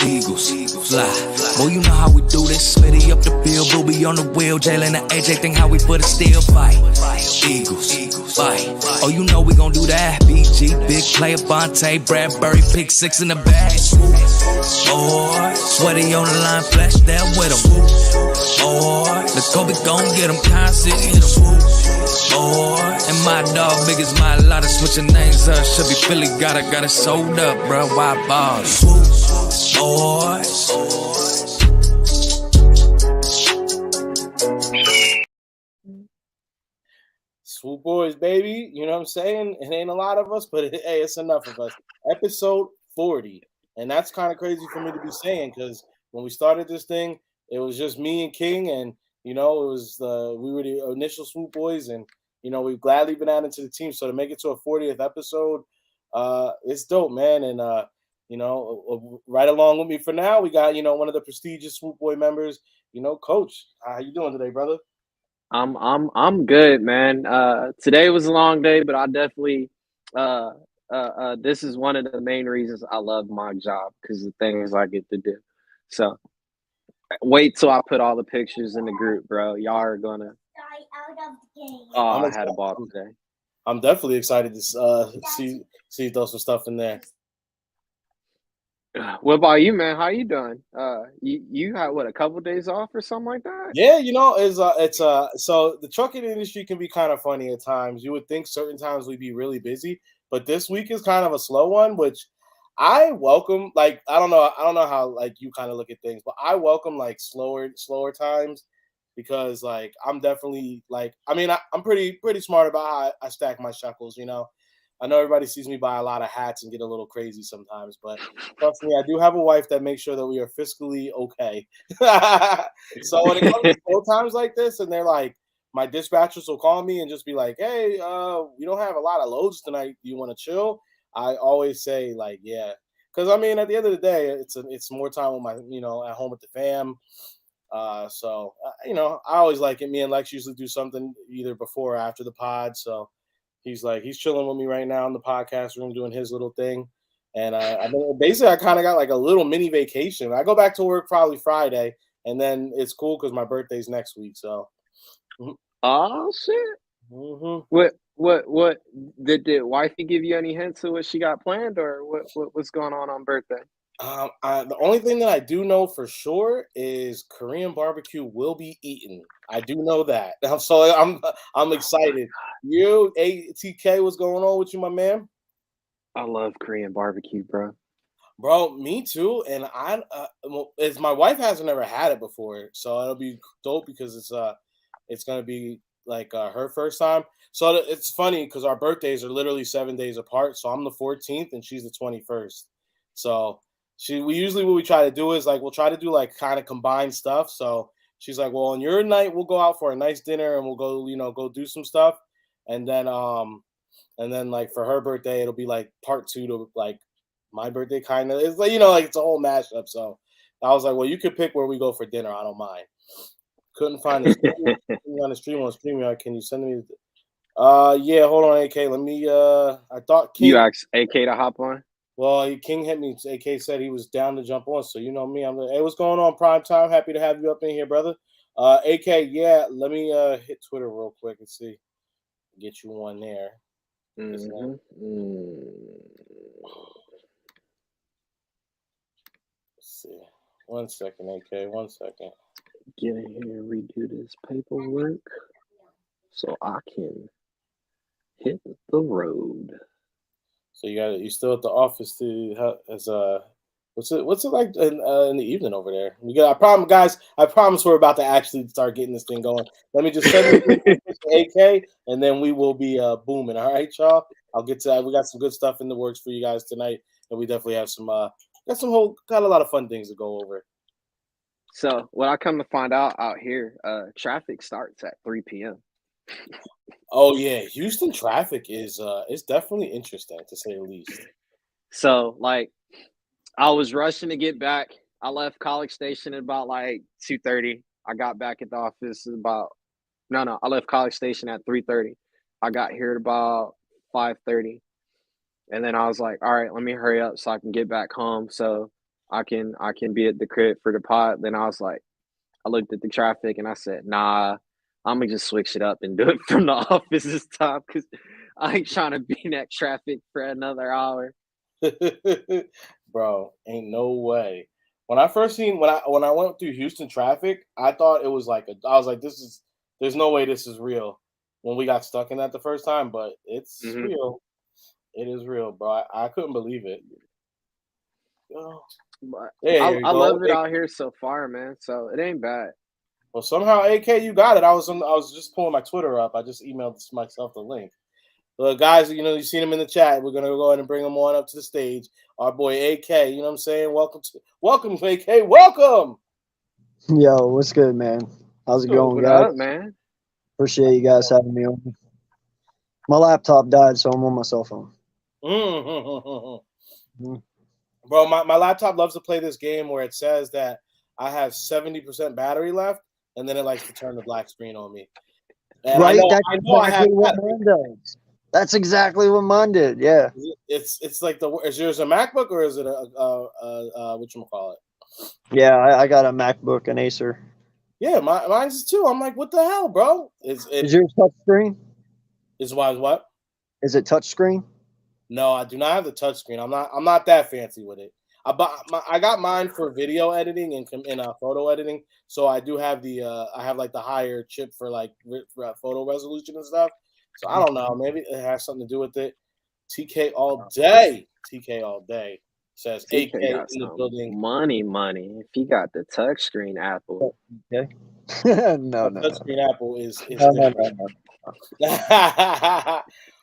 Eagles, fly. Boy, you know how we do this. Smitty up the field, Booby on the wheel. Jalen and AJ think how we put it still fight. Eagles, fight. Oh, you know we gon' do that. BG, big player, Bonte, Bradbury, pick 6 in the bag. Boy, sweaty on the line, flash that with him. Boy, the Kobe gon' get him, Kanye hit him. Boy, and my dog big as my lot of switching names up. Should be Philly, got it sold up, bro. Why balls? Boys. Swoop Boys, baby. You know what I'm saying? It ain't a lot of us, but hey, it's enough of us. Episode 40. And that's kind of crazy for me to be saying because when we started this thing, it was just me and King, and it was we were the initial Swoop Boys, and we've gladly been added to the team. So to make it to a 40th episode, it's dope, man. And right along with me for now, we got one of the prestigious Swoop Boy members, Coach. How you doing today, brother? I'm good, man. Today was a long day, but I definitely this is one of the main reasons I love my job because the things I get to do. So wait till I put all the pictures in the group, bro. Y'all are gonna. Oh, I had a ball today. I'm definitely excited to see throw some stuff in there. What about you, man? How you doing? You had a couple days off or something like that? Yeah, so the trucking industry can be kind of funny at times. You would think certain times we'd be really busy, but this week is kind of a slow one, which I welcome. Like I don't know how like you kind of look at things, but I welcome like slower times because like I'm definitely like I'm pretty smart about how I stack my shekels, I know everybody sees me buy a lot of hats and get a little crazy sometimes, but trust me, I do have a wife that makes sure that we are fiscally okay. So when it comes to slow times like this, and they're like, my dispatchers will call me and just be like, "Hey, we don't have a lot of loads tonight. Do you want to chill?" I always say like, "Yeah," because at the end of the day, it's more time with my at home with the fam. So I always like it. Me and Lex usually do something either before or after the pod. So. He's chilling with me right now in the podcast room doing his little thing. And I kind of got like a little mini vacation. I go back to work probably Friday, and then it's cool because my birthday's next week. So. Oh, shit. Mm-hmm. What did wifey give you any hints of what she got planned or what's going on birthday? The only thing that I do know for sure is Korean barbecue will be eaten. I do know that. So I'm excited. You, ATK, what's going on with you, my man? I love Korean barbecue, bro. Bro, me too. And my wife hasn't ever had it before, so it'll be dope because it's gonna be like her first time. So it's funny because our birthdays are literally 7 days apart. So I'm the 14th and she's the 21st. So. What we try to do is like we'll try to do like kind of combined stuff. So she's like, well, on your night we'll go out for a nice dinner and we'll go do some stuff, and then like for her birthday it'll be like part 2 to like my birthday kind of. It's like like it's a whole mashup. So I was like, well, you could pick where we go for dinner. I don't mind. Couldn't find the on the stream on StreamYard. Can you send me? Yeah, hold on, AK. Let me. I thought King. You asked AK to hop on. Well, King hit me. AK said he was down to jump on. So you know me. I'm like, hey, what's going on, Prime Time? Happy to have you up in here, brother. AK, yeah. Let me hit Twitter real quick and see. Get you one there. Mm-hmm. Let's see. 1 second, AK. 1 second. Get in here and redo this paperwork so I can hit the road. So you still at the office what's it like in the evening over there? I promise we're about to actually start getting this thing going. Let me just send it to AK and then we will be booming. All right, y'all. I'll get to that. We got some good stuff in the works for you guys tonight, and we definitely have got a lot of fun things to go over. So what I come to find out here, traffic starts at 3 p.m. Oh yeah, Houston traffic is definitely interesting to say the least. So like, I was rushing to get back. I left College Station at about like 2:30. I got back at the office I left College Station at 3:30. I got here at about 5:30, and then I was like, all right, let me hurry up so I can get back home. So I can be at the crib for the pod. Then I was like, I looked at the traffic and I said, nah, I'm gonna just switch it up and do it from the office this time because I ain't trying to be in that traffic for another hour. Bro, ain't no way. When I first seen when I went through Houston traffic, I thought it was like I was like, there's no way this is real when we got stuck in that the first time, but it's real. It is real, bro. I couldn't believe it. Oh, But yeah, I love it out here so far, man. So it ain't bad. Well, somehow, AK, you got it. I was just pulling my Twitter up. I just emailed myself the link. The guys, you seen him in the chat. We're gonna go ahead and bring him on up to the stage. Our boy AK, you know what I'm saying? Welcome, AK. Welcome. Yo, what's good, man? How's it going, What guys? up, man? Appreciate you guys having me on. My laptop died, so I'm on my cell phone. Bro, my laptop loves to play this game where it says that I have 70% battery left, and then it likes to turn the black screen on me. And right? That's exactly what mine did. Yeah. It's like is yours a MacBook or is it a whatchamacallit? Yeah, I got a MacBook, an Acer. Yeah, mine's too. I'm like, what the hell, bro? Is yours touchscreen? Is what? Is it touchscreen? No, I do not have the touchscreen. I'm not that fancy with it. I got mine for video editing and photo editing, so I do have I have like the higher chip for like photo resolution and stuff. So I don't know. Maybe it has something to do with it. TK all day. TK all day says TK AK in got the building. Money. If he got the touchscreen Apple. Okay. No. Touchscreen Apple is no.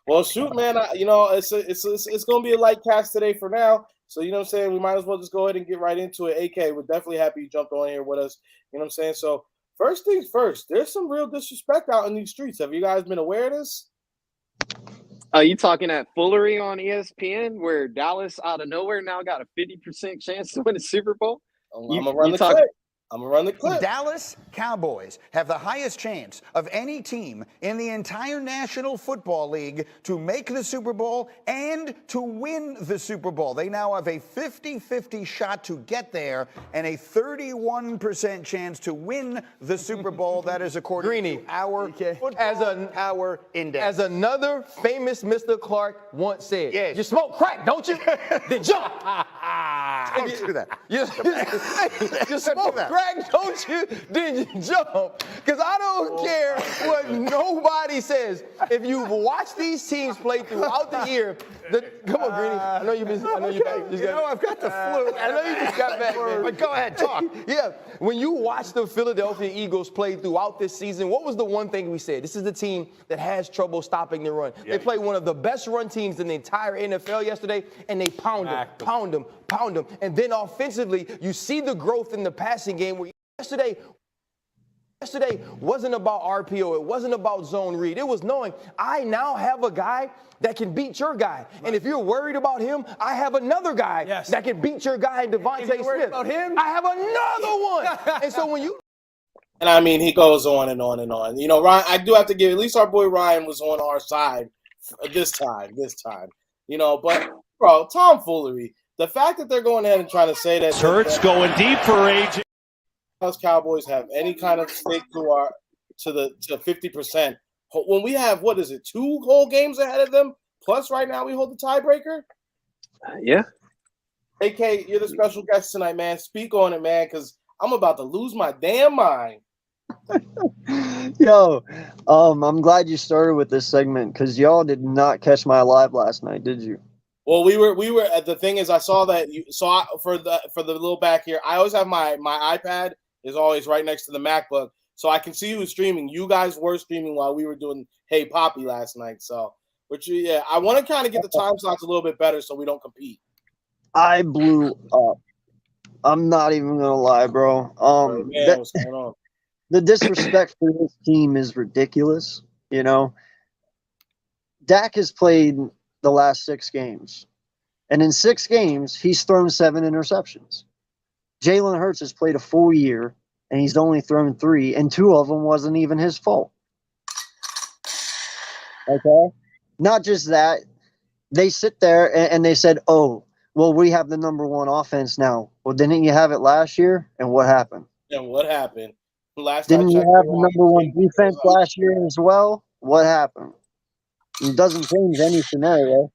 Well, shoot, man. It's gonna be a light cast today for now. So you know what I'm saying. We might as well just go ahead and get right into it. AK, we're definitely happy you jumped on here with us. You know what I'm saying. So first things first, there's some real disrespect out in these streets. Have you guys been aware of this? Are you talking at Foolery on ESPN, where Dallas out of nowhere now got a 50% chance to win the Super Bowl? I'm gonna run the clip. I'm going to run the clip. Dallas Cowboys have the highest chance of any team in the entire National Football League to make the Super Bowl and to win the Super Bowl. They now have a 50-50 shot to get there and a 31% chance to win the Super Bowl. That is according to our Power Index. As another famous Mr. Clark once said, yes. You smoke crack, don't you? Then jump. Don't do that. You smoke crack, don't you? Then you jump. Because I don't care what nobody says. If you've watched these teams play throughout the year, come on, Greeny. I know you've been. I know you've I've got the flu. I know you just got back, man. But go ahead, talk. Yeah. When you watch the Philadelphia Eagles play throughout this season, what was the one thing we said? This is the team that has trouble stopping the run. Yeah. They played one of the best run teams in the entire NFL yesterday, and they pound them. And then offensively, you see the growth in the passing game where yesterday wasn't about RPO. It wasn't about zone read. It was knowing I now have a guy that can beat your guy. Right. And if you're worried about him, I have another guy that can beat your guy, Devontae Smith. About him? I have another one. And so when you... And I mean, he goes on and on and on. You know, Ryan, I do have to give, at least our boy Ryan was on our side this time. You know, but, bro, tomfoolery. The fact that they're going ahead and trying to say that Hurts going deep for AJ. Us Cowboys have any kind of stake to 50% when we have, what is it, 2 whole games ahead of them, plus right now we hold the tiebreaker. Yeah. AK, you're the special guest tonight, man. Speak on it, man, because I'm about to lose my damn mind. Yo, I'm glad you started with this segment because y'all did not catch my live last night, did you? Well, we were. The thing is, I saw that you saw for the little back here. I always have my iPad is always right next to the MacBook, so I can see who's streaming. You guys were streaming while we were doing Hey Poppy last night. So, I want to kind of get the time slots a little bit better so we don't compete. I blew up. I'm not even gonna lie, bro. What's going on? The disrespect for this team is ridiculous. You know, Dak has played the last 6 games, and in 6 games, he's thrown 7 interceptions. Jalen Hurts has played a full year, and he's only thrown 3, and 2 of them wasn't even his fault. Okay? Not just that. They sit there and they said, oh, well, we have the number 1 offense now. Well, didn't you have it last year? And what happened? And what happened? Last I Didn't you checked, have the number one defense last year as well? What happened? It doesn't change any scenario.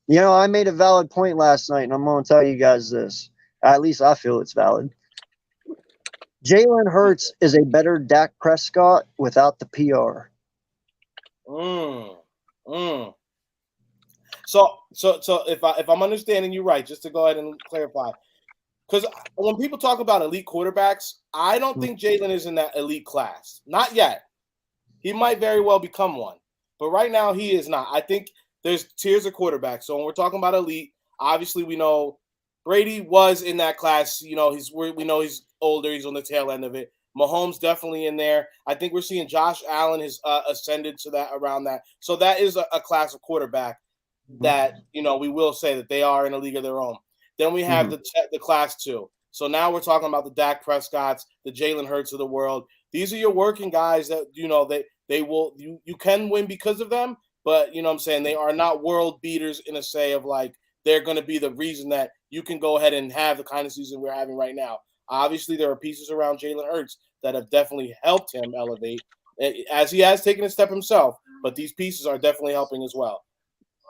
You know, I made a valid point last night, and I'm going to tell you guys this. At least I feel it's valid. Jalen Hurts is a better Dak Prescott without the PR. So if I'm understanding you right, just to go ahead and clarify, because when people talk about elite quarterbacks, I don't think Jalen is in that elite class. Not yet. He might very well become one, but right now he is not. I think there's tiers of quarterbacks. So when we're talking about elite, obviously we know Brady was in that class. You know, we know he's older. He's on the tail end of it. Mahomes definitely in there. I think we're seeing Josh Allen has ascended to that around that. So that is a class of quarterback that, you know, we will say that they are in a league of their own. Then we have the class 2. So now we're talking about the Dak Prescotts, the Jalen Hurts of the world. These are your working guys that, you know, they will you can win because of them, but you know what I'm saying, they are not world beaters in a say of like they're going to be the reason that you can go ahead and have the kind of season we're having right now. Obviously, there are pieces around Jalen Hurts that have definitely helped him elevate, as he has taken a step himself, but these pieces are definitely helping as well.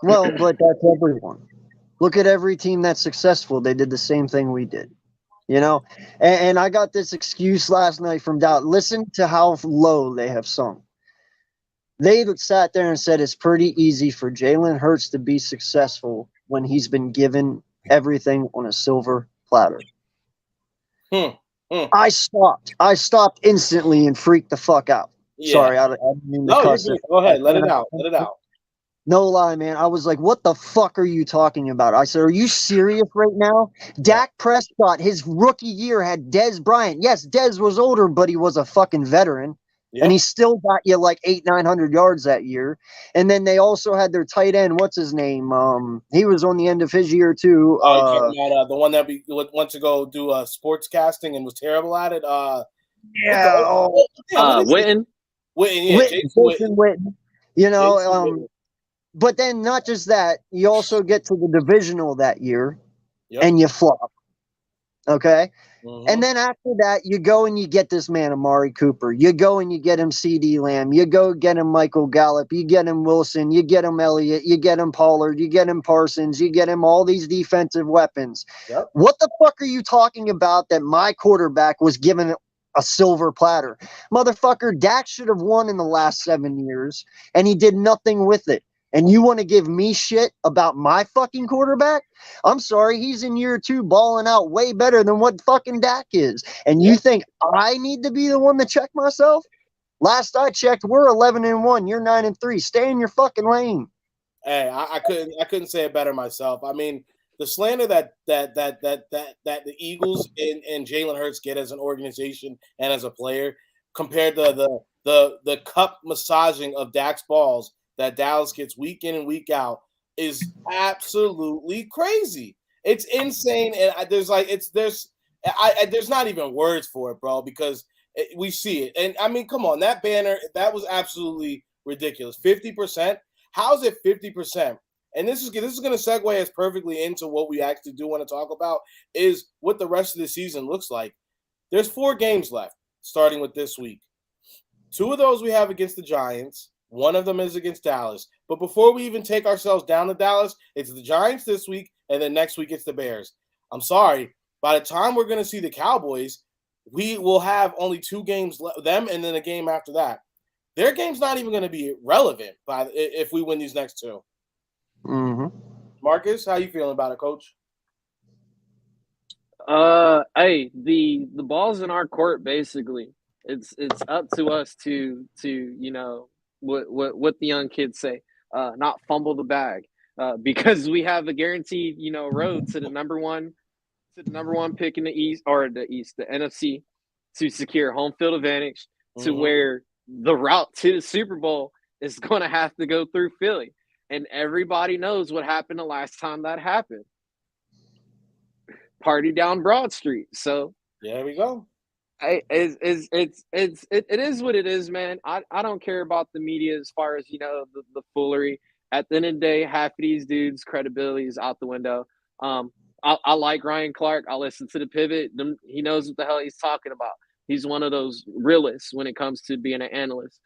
Well, but that's everyone. Look at every team that's successful. They did the same thing we did. You know, and I got this excuse last night from Doubt. Listen to how low they have sunk. They sat there and said it's pretty easy for Jalen Hurts to be successful when he's been given everything on a silver platter. I stopped instantly and freaked the fuck out. Yeah. Sorry, I didn't mean to cuss it. Go ahead, let it out. Let it out. No lie, man. I was like, what the fuck are you talking about? I said, are you serious right now? Dak Prescott, his rookie year, had Dez Bryant. Yes, Dez was older, but he was a fucking veteran. Yep. And he still got you like 800-900 yards that year. And then they also had their tight end. What's his name? He was on the end of his year too. The one that we went to go do sports casting and was terrible at it. Witten. Jason Witten. You know, but then not just that, you also get to the divisional that year, and you flop. Okay? And then after that, you go and you get this man, Amari Cooper. You go and you get him CeeDee Lamb. You go get him Michael Gallup. You get him Wilson. You get him Elliott. You get him Pollard. You get him Parsons. You get him all these defensive weapons. Yep. What the fuck are you talking about that my quarterback was given a silver platter? Motherfucker, Dak should have won in the last 7 years, and he did nothing with it. And you want to give me shit about my fucking quarterback? I'm sorry, he's in year 2 balling out way better than what fucking Dak is. And you think I need to be the one to check myself? Last I checked, we're 11-1. You're 9-3. Stay in your fucking lane. Hey, I couldn't say it better myself. I mean, the slander that the Eagles and Jalen Hurts get as an organization and as a player compared to the cup massaging of Dak's balls that Dallas gets week in and week out is absolutely crazy. It's insane, and there's not even words for it, bro, because we see it. And I mean, come on, that banner, that was absolutely ridiculous. 50%. How is it 50%? And this is going to segue us perfectly into what we actually do want to talk about is what the rest of the season looks like. There's 4 games left, starting with this week. 2 of those we have against the Giants. 1 of them is against Dallas. But before we even take ourselves down to Dallas, it's the Giants this week, and then next week it's the Bears. I'm sorry. By the time we're going to see the Cowboys, we will have only 2 games left, them and then a game after that. Their game's not even going to be relevant if we win these next 2. Mm-hmm. Marcus, how you feeling about it, Coach? Hey, the ball's in our court, basically. It's up to us to you know, what the young kids say, not fumble the bag, because we have a guaranteed, you know, road to the number one pick in the NFC, to secure home field advantage, to where the route to the Super Bowl is going to have to go through Philly, and everybody knows what happened the last time that happened. Party down Broad Street. So there we go. It is what it is, man. I don't care about the media as far as, you know, the foolery. At the end of the day, half of these dudes' credibility is out the window. I like Ryan Clark. I listen to the pivot. He knows what the hell he's talking about. He's one of those realists when it comes to being an analyst.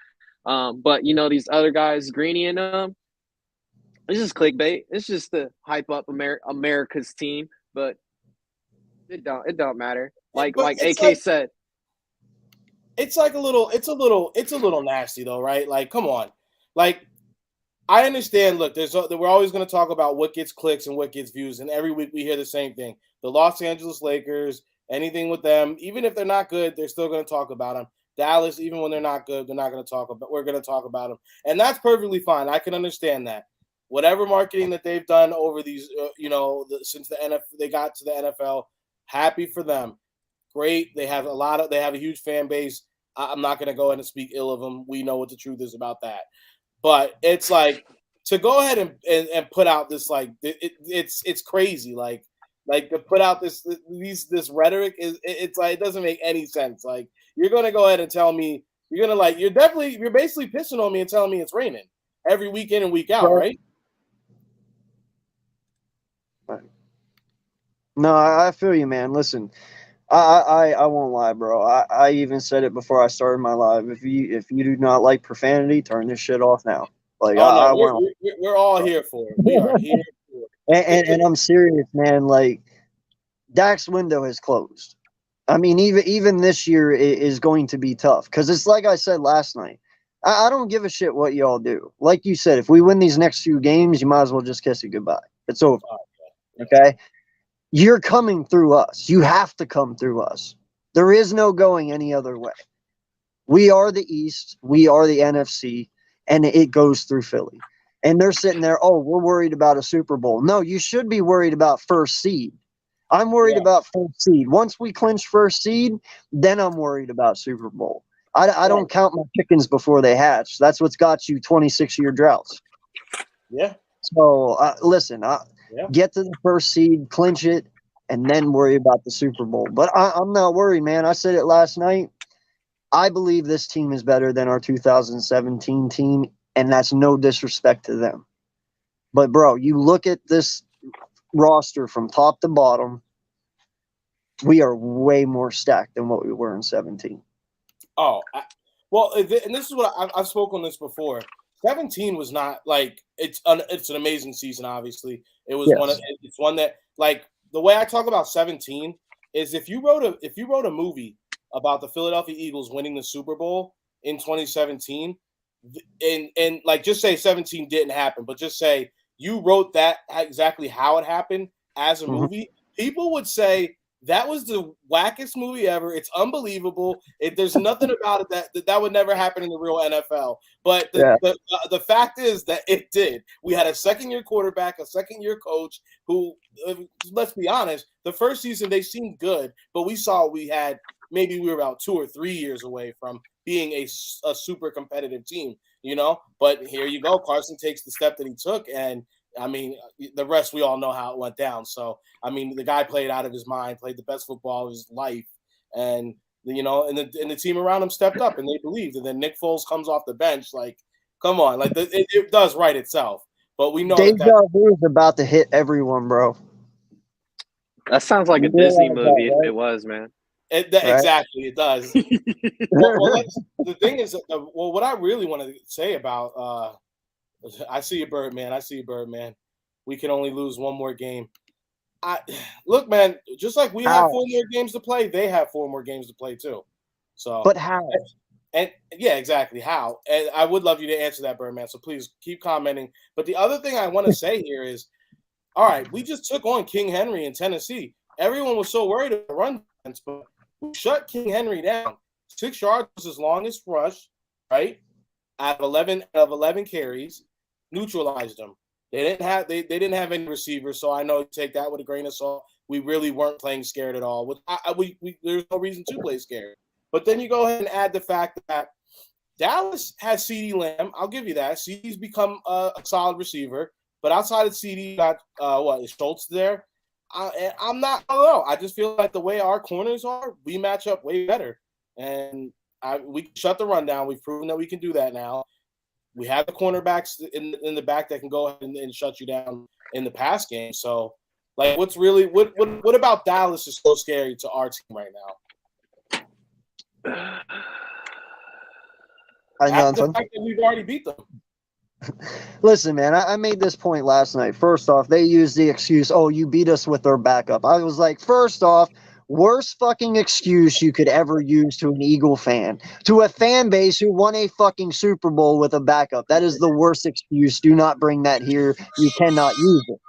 But these other guys, Greeny and them, it's just clickbait. It's just to hype up America's team, but it don't matter. Like AK said, it's a little nasty though, right? Like, come on, like. I understand. Look, we're always going to talk about what gets clicks and what gets views, and every week we hear the same thing. The Los Angeles Lakers, anything with them, even if they're not good, they're still going to talk about them. Dallas, even when they're not good, they're not going to talk about. We're going to talk about them, and that's perfectly fine. I can understand that. Whatever marketing that they've done over these, since the NFL, they got to the NFL, happy for them. Great. They have a huge fan base. I'm not going to go ahead and speak ill of them. We know what the truth is about that. But it's like to go ahead and put out this like it's crazy like to put out this rhetoric it's like it doesn't make any sense. Like you're gonna go ahead and tell me you're basically pissing on me and telling me it's raining every week in and week out, right? No, I feel you, man. Listen, I won't lie, bro. I even said it before I started my live. If you do not like profanity, turn this shit off now. Like we're all here for it. We are here for it. And I'm serious, man. Like Dak's window has closed. I mean, even this year is going to be tough because it's like I said last night. I don't give a shit what y'all do. Like you said, if we win these next few games, you might as well just kiss it goodbye. It's over. Okay. You're coming through us. You have to come through us. There is no going any other way. We are the East. We are the NFC, and it goes through Philly. And they're sitting there, oh, we're worried about a Super Bowl. No, you should be worried about first seed. I'm worried about first seed. Once we clinch first seed, then I'm worried about Super Bowl. I don't count my chickens before they hatch. That's what's got you 26-year droughts. Yeah. So, listen, get to the first seed, clinch it, and then worry about the Super Bowl. But I'm not worried, man. I said it last night. I believe this team is better than our 2017 team, and that's no disrespect to them. But, bro, you look at this roster from top to bottom, we are way more stacked than what we were in 17. Oh, and this is what I've spoken on this before. 17 was not like it's an amazing season. Obviously, it was one that like the way I talk about 17 is if you wrote a movie about the Philadelphia Eagles winning the Super Bowl in 2017, and like just say 17 didn't happen, but just say you wrote that exactly how it happened as a movie, people would say that was the wackest movie ever. It's unbelievable. There's nothing about it that would never happen in the real NFL. But the fact is that it did. We had a second-year quarterback, a second-year coach who, let's be honest, the first season they seemed good, but we saw we were about 2 or 3 years away from being a super competitive team, But here you go. Carson takes the step that he took, and I mean, the rest we all know how it went down. So, I mean, the guy played out of his mind, played the best football of his life, and and the team around him stepped up and they believed. And then Nick Foles comes off the bench, like, come on, like it does right itself. But we know Deja vu is about to hit everyone, bro. That sounds like a Disney movie if it was, man. Exactly, it does. The thing is, what I really want to say about I see you, Birdman. I see you, Birdman. We can only lose one more game. Look, man, just like we have 4 more games to play, they have 4 more games to play too. So, but how? And yeah, exactly how. And I would love you to answer that, Birdman. So please keep commenting. But the other thing I want to say here is, all right, we just took on King Henry in Tennessee. Everyone was so worried about run defense, but we shut King Henry down. 6 yards was his longest rush, right? Out of 11 carries. Neutralized them. They didn't have any receivers, so I know you take that with a grain of salt. We really weren't playing scared at all. There's no reason to play scared. But then you go ahead and add the fact that Dallas has CeeDee Lamb. I'll give you that. CeeDee's become a solid receiver, but outside of CeeDee, you got is Schultz there? I don't know. I just feel like the way our corners are, we match up way better, and we shut the run down. We've proven that we can do that now. We have the cornerbacks in the back that can go ahead and shut you down in the pass game. So Like, what's really what about Dallas is so scary to our team right now? After the fact that we've already beat them. Listen, man, I made this point last night. First off, they used the excuse, oh, you beat us with their backup. I was like, first off, worst fucking excuse you could ever use to an Eagle fan, to a fan base who won a fucking Super Bowl with a backup. That is the worst excuse. Do not bring that here. You cannot use it.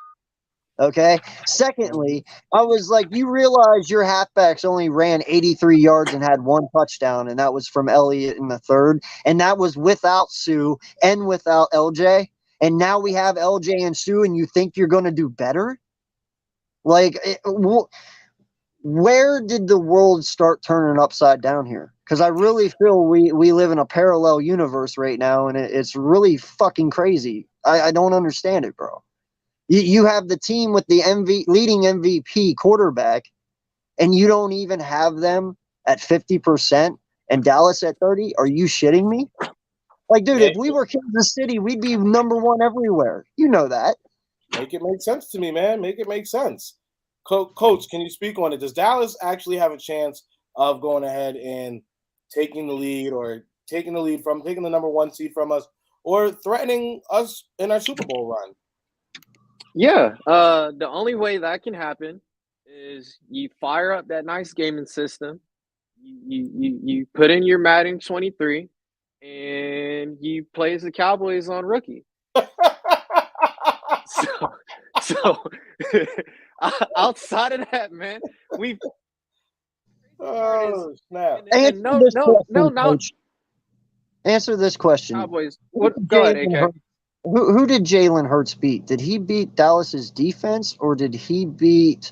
Okay. Secondly, I was like, you realize your halfbacks only ran 83 yards and had one touchdown, and that was from Elliott in the third, and that was without Sue and without LJ. And now we have LJ and Sue, and you think you're going to do better? Like, where did the world start turning upside down here? Because I really feel we live in a parallel universe right now, and it's really fucking crazy. I don't understand it, bro. You have the team with the leading MVP quarterback, and you don't even have them at 50% and Dallas at 30%. Are you shitting me? Like, dude, if we were Kansas City, we'd be number one everywhere. You know that. Make it make sense to me, man. Make it make sense. Coach, can you speak on it? Does Dallas actually have a chance of going ahead and taking the lead taking the number one seed from us, or threatening us in our Super Bowl run? Yeah, the only way that can happen is you fire up that nice gaming system, you put in your Madden 23, and you play as the Cowboys on rookie. so outside of that, man, we've snap. Answer this question. Cowboys. Go ahead, AK. Who did Jalen Hurts beat? Did he beat Dallas's defense, or did he beat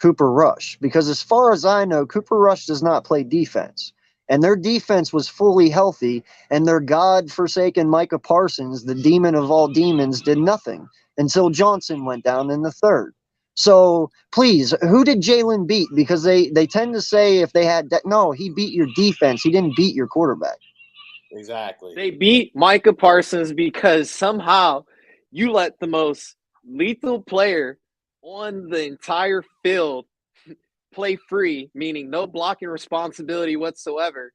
Cooper Rush? Because as far as I know, Cooper Rush does not play defense. And their defense was fully healthy, and their God-forsaken Micah Parsons, the demon of all demons, did nothing until Johnson went down in the third. So, please, who did Jalen beat? Because they tend to say if they had – no, he beat your defense. He didn't beat your quarterback. Exactly. They beat Micah Parsons because somehow you let the most lethal player on the entire field play free, meaning no blocking responsibility whatsoever.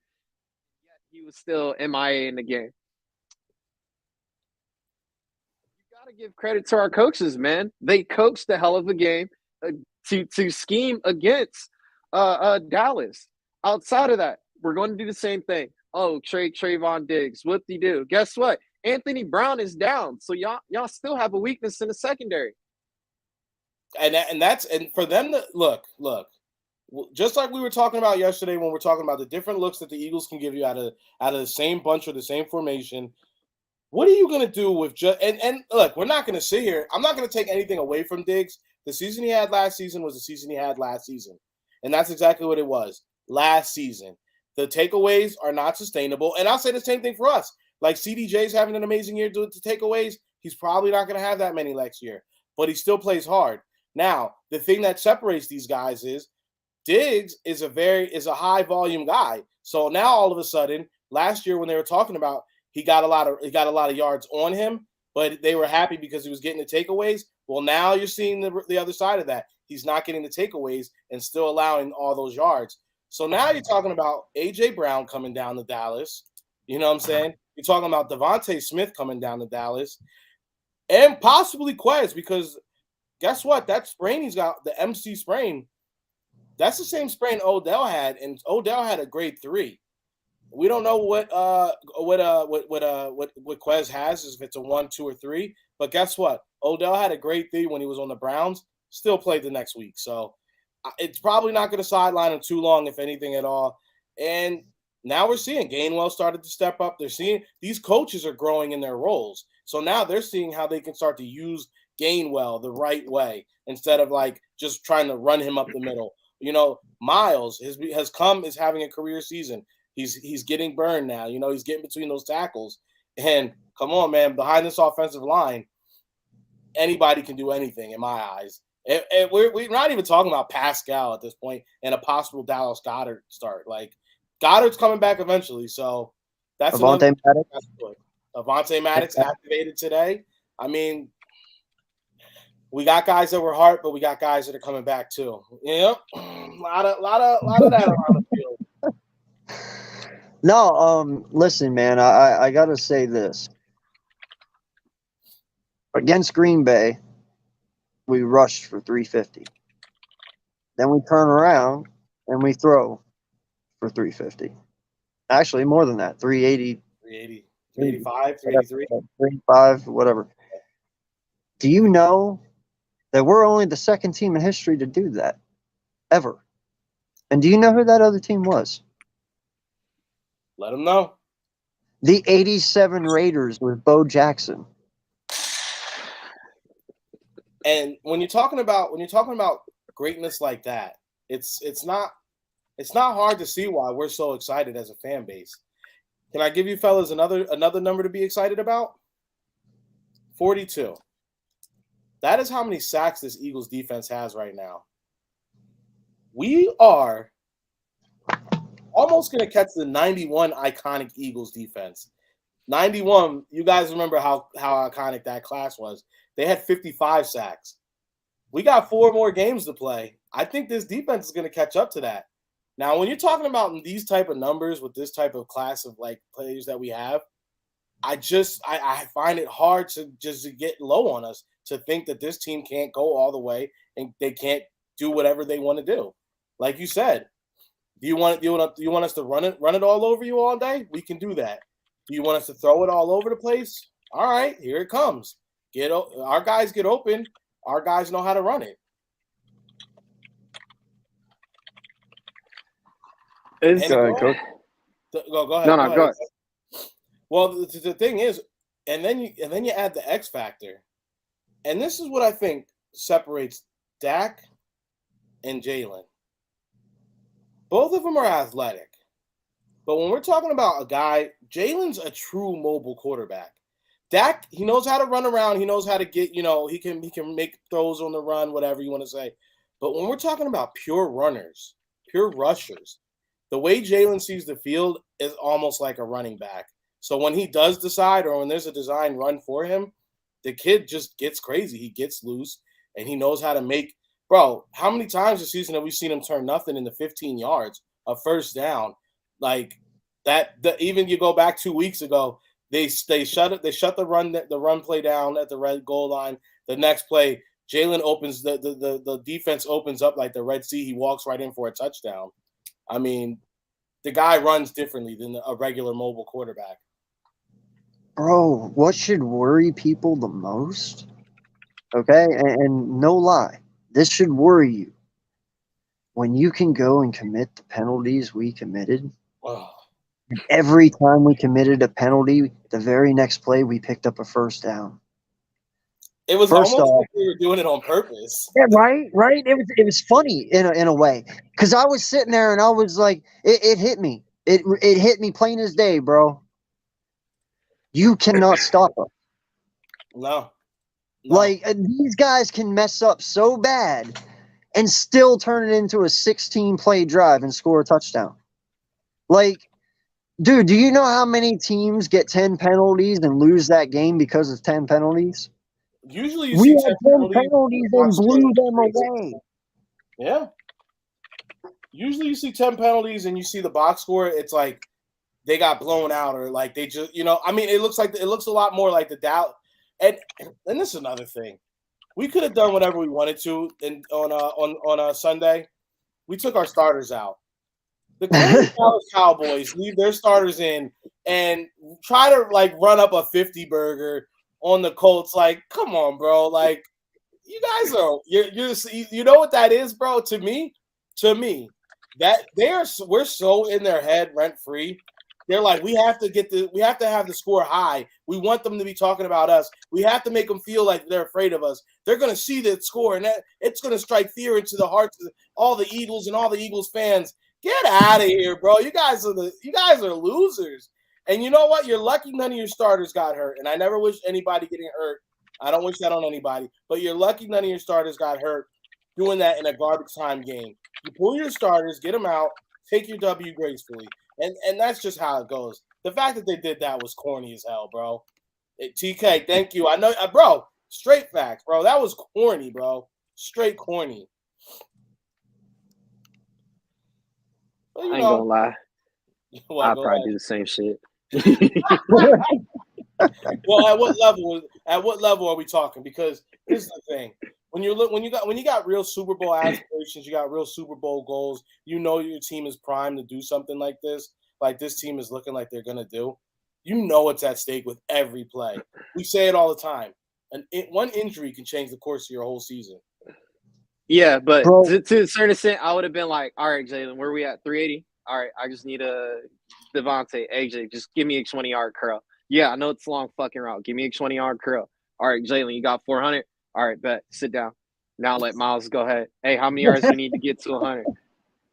Yet he was still MIA in the game. You got to give credit to our coaches, man. They coached the hell of a game to scheme against Dallas. Outside of that, we're going to do the same thing. Oh, Trayvon Diggs. What did he do? Guess what? Anthony Brown is down. So y'all still have a weakness in the secondary. And for them to look, just like we were talking about yesterday when we're talking about the different looks that the Eagles can give you out of the same bunch or the same formation. What are you going to do with and look, we're not going to sit here. I'm not going to take anything away from Diggs. The season he had last season was the season he had last season. And that's exactly what it was last season. The takeaways are not sustainable. And I'll say the same thing for us. Like CDJ's having an amazing year to takeaways. He's probably not going to have that many next year, but he still plays hard. Now, the thing that separates these guys is Diggs is a high volume guy. So now all of a sudden, last year when they were talking about he got a lot of yards on him, but they were happy because he was getting the takeaways. Well, now you're seeing the other side of that. He's not getting the takeaways and still allowing all those yards. So now you're talking about A.J. Brown coming down to Dallas. You know what I'm saying? You're talking about Devontae Smith coming down to Dallas. And possibly Quez, because guess what? That sprain he's got, the MC sprain, that's the same sprain Odell had, and Odell had a grade 3. We don't know what Quez has, if it's a 1, 2, or 3. But guess what? Odell had a grade 3 when he was on the Browns. Still played the next week. So it's probably not going to sideline him too long, if anything at all. And now we're seeing Gainwell started to step up. They're seeing these coaches are growing in their roles. So now they're seeing how they can start to use Gainwell the right way instead of like just trying to run him up the middle. You know, Miles is having a career season. He's getting burned now. You know, he's getting between those tackles. And come on, man, behind this offensive line, anybody can do anything in my eyes. We're not even talking about Pascal at this point and a possible Dallas Goedert start. Like, Goddard's coming back eventually, so that's Avonte Maddox. Avonte Maddox activated today. I mean, We got guys that were hurt, but we got guys that are coming back too. Yeah, a lot of that around the field. No, listen, man, I gotta say this. Against Green Bay, we rushed for 350. Then we turn around and we throw for 350. Actually, more than that, 380. 380, 385, 383. 385, whatever. Do you know that we're only the second team in history to do that? Ever. And do you know who that other team was? Let them know. The 87 Raiders with Bo Jackson. And when you're talking about greatness like that, it's not hard to see why we're so excited as a fan base. Can I give you fellas another number to be excited about? 42. That is how many sacks this Eagles defense has right now. We are almost going to catch the 91 iconic Eagles defense. 91, you guys remember how iconic that class was. They had 55 sacks. We got 4 more games to play. I think this defense is going to catch up to that. Now, when you're talking about these type of numbers with this type of class of like players that we have, I find it hard to get low on us to think that this team can't go all the way and they can't do whatever they want to do. Like you said, do you want us to run it all over you all day? We can do that. Do you want us to throw it all over the place? All right, here it comes. Our guys get open. Our guys know how to run it. Go ahead. No, go ahead. Well, the thing is, and then you add the X factor, and this is what I think separates Dak and Jalen. Both of them are athletic, but when we're talking about a guy, Jalen's a true mobile quarterback. Dak, he knows how to run around. He knows how to get, he can make throws on the run, whatever you want to say. But when we're talking about pure runners, pure rushers, the way Jalen sees the field is almost like a running back. So when he does decide, or when there's a design run for him, the kid just gets crazy. He gets loose, and he knows how to make – bro, how many times this season have we seen him turn nothing into 15 yards, a first down? Like that. Even you go back 2 weeks ago, they shut the run play down at the red goal line. The next play, Jalen opens the defense opens up like the Red Sea. He walks right in for a touchdown. I mean, the guy runs differently than a regular mobile quarterback. Bro, what should worry people the most? Okay, and no lie, this should worry you. When you can go and commit the penalties we committed, every time we committed a penalty, the very next play we picked up a first down. It was almost like we were doing it on purpose. Yeah, right. It was funny in a way, because I was sitting there and I was like, it hit me. It hit me plain as day, bro. You cannot stop us. No. Like, these guys can mess up so bad and still turn it into a 16-play drive and score a touchdown. Like, dude, do you know how many teams get 10 penalties and lose that game because of 10 penalties? Usually we had 10 penalties and blew them away. Yeah. Usually you see 10 penalties and you see the box score, it's like they got blown out, or like they just, I mean, it looks a lot more like the doubt. And this is another thing. We could have done whatever we wanted to on a Sunday. We took our starters out. The Dallas Cowboys leave their starters in and try to like run up a 50 burger on the Colts. Like, come on, bro. Like, you guys are you know what that is, bro? To me, that we're so in their head rent free. They're like, we have to have the score high. We want them to be talking about us. We have to make them feel like they're afraid of us. They're going to see that score, and it's going to strike fear into the hearts of all the Eagles and all the Eagles fans. Get out of here, bro. You guys are losers. And you know what? You're lucky none of your starters got hurt. And I never wish anybody getting hurt. I don't wish that on anybody. But you're lucky none of your starters got hurt doing that in a garbage time game. You pull your starters, get them out, take your W gracefully. And that's just how it goes. The fact that they did that was corny as hell, bro. TK, thank you. I know, bro, Straight facts, bro. That was corny, bro. Straight corny. But, I ain't gonna lie. Well, I'll go probably ahead. do the same shit. Well, at what level? At what level are we talking? Because this is the thing: when you got real Super Bowl aspirations, you got real Super Bowl goals. You know your team is primed to do something like this. Like this team is looking like they're gonna do. You know what's at stake with every play. We say it all the time. One injury can change the course of your whole season. Yeah, but Bro. to a certain extent, I would have been like, all right, Jalen, where are we at? 380? All right, I just need a Devontae, AJ, just give me a 20-yard curl. Yeah, I know it's a long fucking route. Give me a 20-yard curl. All right, Jalen, you got 400? All right, bet. Sit down. Now let Miles go ahead. Hey, how many yards we need to get to 100?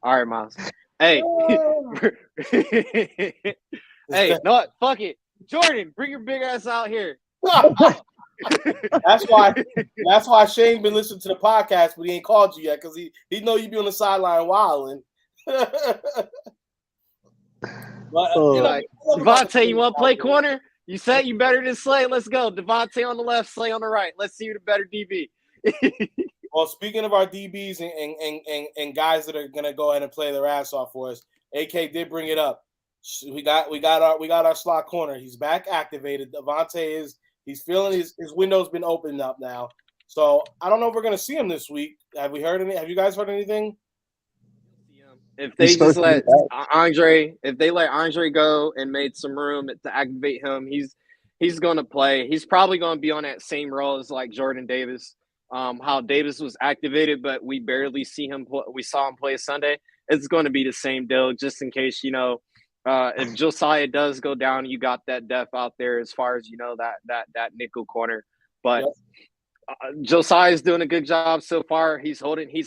All right, Miles. Hey. Hey, no, fuck it. Jordan, bring your big ass out here. That's why Shane been listening to the podcast, but he ain't called you yet because he know you be on the sideline wilding. Like, Devontae, you want to play corner? You said you better than Slay. Let's go. Devontae on the left, Slay on the right. Let's see who the better DB. Well, speaking of our DBs and guys that are gonna go ahead and play their ass off for us, AK did bring it up. We got our slot corner. He's back activated. Devontae he's feeling his window's been opened up now. So I don't know if we're gonna see him this week. Have you guys heard anything? If they just let Andre go and made some room to activate him, he's going to play. He's probably going to be on that same role as like Jordan Davis. How Davis was activated, but we barely see him. We saw him play Sunday. It's going to be the same deal, just in case if Josiah does go down, you got that depth out there as far as that nickel corner. But Josiah's doing a good job so far. He's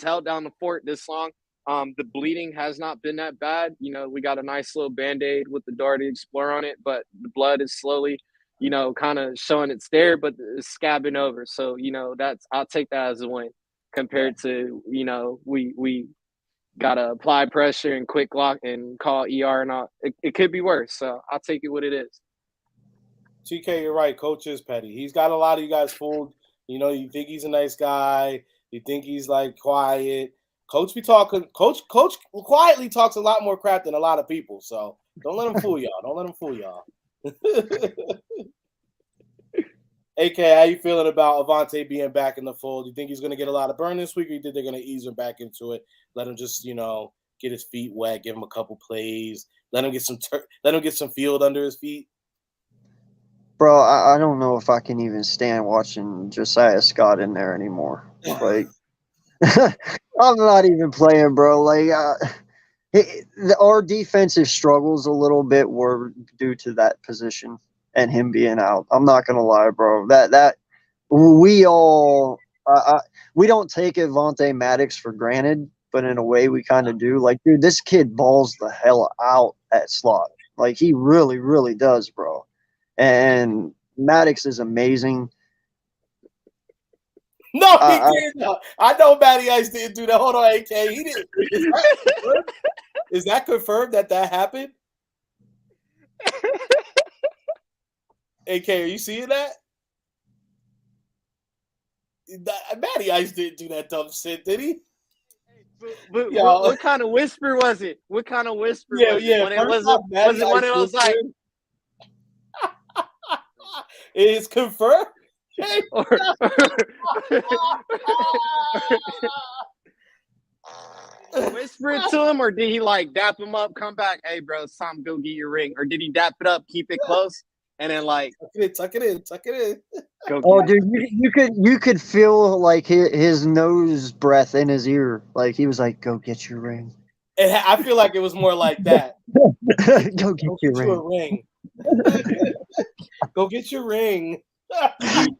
held down the fort this long. The bleeding has not been that bad. We got a nice little Band-Aid with the Doherty Explorer on it, but the blood is slowly, kind of showing it's there, but it's scabbing over. So, I'll take that as a win compared to, we got to apply pressure and quick lock and call ER and all. It could be worse. So I'll take it what it is. TK, you're right. Coach is petty. He's got a lot of you guys fooled. You think he's a nice guy. You think he's like quiet. Coach quietly talks a lot more crap than a lot of people. So don't let him fool y'all. AK, how you feeling about Avonte being back in the fold? Do you think he's going to get a lot of burn this week, or you think they're going to ease him back into it? Let him just, get his feet wet, give him a couple plays, let him get some field under his feet. Bro, I don't know if I can even stand watching Josiah Scott in there anymore. Like, I'm not even playing, bro. Like, our defensive struggles a little bit were due to that position and him being out. I'm not gonna lie, bro. That we all we don't take Avonte Maddox for granted, but in a way we kind of do. Like, dude, this kid balls the hell out at slot. Like, he really, really does, bro. And Maddox is amazing. No, he didn't. I know Matty Ice didn't do that. Hold on, AK. He didn't. Is that confirmed that happened? AK, are you seeing that? Matty Ice didn't do that dumb shit, did he? But what kind of whisper was it? What kind of whisper was it? When was it one of those like... It is confirmed? Whisper it to him, or did he like dap him up, come back, hey bro, it's time to go get your ring? Or did he dap it up, keep it close, and then like tuck it in. Oh, dude, you could feel like his nose breath in his ear. Like, he was like, go get your ring. I feel like it was more like that. Go get your ring. Go get your ring.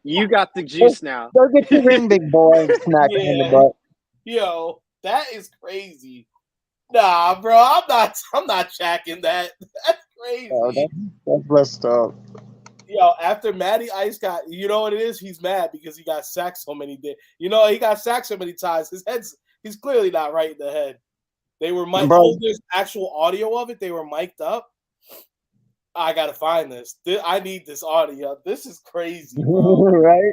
You got the juice now. Go get your ring, big boy. Smack him in the butt. Yo, that is crazy. Nah, bro, I'm not checking that. That's crazy. Oh, that's messed up. Yo, after Matty Ice got, you know what it is? He's mad because he got sacked so many days. He got sacked so many times. He's clearly not right in the head. They were mic'd. There's actual audio of it. They were mic'd up. I gotta find this. I need this audio. This is crazy, bro. Right?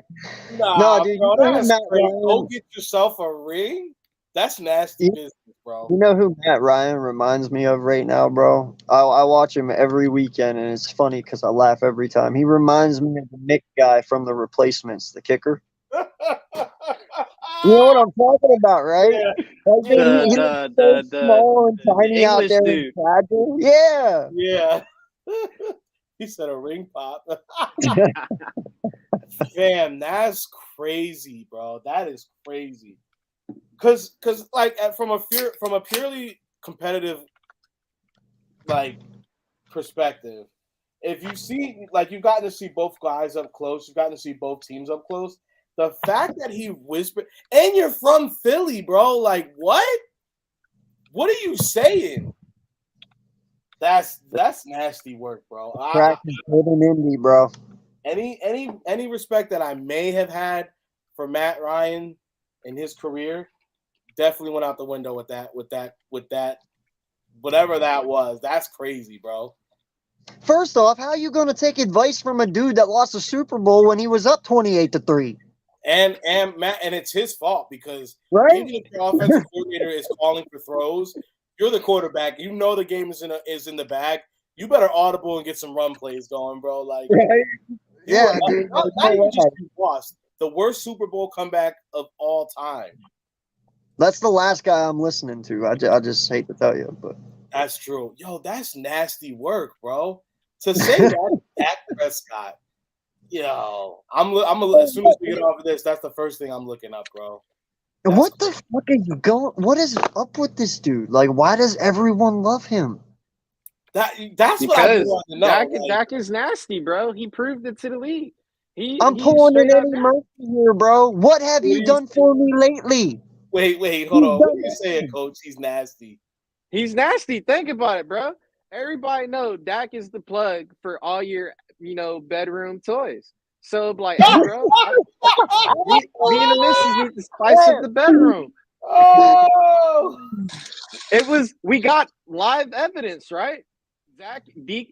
Nah, No, dude, bro, you know who that's Matt crazy. Go Ryan? get yourself a ring. That's nasty You, business, bro. you know who Matt Ryan reminds me of right now, bro? I watch him every weekend, and it's funny because I laugh every time. He reminds me of the Nick guy from The Replacements, the kicker. You know what I'm talking about, right? Yeah, Like, dude, yeah, he looks so small and The tiny out English there and dude. fragile. Yeah. yeah. He said a ring pop. Fam, that's crazy, bro. That is crazy. Cause like from a purely competitive like perspective, if you see like you've gotten to see both guys up close, you've gotten to see both teams up close. The fact that he whispered, and you're from Philly, bro. Like what? What are you saying? That's nasty work, bro. Practice living Indy, bro. Any respect that I may have had for Matt Ryan in his career definitely went out the window with that whatever that was. That's crazy, bro. First off, how are you going to take advice from a dude that lost a Super Bowl when he was up 28-3? And Matt, and it's his fault because Right? even if your offensive coordinator is calling for throws, you're the quarterback. You know the game is in the bag. You better audible and get some run plays going, bro. Like, Right? Yeah, not, dude. not even just you lost the worst Super Bowl comeback of all time. That's the last guy I'm listening to. I just hate to tell you, but That's true. Yo, that's nasty work, bro. To say that Dak Prescott. Yo, as soon as we get off of this, that's the first thing I'm looking up, bro. what the fuck are you going? What is up with this dude? Like, why does everyone love him? That's what I want to know. Dak is nasty, bro. He proved it to the league. I'm He's pulling in straight up any nasty. mercy here, bro. What have you done for me lately? Wait, hold on. What are you saying, Coach? He's nasty. He's nasty. Think about it, bro. Everybody know Dak is the plug for all your, bedroom toys. So, like, hey, bro, me and the missus need to spice up the bedroom. Oh, We got live evidence, right? Zeke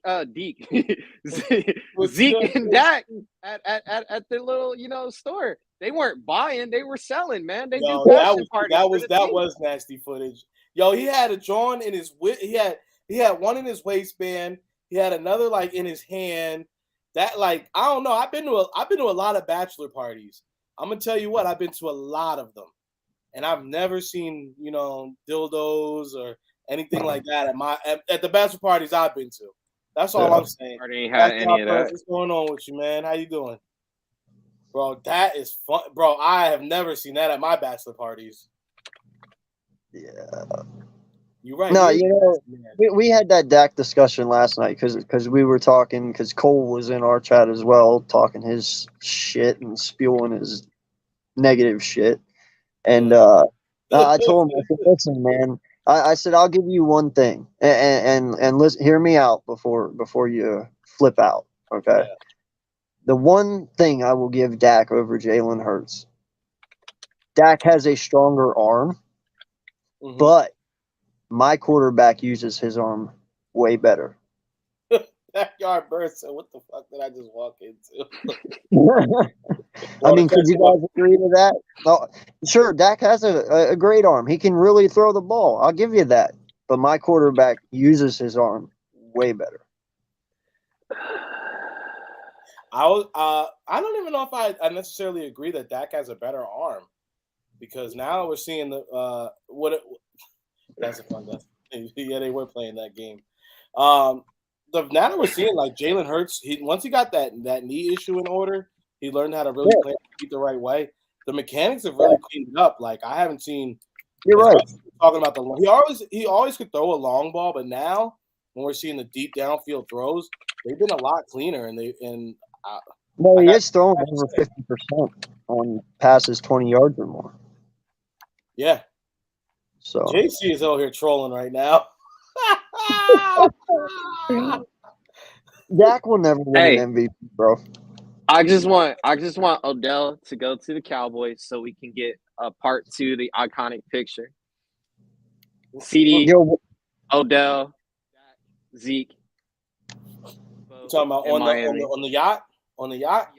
and Dak at the little, store. They weren't buying, they were selling, man. They do bachelor parties. that was nasty footage. Yo, he had a joint in his he had one in his waistband. He had another like in his hand. That like I don't know. I've been to a lot of bachelor parties. I'm gonna tell you what, I've been to a lot of them, and I've never seen dildos or anything like that at the bachelor parties I've been to. That's all I'm saying. I didn't have any of that. What's going on with you, man? How you doing, bro? That is fun, bro. I have never seen that at my bachelor parties. Yeah. You're right. No, we had that Dak discussion last night because we were talking because Cole was in our chat as well, talking his shit and spewing his negative shit. And I told him, I said, listen, man, I said I'll give you one thing, and listen, hear me out before you flip out. Okay. Yeah. The one thing I will give Dak over Jalen Hurts. Dak has a stronger arm, but my quarterback uses his arm way better. Backyard burst. So what the fuck did I just walk into? I mean, could you guys agree to that? Oh, sure, Dak has a great arm. He can really throw the ball. I'll give you that. But my quarterback uses his arm way better. I don't even know if I necessarily agree that Dak has a better arm, because now we're seeing that's a fun. Yeah, they were playing that game. Now that we're seeing like Jalen Hurts, once he got that knee issue in order, he learned how to really play the right way. The mechanics have really cleaned it up. Like I haven't seen. You're right. Talking about he always could throw a long ball, but now when we're seeing the deep downfield throws, they've been a lot cleaner, and he is throwing over 50% on passes 20 yards or more. Yeah. So JC is over here trolling right now. Dak will never win an MVP, bro. I just want Odell to go to the Cowboys so we can get a part 2, the iconic picture. CD, Odell, Zeke. You talking about in on Miami. on the yacht? On the yacht?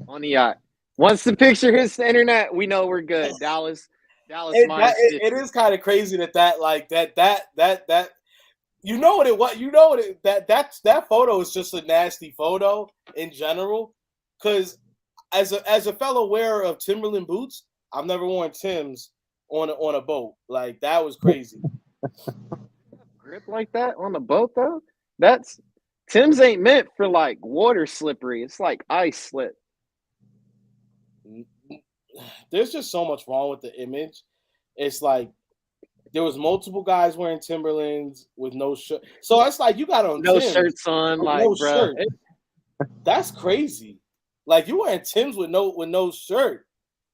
On the yacht. Once the picture hits the internet, we know we're good. Dallas It is kind of crazy that you know what it was. You know what that photo is just a nasty photo in general. Because as a fellow wearer of Timberland boots, I've never worn Timbs on a boat. Like that was crazy. Grip like that on the boat though? That's Tim's ain't meant for like water slippery. It's like ice slip. There's just so much wrong with the image. It's like there was multiple guys wearing Timberlands with no shirt. So it's like you got on No Timbs shirts on, with like no bro. shirt. That's crazy. Like you wearing Timbs with no shirt.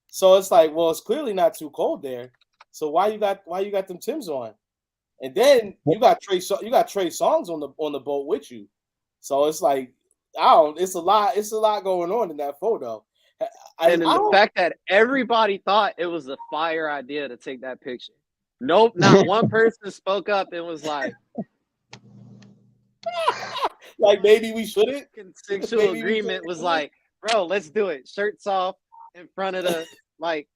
So it's like, well, it's clearly not too cold there. So why you got them Timbs on? And then you got Trey Songz on the boat with you. So it's like, it's a lot going on in that photo. And the fact that everybody thought it was a fire idea to take that picture. Nope, not one person spoke up and was like, like maybe we shouldn't. Consensual agreement was like, bro, let's do it. Shirts off in front of the like.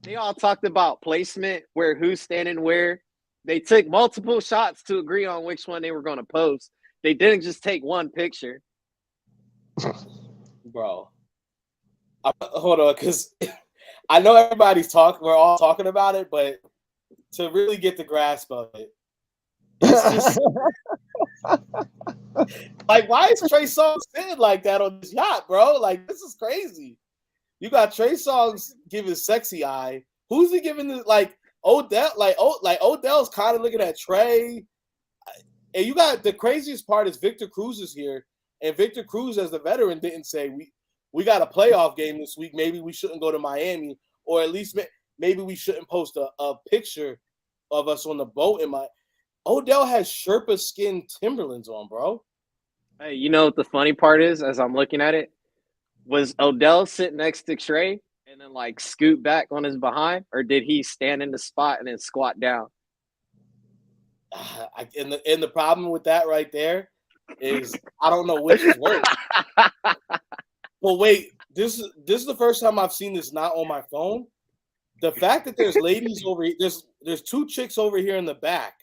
They all talked about placement, where who's standing where. They took multiple shots to agree on which one they were going to post. They didn't just take one picture. Bro. Hold on, because I know we're all talking about it, but to really get the grasp of it, it's just like, why is Trey Songz sitting like that on this yacht, bro? Like, this is crazy. You got Trey Songz giving sexy eye. Who's he giving this? Like Odell, like Odell's kind of looking at Trey. And you got the craziest part is Victor Cruz is here, and Victor Cruz, as the veteran, didn't say we got a playoff game this week. Maybe we shouldn't go to Miami, or at least maybe we shouldn't post a picture of us on the boat. Odell has Sherpa skin Timberlands on, bro. Hey, you know what the funny part is? As I'm looking at it, was Odell sitting next to Trey and then like scoot back on his behind, or did he stand in the spot and then squat down? And the problem with that right there is I don't know which is worse. Well, wait, this is the first time I've seen this not on my phone. The fact that there's ladies over here, there's two chicks over here in the back,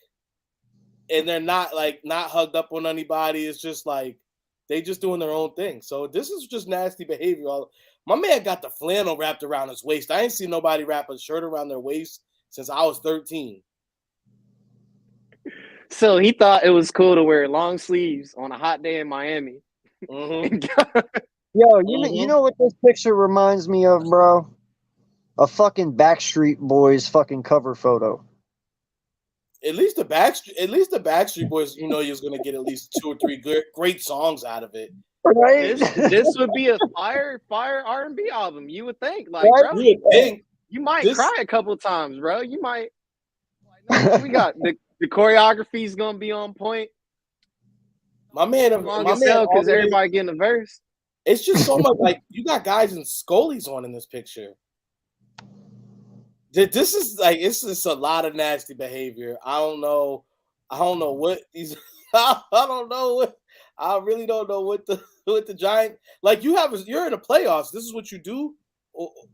and they're not hugged up on anybody. It's just like they just doing their own thing. So this is just nasty behavior. My man got the flannel wrapped around his waist. I ain't seen nobody wrap a shirt around their waist since I was 13. So he thought it was cool to wear long sleeves on a hot day in Miami. Mm-hmm. Yo, you know what this picture reminds me of, bro? A fucking Backstreet Boys fucking cover photo. At least the Backstreet Boys, you know, you're gonna get at least 2 or 3 great songs out of it. Right? This would be a fire R&B album. You would think, like, Right? bro, you might cry a couple times, bro. You might. We got the choreography is gonna be on point. My man, because everybody getting a verse. It's just so much like you got guys in Scullies on in this picture. This is like it's just a lot of nasty behavior. I don't know what these. I don't know what. I really don't know what the Giant like. You're in the playoffs. This is what you do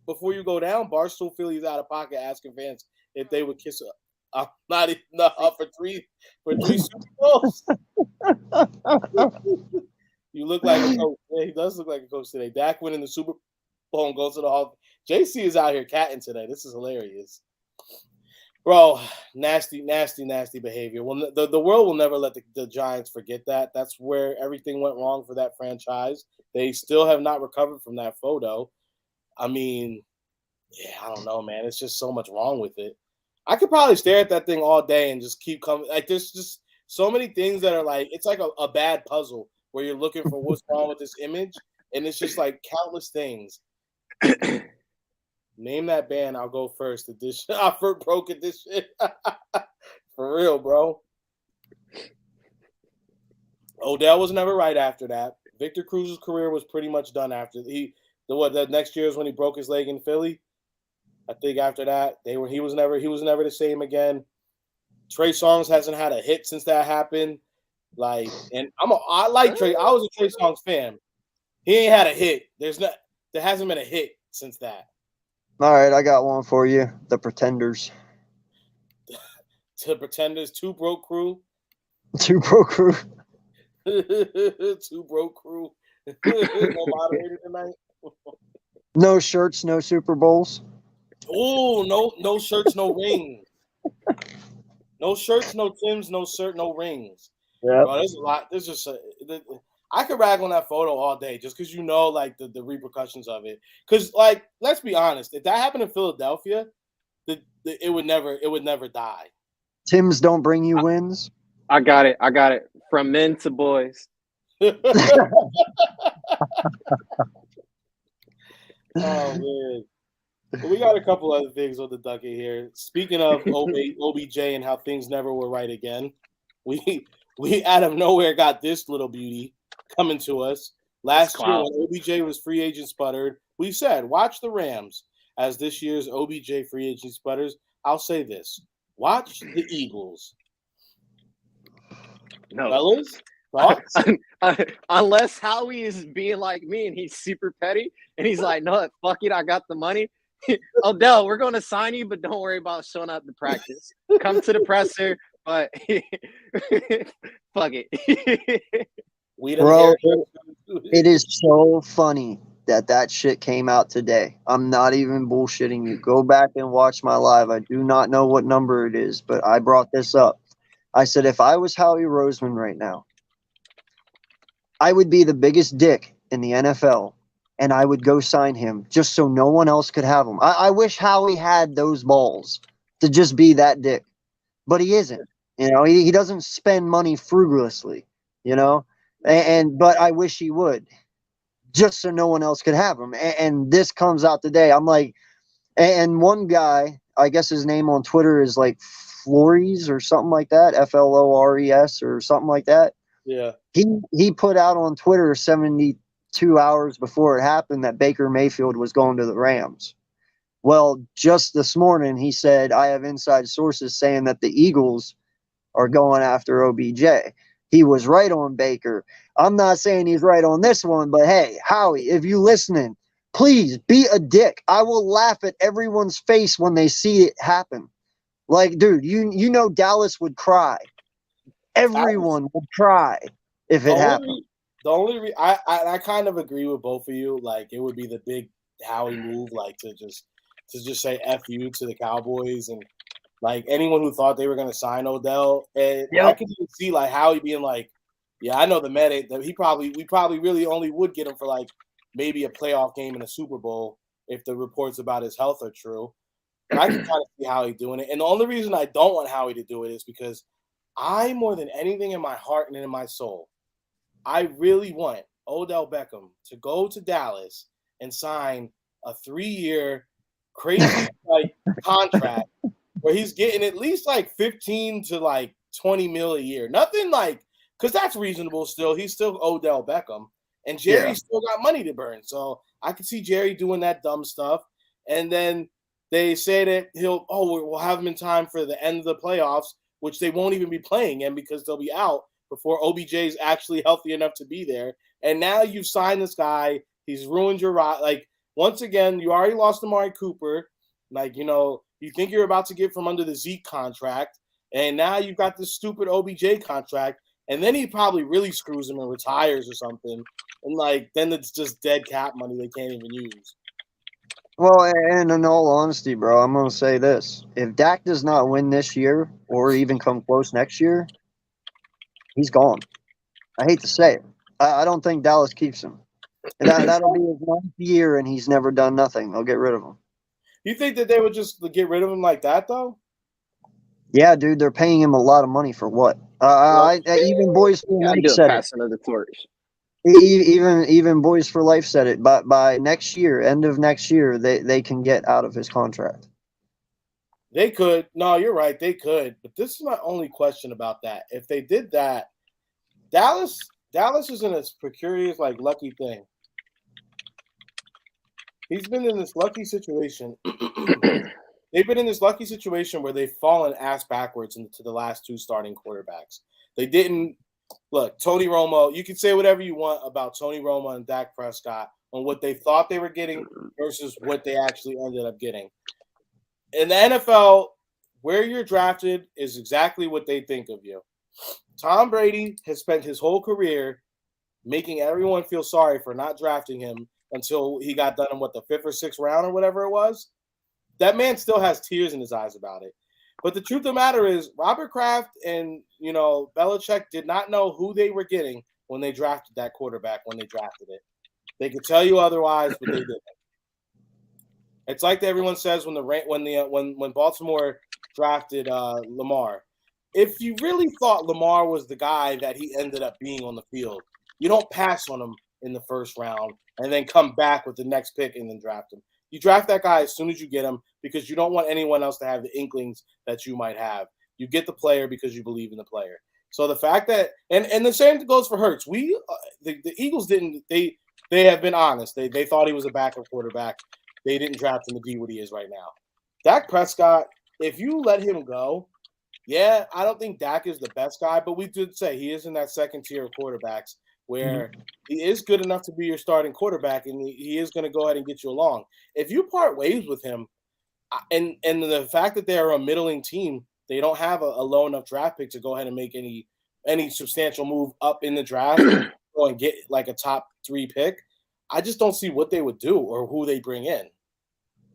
before you go down. Barstool Philly's out of pocket asking fans if they would kiss. I'm not even for three Super Bowls. You look like a coach. Yeah, he does look like a coach today. Dak winning the Super Bowl and goes to the Hall. JC is out here catting today. This is hilarious. Bro, nasty behavior. Well, the world will never let the Giants forget that. That's where everything went wrong for that franchise. They still have not recovered from that photo. I mean, yeah, I don't know, man. It's just so much wrong with it. I could probably stare at that thing all day and just keep coming. Like, there's just so many things that are like, it's like a bad puzzle where you're looking for what's wrong with this image, and it's just like countless things. Name that band, I'll go first. Edition, Broke Edition. For real, bro. Odell was never right after that. Victor Cruz's career was pretty much done after the next year is when he broke his leg in Philly. I think after that, he was never the same again. Trey Songz hasn't had a hit since that happened. Like, and I like Trey. I was a Trey Songz fan. He ain't had a hit. There hasn't been a hit since that. All right, I got one for you. The Pretenders. To Pretenders, Two Broke Crew. Two Pro Crew. Two Broke Crew. No moderator tonight. No shirts, no Super Bowls. Oh, no shirts, no rings. No shirts, no Tims, no shirt, no rings. Yeah. Bro, there's a lot. There's just I could rag on that photo all day just because like the repercussions of it. Because like, let's be honest, if that happened in Philadelphia, it would never die. Tims don't bring you wins. I got it. From men to boys. Oh man. We got a couple other things on the docket here. Speaking of OBJ and how things never were right again, we out of nowhere got this little beauty coming to us. Last year when OBJ was free agent sputtered, we said, watch the Rams as this year's OBJ free agent sputters. I'll say this. Watch the Eagles. No. Fellas, thoughts? Unless Howie is being like me and he's super petty and he's like, no, fuck it, I got the money. Odell, we're going to sign you, but don't worry about showing up to practice. Come to the presser, but fuck it. Bro, it is so funny that shit came out today. I'm not even bullshitting you. Go back and watch my live. I do not know what number it is, but I brought this up. I said, if I was Howie Roseman right now, I would be the biggest dick in the NFL, and I would go sign him just so no one else could have him. I wish Howie had those balls to just be that dick, but he isn't. You know, he doesn't spend money frugalously, you know, but I wish he would just so no one else could have him. And this comes out today. I'm like, and one guy, I guess his name on Twitter is like Flores or something like that, Flores or something like that. Yeah. He put out on Twitter 72 hours before it happened that Baker Mayfield was going to the Rams. Well, just this morning he said, I have inside sources saying that the Eagles are going after OBJ. He was right on Baker. I'm not saying he's right on this one, but hey, Howie, if you listening, please be a dick. I will laugh at everyone's face when they see it happen. Like, dude, you know Dallas would cry. Everyone would cry if it happened. I kind of agree with both of you. Like, it would be the big Howie move, like to just say F you to the Cowboys and like anyone who thought they were going to sign Odell. And I could even see like Howie being like, yeah, I know the medic that we probably really only would get him for like maybe a playoff game in a Super Bowl if the reports about his health are true. And I can kind of see Howie doing it. And the only reason I don't want Howie to do it is because I, more than anything in my heart and in my soul, I really want Odell Beckham to go to Dallas and sign a 3-year crazy like contract where he's getting at least like 15 to like 20 mil a year. Nothing like, because that's reasonable still. He's still Odell Beckham. And Jerry's still got money to burn. So I can see Jerry doing that dumb stuff. And then they say that we'll have him in time for the end of the playoffs, which they won't even be playing in because they'll be out before OBJ is actually healthy enough to be there. And now you've signed this guy. He's ruined your ride. Like, once again, you already lost Amari Cooper. Like, you know, you think you're about to get from under the Zeke contract. And now you've got this stupid OBJ contract. And then he probably really screws him and retires or something. And, like, then it's just dead cap money they can't even use. Well, and in all honesty, bro, I'm going to say this. If Dak does not win this year or even come close next year, he's gone. I hate to say it. I don't think Dallas keeps him. And that'll be his 9th year, and he's never done nothing. They'll get rid of him. You think that they would just get rid of him like that, though? Yeah, dude, they're paying him a lot of money for what? Even Boys for Life said it. Passing of the torch. Even Boys for Life said it. But by next year, end of next year, they can get out of his contract. They could. No, you're right. They could. But this is my only question about that. If they did that, Dallas is in a precarious, like, lucky thing. He's been in this lucky situation. They've been in this lucky situation where they've fallen ass backwards into the last 2 starting quarterbacks. They didn't look, Tony Romo, you can say whatever you want about Tony Romo and Dak Prescott on what they thought they were getting versus what they actually ended up getting. In the NFL, where you're drafted is exactly what they think of you. Tom Brady has spent his whole career making everyone feel sorry for not drafting him until he got done in the 5th or 6th round or whatever it was. That man still has tears in his eyes about it. But the truth of the matter is, Robert Kraft and Belichick did not know who they were getting when they drafted that quarterback. When they drafted it, they could tell you otherwise, but they didn't. It's like everyone says when Baltimore drafted Lamar. If you really thought Lamar was the guy that he ended up being on the field, you don't pass on him in the first round and then come back with the next pick and then draft him. You draft that guy as soon as you get him because you don't want anyone else to have the inklings that you might have. You get the player because you believe in the player. So the fact that and the same goes for Hurts. The Eagles didn't they have been honest. They thought he was a backup quarterback. They didn't draft him to be what he is right now. Dak Prescott, if you let him go, yeah, I don't think Dak is the best guy, but we did say he is in that second tier of quarterbacks where he is good enough to be your starting quarterback, and he is going to go ahead and get you along. If you part ways with him, and the fact that they're a middling team, they don't have a low enough draft pick to go ahead and make any substantial move up in the draft go and get like a top 3 pick. I just don't see what they would do or who they bring in.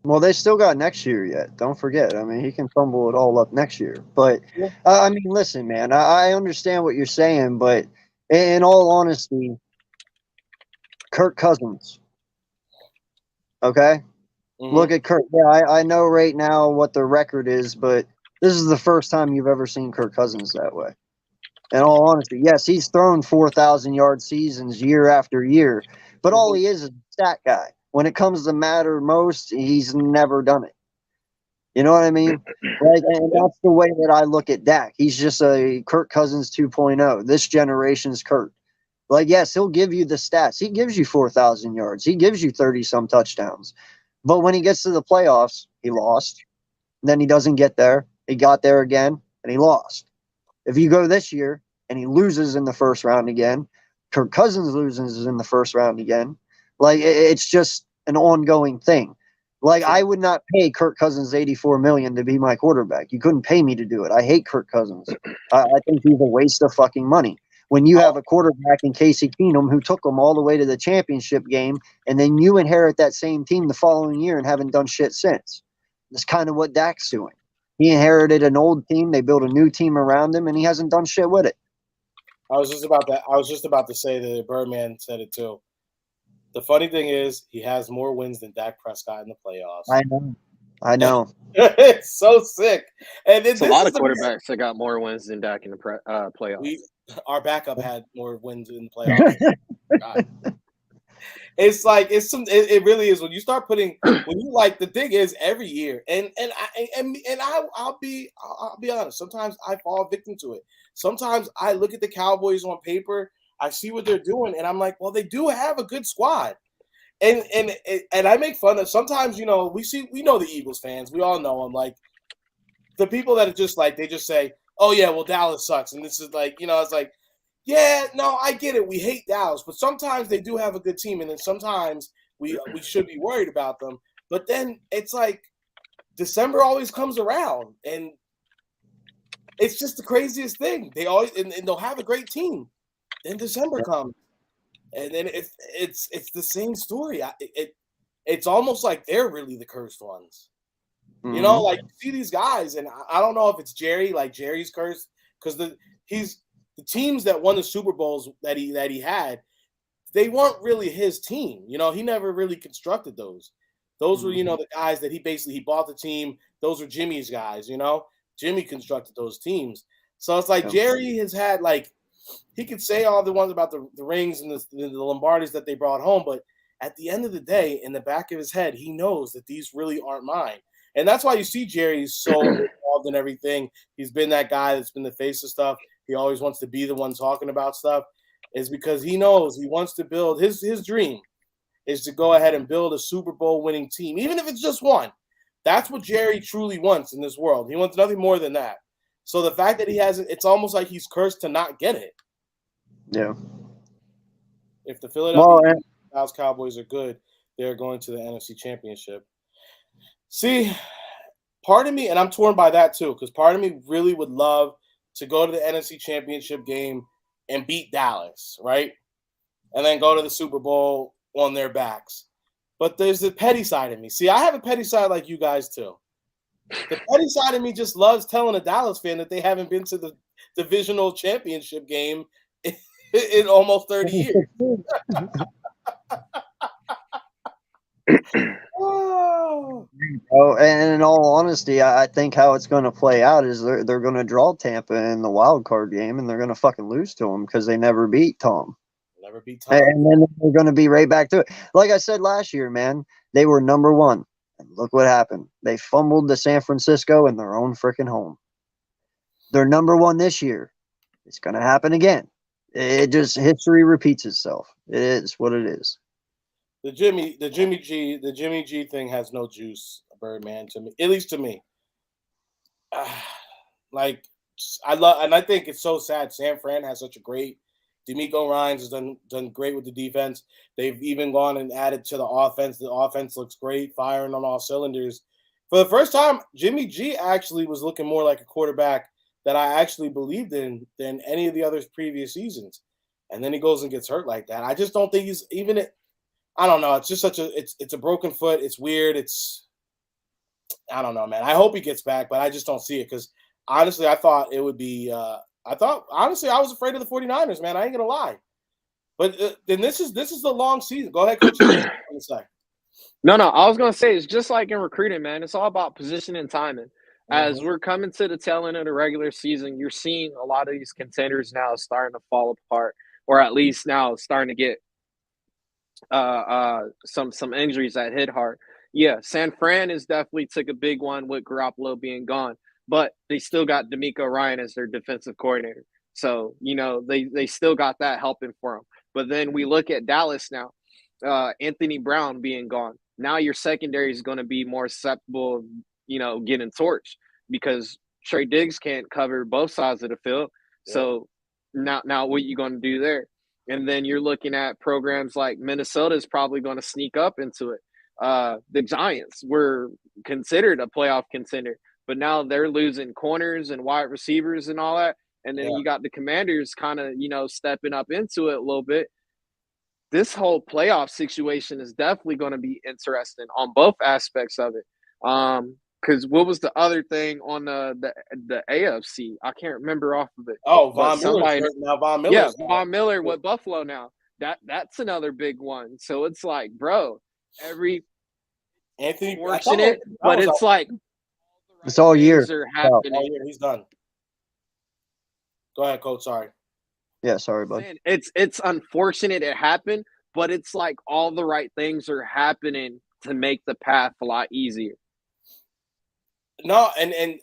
Well, they still got next year yet. Don't forget. I mean, he can fumble it all up next year. But, I mean, listen, man, I understand what you're saying, but in all honesty, Kirk Cousins, okay? Mm-hmm. Look at Kirk. Yeah, I know right now what the record is, but this is the first time you've ever seen Kirk Cousins that way. In all honesty, yes, he's thrown 4,000-yard seasons year after year, but all he is a stat guy. When it comes to matter most, he's never done it. You know what I mean? Like, and that's the way that I look at Dak. He's just a Kirk Cousins 2.0. This generation's Kirk. Like, yes, he'll give you the stats. He gives you 4,000 yards. He gives you 30-some touchdowns. But when he gets to the playoffs, he lost. Then he doesn't get there. He got there again, and he lost. If you go this year and he loses in the first round again, Kirk Cousins loses in the first round again. Like, it's just an ongoing thing. Like, I would not pay Kirk Cousins $84 million to be my quarterback. You couldn't pay me to do it. I hate Kirk Cousins. I think he's a waste of fucking money. When you have a quarterback in Casey Keenum who took them all the way to the championship game, and then you inherit that same team the following year and haven't done shit since. That's kind of what Dak's doing. He inherited an old team. They built a new team around him, and he hasn't done shit with it. I was just about to say that Birdman said it too. The funny thing is, he has more wins than Dak Prescott in the playoffs. I know. It's so sick. And it's a lot of quarterbacks that got more wins than Dak in the playoffs. Our backup had more wins in the playoffs. It's like it really is when you start putting the thing is every year I'll be honest. Sometimes I fall victim to it. Sometimes I look at the Cowboys on paper. I see what they're doing, and I'm like, well, they do have a good squad, and I make fun of. Sometimes, we know the Eagles fans, we all know them. Like the people that are just like they just say, oh yeah, well Dallas sucks, and this is like it's like, yeah, no, I get it. We hate Dallas, but sometimes they do have a good team, and then sometimes we should be worried about them. But then it's like December always comes around, and it's just the craziest thing. They always and they'll have a great team. Then December comes, and then it's the same story. It's almost like they're really the cursed ones. Mm-hmm. Like you see these guys, and I don't know if it's Jerry, like Jerry's cursed, because the teams that won the Super Bowls that he had, they weren't really his team. He never really constructed those. Those were the guys that he bought the team. Those were Jimmy's guys. Jimmy constructed those teams. So it's like Jerry has had like. He could say all the ones about the rings and the Lombardis that they brought home, but at the end of the day, in the back of his head, he knows that these really aren't mine. And that's why you see Jerry's so involved in everything. He's been that guy that's been the face of stuff. He always wants to be the one talking about stuff, is because he knows he wants to build his dream is to go ahead and build a Super Bowl winning team, even if it's just one. That's what Jerry truly wants in this world. He wants nothing more than that. So the fact that he hasn't, it's almost like he's cursed to not get it. Yeah. If the Philadelphia Well, Eagles and Dallas Cowboys are good, they're going to the NFC Championship. See, part of me, and I'm torn by that too, because part of me really would love to go to the NFC Championship game and beat Dallas, right? And then go to the Super Bowl on their backs. But there's the petty side of me. See, I have a petty side like you guys too. The petty side of me just loves telling a Dallas fan that they haven't been to the divisional championship game in almost 30 years. Oh. And in all honesty, I think how it's going to play out is they're going to draw Tampa in the wild card game, and they're going to fucking lose to them because they never beat Tom. Never beat Tom. And then they're going to be right back to it. Like I said last year, man, they were number one. And look what happened. They fumbled to San Francisco in their own freaking home. They're number one this year. It's going to happen again. It just, history repeats itself. It is what it is. The Jimmy G thing has no juice, Birdman, to me, at least to me. Like, I love, and I think it's so sad. San Fran has such a great. D'Amico Ryans has done great with the defense. They've even gone and added to the offense. The offense looks great, firing on all cylinders. For the first time, Jimmy G actually was looking more like a quarterback that I actually believed in than any of the other previous seasons. And then he goes and gets hurt like that. I just don't think he's even. I don't know. It's just it's a broken foot. It's weird. I don't know, man. I hope he gets back, but I just don't see it because honestly, I thought it would be. I was afraid of the 49ers, man. I ain't gonna lie. But then this is the long season. Go ahead, Coach. No, I was gonna say it's just like in recruiting, man. It's all about position and timing. As we're coming to the tail end of the regular season, you're seeing a lot of these contenders now starting to fall apart, or at least now starting to get some injuries that hit hard. Yeah, San Fran is definitely took a big one with Garoppolo being gone, but they still got D'Amico Ryan as their defensive coordinator. So, they still got that helping for them. But then we look at Dallas now, Anthony Brown being gone. Now your secondary is going to be more susceptible of, getting torched because Trey Diggs can't cover both sides of the field. Yeah. So now what are you going to do there? And then you're looking at programs like Minnesota is probably going to sneak up into it. The Giants were considered a playoff contender, but now they're losing corners and wide receivers and all that. And then you got the Commanders kind of, stepping up into it a little bit. This whole playoff situation is definitely going to be interesting on both aspects of it. Because what was the other thing on the AFC? I can't remember off of it. Oh, Von Miller. Now Von Miller. Yeah, Von Miller with Buffalo now. That's another big one. So it's like, bro, every Anthony fortunate, but it's like it's all year. Are happening. All year. He's done. Go ahead, Coach. Sorry. Yeah, sorry, bud. It's unfortunate it happened, but it's like all the right things are happening to make the path a lot easier. No, and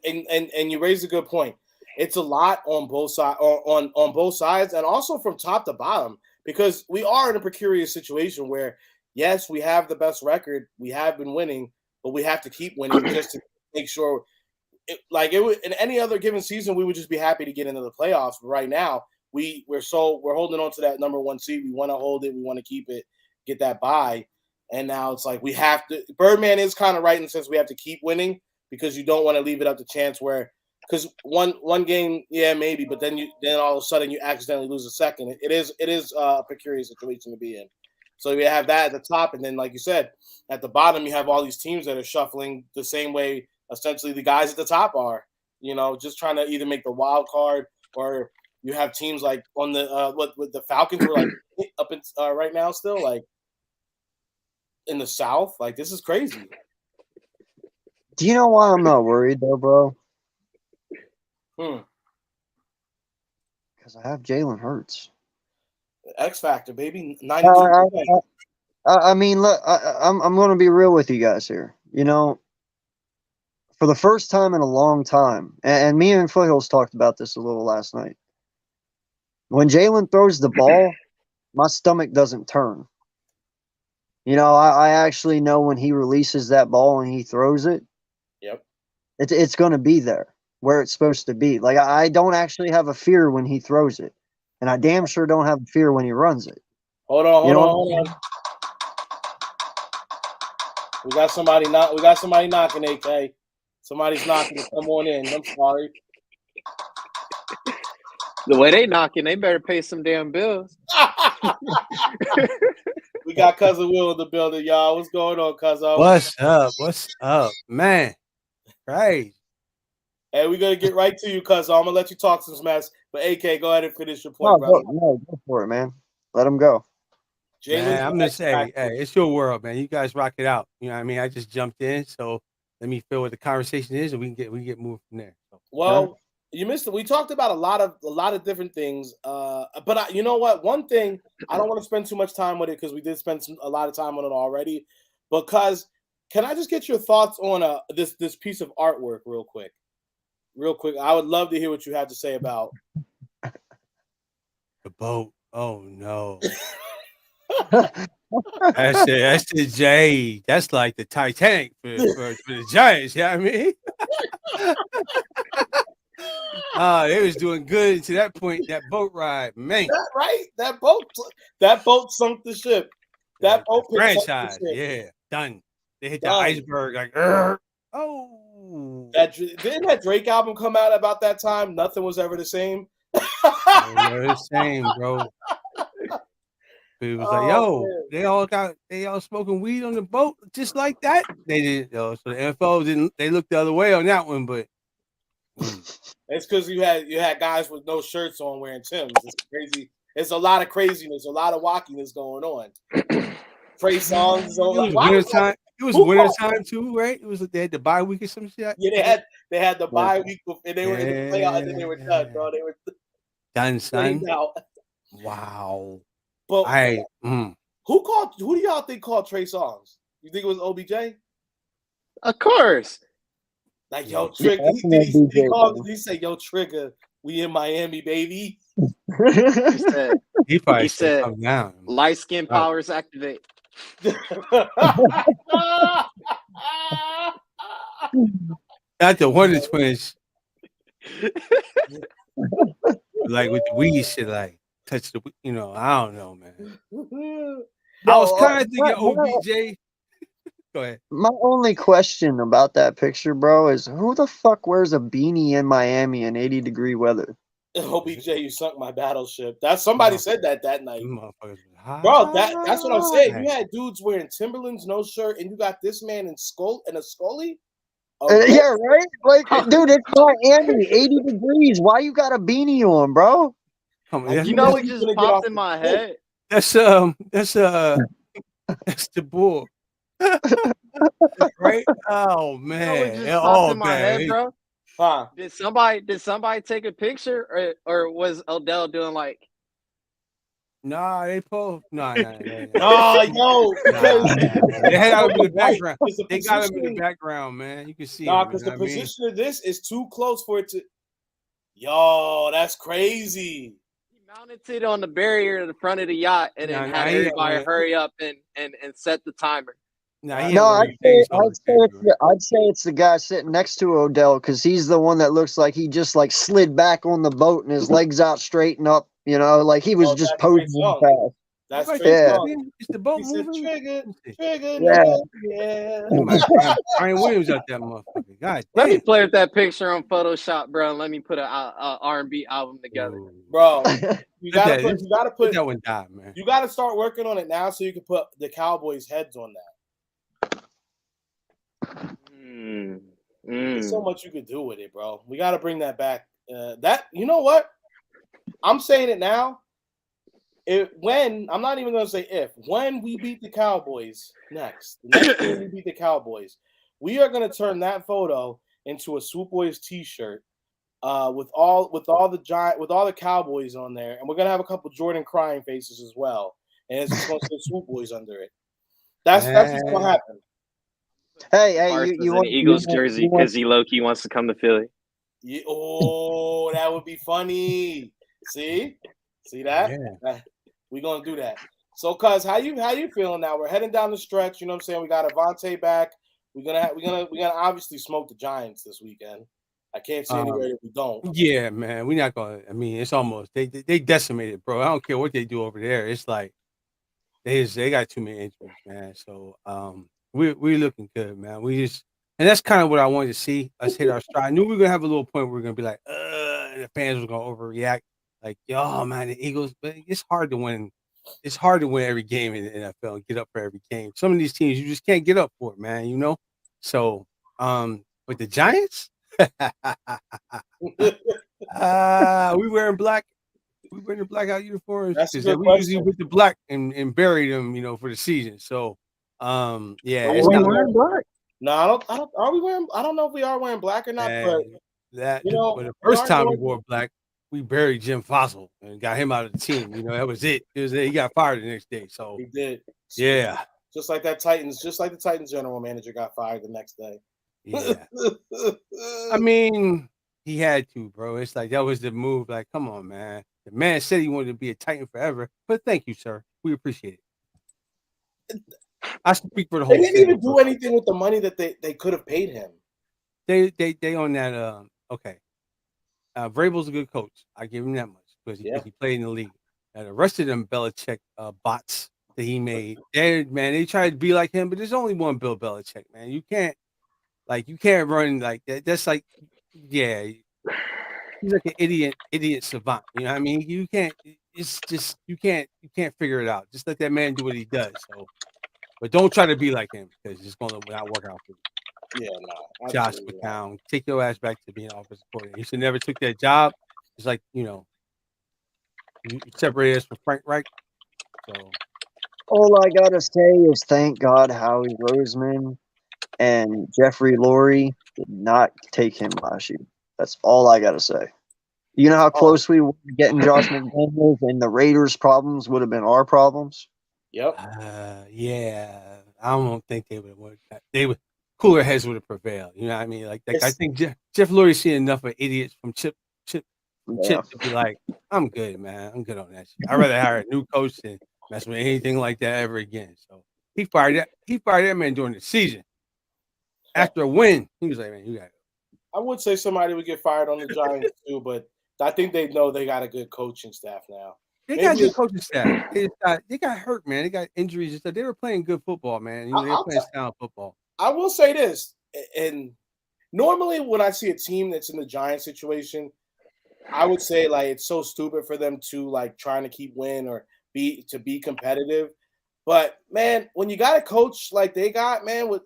you raised a good point. It's a lot on both sides, on both sides, and also from top to bottom, because we are in a precarious situation where, yes, we have the best record, we have been winning, but we have to keep winning just to make sure. In any other given season, we would just be happy to get into the playoffs. But right now, we're holding on to that number one seed. We want to hold it. We want to keep it, get that bye. And now it's like we have to. Birdman is kind of right in the sense we have to keep winning because you don't want to leave it up to chance where, because one game, yeah, maybe, but then all of a sudden you accidentally lose a second. It is a precarious situation to be in. So you have that at the top, and then like you said, at the bottom you have all these teams that are shuffling the same way. Essentially, the guys at the top are, just trying to either make the wild card, or you have teams like on the with the Falcons were like up in right now still like in the South. Like this is crazy. Do you know why I'm not worried though, bro? Because I have Jalen Hurts. The X Factor, baby. 92%. I mean, look, I'm going to be real with you guys here. For the first time in a long time, and me and Foothills talked about this a little last night. When Jalen throws the ball, my stomach doesn't turn. I actually know when he releases that ball and he throws it. Yep. It's going to be there where it's supposed to be. Like I don't actually have a fear when he throws it. and I damn sure don't have fear when he runs it. Hold on. You know Hold on. We got somebody knocking, AK. Somebody's knocking. Come on in. I'm sorry. The way they knocking, they better pay some damn bills. We got Cousin Will in the building, y'all. What's going on, Cousin? What's up? What's up, man? Right. Hey, we're gonna get right to you, Cousin. I'm gonna let you talk some mess, but AK, go ahead and finish your point, brother. No, go for it, man. Let him go. Man, I'm gonna say, hey, it's your world, man. You guys rock it out. You know what I mean? I just jumped in, so let me feel what the conversation is, and we can get moving from there. So, well, you missed it. We talked about a lot of different things. But you know what? One thing, I don't want to spend too much time with it because we did spend a lot of time on it already. Because can I just get your thoughts on this piece of artwork real quick? Real quick. I would love to hear what you have to say about the boat. Oh no. That's the J. That's like the Titanic for the Giants. You know what I mean? They was doing good to that point. That boat ride, man. That right? That boat sunk the ship. That boat franchise, yeah, done. They hit the iceberg like, oh. Didn't that Drake album come out about that time? Nothing was ever the same. Never the same, bro. It was like, yo, man. they all smoking weed on the boat just like that. They did, so the NFL didn't. They looked the other way on that one, but it's because you had guys with no shirts on wearing Timbs. It's crazy. It's a lot of craziness, a lot of wackiness going on. Trey Songz. It was winter time too, right? It was they had the bye week or some shit. Yeah, they had the bye week, and they were in the playoff, and then they were done, bro. They were done, son. Out. Wow. But who do y'all think called Trey Songz? You think it was OBJ? Of course. Like, yo, Trigger. He said, yo, Trigger, we in Miami, baby. He said come down. Light skin powers activate. Not the Wonder Twins. Like with the weed shit, like touch the, I don't know, man. I was kind of thinking OBJ. Go ahead. My only question about that picture, bro, is who the fuck wears a beanie in Miami in 80-degree weather? OBJ, you sunk my battleship. Somebody said that night. Bro, that's what I'm saying. You had dudes wearing Timberlands, no shirt, and you got this man in a Scully. Yeah, right? Like, dude, it's Miami, 80 degrees. Why you got a beanie on, bro? You know what just popped in my head? That's the bull. Right? Oh man. You know what just popped in my head, bro? Huh? Did somebody take a picture or was Odell doing like? Nah, they both. Nah. Oh, yo, they had him in the background. They got him in the background, man. You can see. Nah, because the position of this is too close for it to. Yo, that's crazy. He mounted it on the barrier in the front of the yacht and then had everybody hurry up and set the timer. I'd say it's the guy sitting next to Odell because he's the one that looks like he just like slid back on the boat and his legs out straight and up. Like he was just posing fast. That's Trey Songz. It's the boat moving. Trigger. Yeah. Brian Williams out that motherfucker. God damn. Let me play with that picture on Photoshop, bro, and let me put a R&B album together. Bro, you gotta put that one down, man. You gotta start working on it now so you can put the Cowboys' heads on that. There's so much you could do with it, bro. We got to bring that back. You know what? I'm saying it now. I'm not even going to say when we beat the Cowboys next time we beat the Cowboys, we are going to turn that photo into a Swoop Boys T-shirt with all the Cowboys on there, and we're going to have a couple Jordan crying faces as well, and it's just going to say Swoop Boys under it. That's what's going to happen. Hey, you want an Eagles jersey because he low-key wants to come to Philly. Yeah, that would be funny. See that? Yeah. We're gonna do that. So, cuz, how you feeling now? We're heading down the stretch. You know what I'm saying? We got Avonte back. We're gonna obviously smoke the Giants this weekend. I can't see anywhere that we don't. Yeah, man, we're not gonna. I mean, it's almost they decimated, bro. I don't care what they do over there. It's like they got too many injuries, man. So we're looking good, man. And that's kind of what I wanted to see us hit our stride. I knew we were gonna have a little point where we're gonna be like, the fans were gonna overreact, like, yo, man, the Eagles. But it's hard to win. It's hard to win every game in the NFL and get up for every game. Some of these teams you just can't get up for, man. You know. So with the Giants. We wearing black. We wearing the blackout uniforms because we usually with the black and bury them, you know, for the season. So, yeah, it's not wearing black. No, I don't. Are we wearing? I don't know if we are wearing black or not. But that, you know, but the first time we wore black, we buried Jim Fossil and got him out of the team. You know, that was it. He got fired the next day. So he did. Yeah, just like the Titans general manager got fired the next day. Yeah. I mean, he had to, bro. It's like that was the move. Like, come on, man. The man said he wanted to be a Titan forever. But thank you, sir. We appreciate it. I speak for the whole. They didn't even do anything with the money that they could have paid him. They on that. Okay. Vrabel's a good coach. I give him that much because he played in the league. And the rest of them Belichick bots that he made, they tried to be like him, but there's only one Bill Belichick, man. You can't run like that. That's like, yeah, he's like an idiot savant. You know what I mean? You can't. It's just you can't figure it out. Just let that man do what he does. So, but don't try to be like him because it's going to not work out for you. Yeah, no. Josh McCown, take your ass back to being offensive coordinator. You should never took that job. It's like, you separated us from Frank Reich. So all I gotta say is thank God Howie Roseman and Jeffrey Lurie did not take him last year. That's all I gotta say. You know how close we were getting Josh McDaniels, and the Raiders' problems would have been our problems. Yep. Yeah, I don't think they would have worked. They would. Cooler heads would have prevailed. You know what I mean? Like I think Jeff Lurie's seen enough of idiots from Chip to be like, I'm good, man. I'm good on that shit. I'd rather hire a new coach than mess with anything like that ever again. So he fired that man during the season. After a win, he was like, man, you got it. I would say somebody would get fired on the Giants too, but I think they know they got a good coaching staff now. They got a good coaching staff. They got hurt, man. They got injuries and stuff. They were playing good football, man. They were playing sound football. I will say this, and normally when I see a team that's in the Giants situation, I would say like it's so stupid for them to like trying to keep win or be competitive. But man, when you got a coach like they got, man, with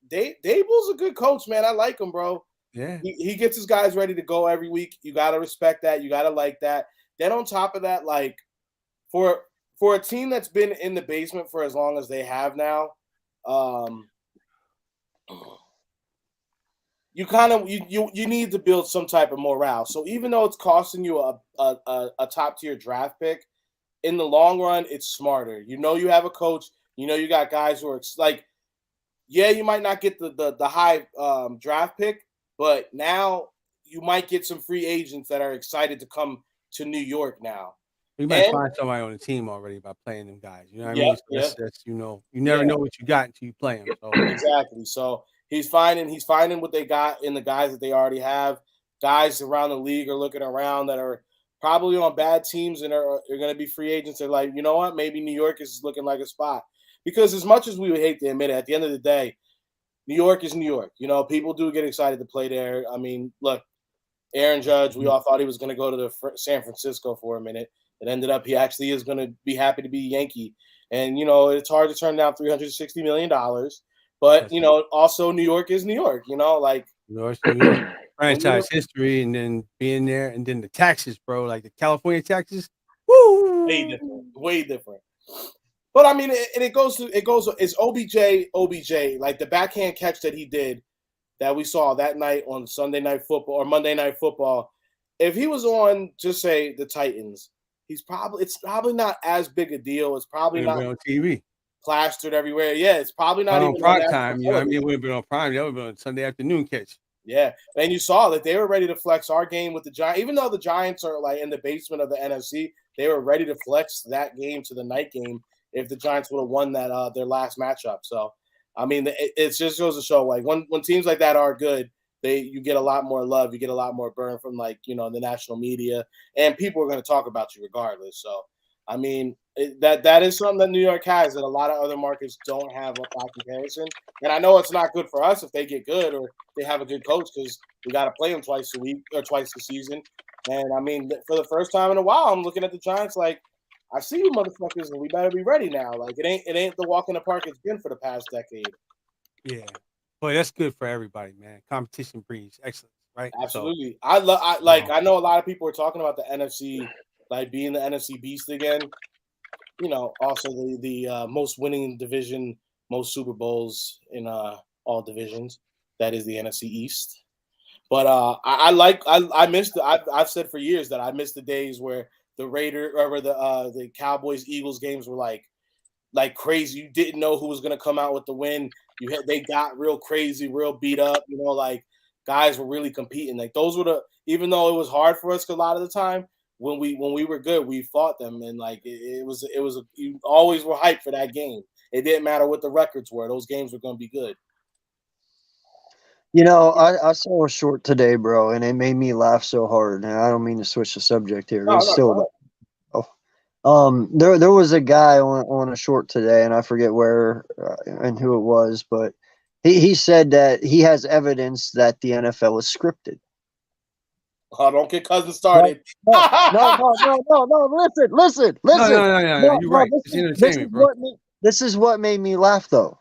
Dable's a good coach, man. I like him, bro. Yeah, he gets his guys ready to go every week. You gotta respect that. You gotta like that. Then on top of that, like for a team that's been in the basement for as long as they have now, you kind of you need to build some type of morale. So even though it's costing you a top tier draft pick, in the long run, it's smarter. You have a coach. You got guys who are like, yeah, you might not get the high draft pick, but now you might get some free agents that are excited to come to New York now. You might find somebody on the team already by playing them guys. You know what I mean? So that's you never know what you got until you play them. So. Exactly. So he's finding what they got in the guys that they already have. Guys around the league are looking around that are probably on bad teams and are going to be free agents. They're like, you know what? Maybe New York is looking like a spot. Because as much as we would hate to admit it, at the end of the day, New York is New York. People do get excited to play there. I mean, look, Aaron Judge, we all thought he was going to go to San Francisco for a minute. It ended up he actually is going to be happy to be Yankee. And, it's hard to turn down $360 million. But, also New York is New York, like. New York. Franchise history and then being there and then the taxes, bro, like the California taxes. Woo! Way different. But I mean, it goes. It's OBJ, like the backhand catch that he did that we saw that night on Sunday Night Football or Monday Night Football. If he was on, just say the Titans, it's probably not as big a deal. It's probably not on TV, plastered everywhere. Yeah, it's probably not even on prime time. You know what I mean? It would have been on prime. That would have been on Sunday afternoon catch. Yeah, and you saw that they were ready to flex our game with the Giants. Even though the Giants are like in the basement of the NFC, they were ready to flex that game to the night game if the Giants would have won that their last matchup. So, I mean, it just goes to show like when teams like that are good, you get a lot more love, you get a lot more burn from like, you know, the national media, and people are going to talk about you regardless. So, I mean, that is something that New York has that a lot of other markets don't have by comparison. And I know it's not good for us if they get good or they have a good coach because we got to play them twice a week or twice a season. And I mean, for the first time in a while, I'm looking at the Giants like, I see you motherfuckers, and we better be ready now. Like it ain't the walk in the park it's been for the past decade. Yeah, but that's good for everybody, man. Competition breeds excellence, right? Absolutely. So, I know a lot of people are talking about the NFC, like being the NFC beast again. You know, also the most winning division, most Super Bowls in all divisions. That is the NFC East. But I missed. I've said for years that I missed the days where the the Cowboys Eagles games were like crazy. You didn't know who was going to come out with the win. They got real crazy, real beat up. You know, like guys were really competing. Like those were even though it was hard for us a lot of the time when we were good, we fought them, and like it was you always were hyped for that game. It didn't matter what the records were; those games were going to be good. You know, I saw a short today, bro, and it made me laugh so hard. And I don't mean to switch the subject here. It's still. There was a guy on a short today, and I forget where and who it was, but he said that he has evidence that the NFL is scripted. Oh, don't get Cousins started. No. Listen. No, you're right. It's entertainment, bro. This is what made me laugh, though.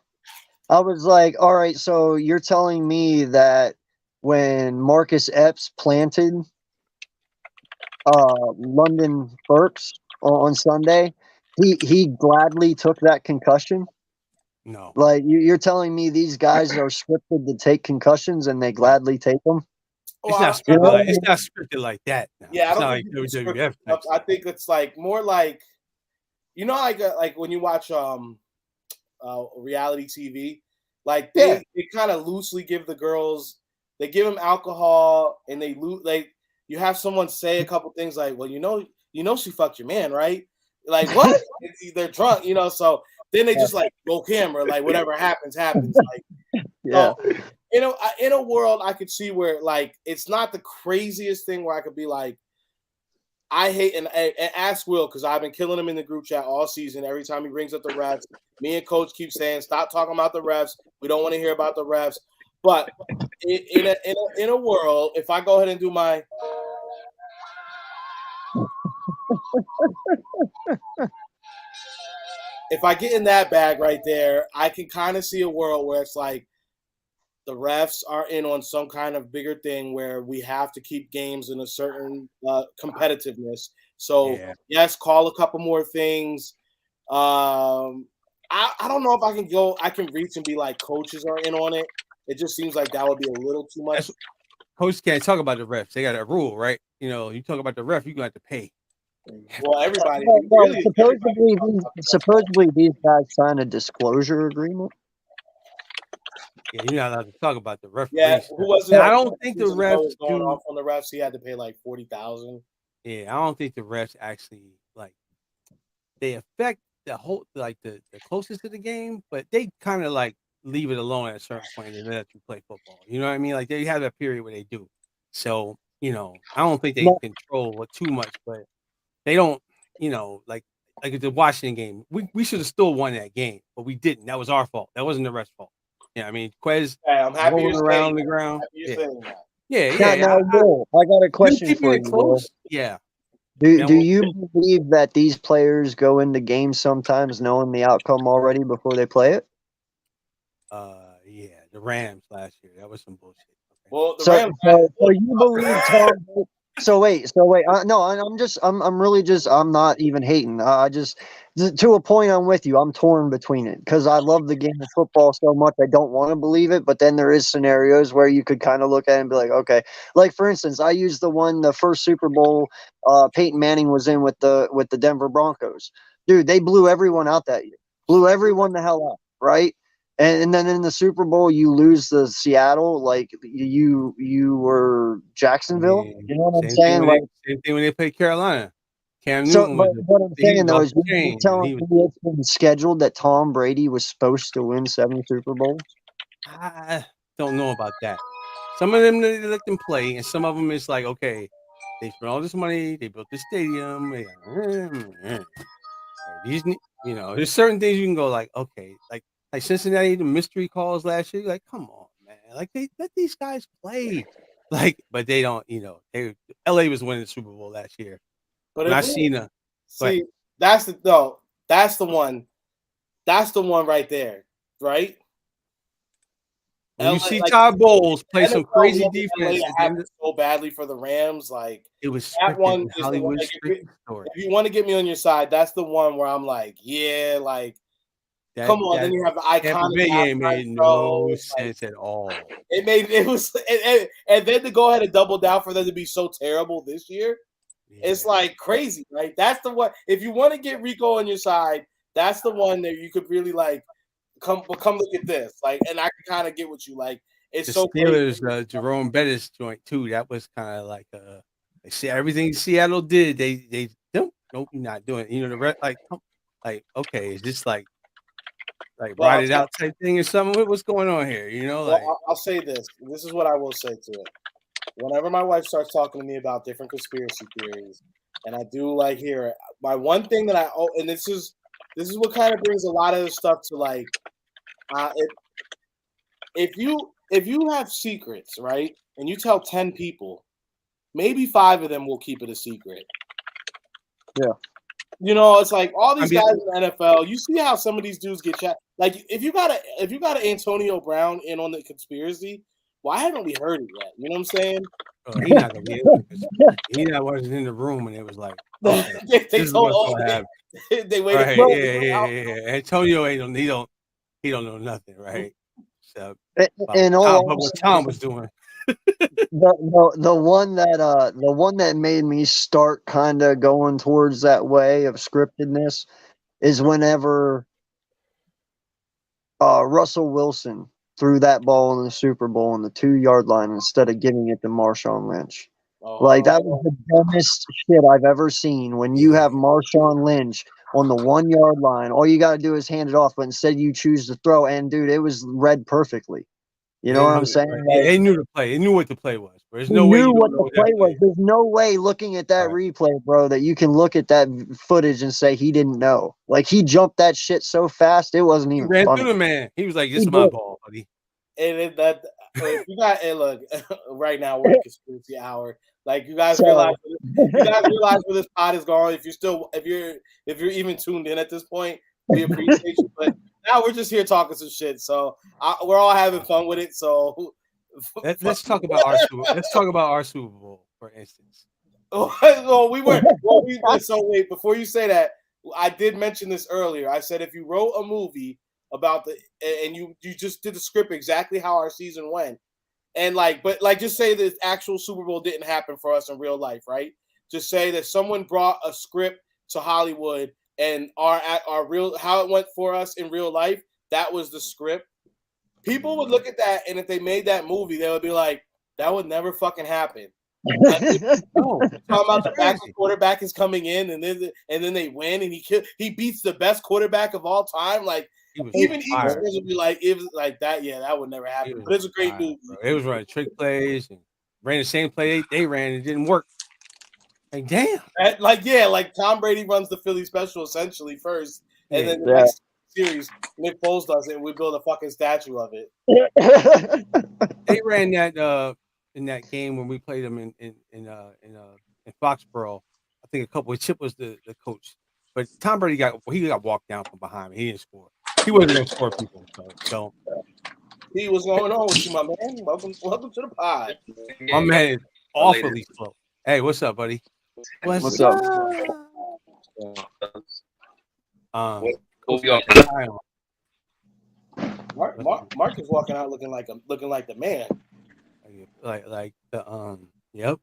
I was like, all right, so you're telling me that when Marcus Epps planted London Burks on Sunday, he gladly took that concussion? No. Like, you're telling me these guys are scripted to take concussions and they gladly take them? It's not scripted. It's not scripted like that. No. Yeah, it's I don't think it's WWF. I think it's like more like, you know, like when you watch reality TV, like they kind of loosely give the girls, they give them alcohol, and you have someone say a couple things like, well, you know she fucked your man, right? Like what? They're drunk, you know. So then they just like go camera, like whatever happens. Like yeah. So, you know, in a world I could see where like it's not the craziest thing where I could be like, I hate and ask Will because I've been killing him in the group chat all season. Every time he brings up the refs, me and Coach keep saying, "Stop talking about the refs. We don't want to hear about the refs." But in a world, if I go ahead and do my if I get in that bag right there, I can kind of see a world where it's like the refs are in on some kind of bigger thing where we have to keep games in a certain competitiveness. So yes, call a couple more things. I don't know if I can reach and be like coaches are in on it. It just seems like that would be a little too much. Coaches can't talk about the refs. They got a rule, right? You know, you talk about the ref, you're gonna have to pay. Well, everybody. Supposedly these guys signed a disclosure agreement. Yeah, you're not allowed to talk about the referee. Yeah, who was it? I don't think the refs going off on the refs. He had to pay like $40,000. Yeah, I don't think the refs actually like they affect the whole the closest to the game, but they kind of like leave it alone at a certain point and let you play football. You know what I mean? Like they have a period where they do. So you know, I don't think they control too much, but they don't. You know, like the Washington game, we should have still won that game, but we didn't. That was our fault. That wasn't the refs' fault. Yeah, I mean, Quez rolling around the ground. Yeah. No, I got a question for you. Close? Yeah. Do you believe that these players go into games sometimes knowing the outcome already before they play it? Yeah, the Rams last year. That was some bullshit. Okay. Well, so you believe Tom? So wait. No, I'm not even hating. I just, to a point, I'm with you. I'm torn between it because I love the game of football so much. I don't want to believe it, but then there is scenarios where you could kind of look at it and be like, okay. Like for instance, I used the first Super Bowl Peyton Manning was in with the Denver Broncos. Dude, they blew everyone out that year. Blew everyone the hell out, right? And then in the Super Bowl, you lose to Seattle, like you were Jacksonville. You know what I'm saying? Same thing when they played Carolina. Cam Newton. So, what I'm saying though is, you're telling me it's been scheduled that Tom Brady was supposed to win 7 Super Bowls? I don't know about that. Some of them they let them play, and some of them it's like, okay, they spent all this money, they built this stadium. These, there's certain things you can go like, okay, like Cincinnati, the mystery calls last year. Like, come on, man, like they let these guys play, like, but they don't. LA was winning the Super Bowl last year. But when I if we- seen a see, that's the one. That's the one right there, right? when you see Todd Bowles play some crazy defense, happened so badly for the Rams, like it was that one. Is Hollywood if you want to get me on your side, that's the one where I'm like, yeah, like, come on. Then you have the iconic game made no sense at all. And then to go ahead and double down for them to be so terrible this year, it's like crazy, right? That's the one. If you want to get Rico on your side, that's the one that you could really like. Come look at this, like, and I can kind of get what you like. It's the so Steelers, crazy. Jerome Bettis joint too. That was kind of like they see everything Seattle did. They nope, you're not doing it. The rest, like okay, is this like ride it out type thing or something? What's going on here? Well, I'll say this. This is what I will say to it. Whenever my wife starts talking to me about different conspiracy theories, and I do like hear it, my one thing that and this is what kind of brings a lot of this stuff to like, if you have secrets, right, and you tell 10 people, maybe 5 of them will keep it a secret. Yeah. It's like all these guys in the NFL. You see how some of these dudes get chat. Like if you got an Antonio Brown in on the conspiracy, why haven't we heard it yet? You know what I'm saying? Oh, he not gonna be able to. He wasn't in the room, and it was like, okay, they told they waited. Right? Yeah. Antonio he don't know nothing, right? So, what Tom was doing. The one that made me start kind of going towards that way of scriptedness is whenever Russell Wilson threw that ball in the Super Bowl on the 2-yard line instead of giving it to Marshawn Lynch. Like that was the dumbest shit I've ever seen. When you have Marshawn Lynch on the 1-yard line, all you got to do is hand it off, but instead you choose to throw. And dude, it was read perfectly. You know what I'm saying? Like, they knew the play. They knew what the play was. There's no way you what the play was. There's no way looking at that replay, bro, that you can look at that footage and say he didn't know. Like he jumped that shit so fast, it wasn't even ran funny. Through the man. He was like, "This is my ball, buddy." And you got look right now we're in conspiracy hour. Like you guys realize where this pod is going. If you're even tuned in at this point, we appreciate you. But now we're just here talking some shit. So we're all having fun with it. So let's talk about our Super Bowl, for instance. So wait, before you say that, I did mention this earlier. I said if you wrote a movie about and you just did the script exactly how our season went, and just say the actual Super Bowl didn't happen for us in real life, right? Just say that someone brought a script to Hollywood and our real how it went for us in real life. That was the script. People would look at that, and if they made that movie, they would be like, "That would never fucking happen." Talking about the backup quarterback is coming in, and then they win, and he beats the best quarterback of all time. Like even Eagles would be like, it was like that. Yeah, that would never happen. But it's a great movie. It was running trick plays and ran the same play they ran. It didn't work. Like damn. Like Tom Brady runs the Philly special essentially first, and then the next series Nick Foles does it, and we build a fucking statue of it. They ran that in that game when we played them in Foxborough. I think a couple of Chip was the coach, but Tom Brady got walked down from behind. He didn't score. He wasn't gonna score people. So he was going on with you, my man. Welcome to the pod. My man is awfully slow. Hey, what's up, buddy? What's up? Mark is walking out looking like the man. Like the yep.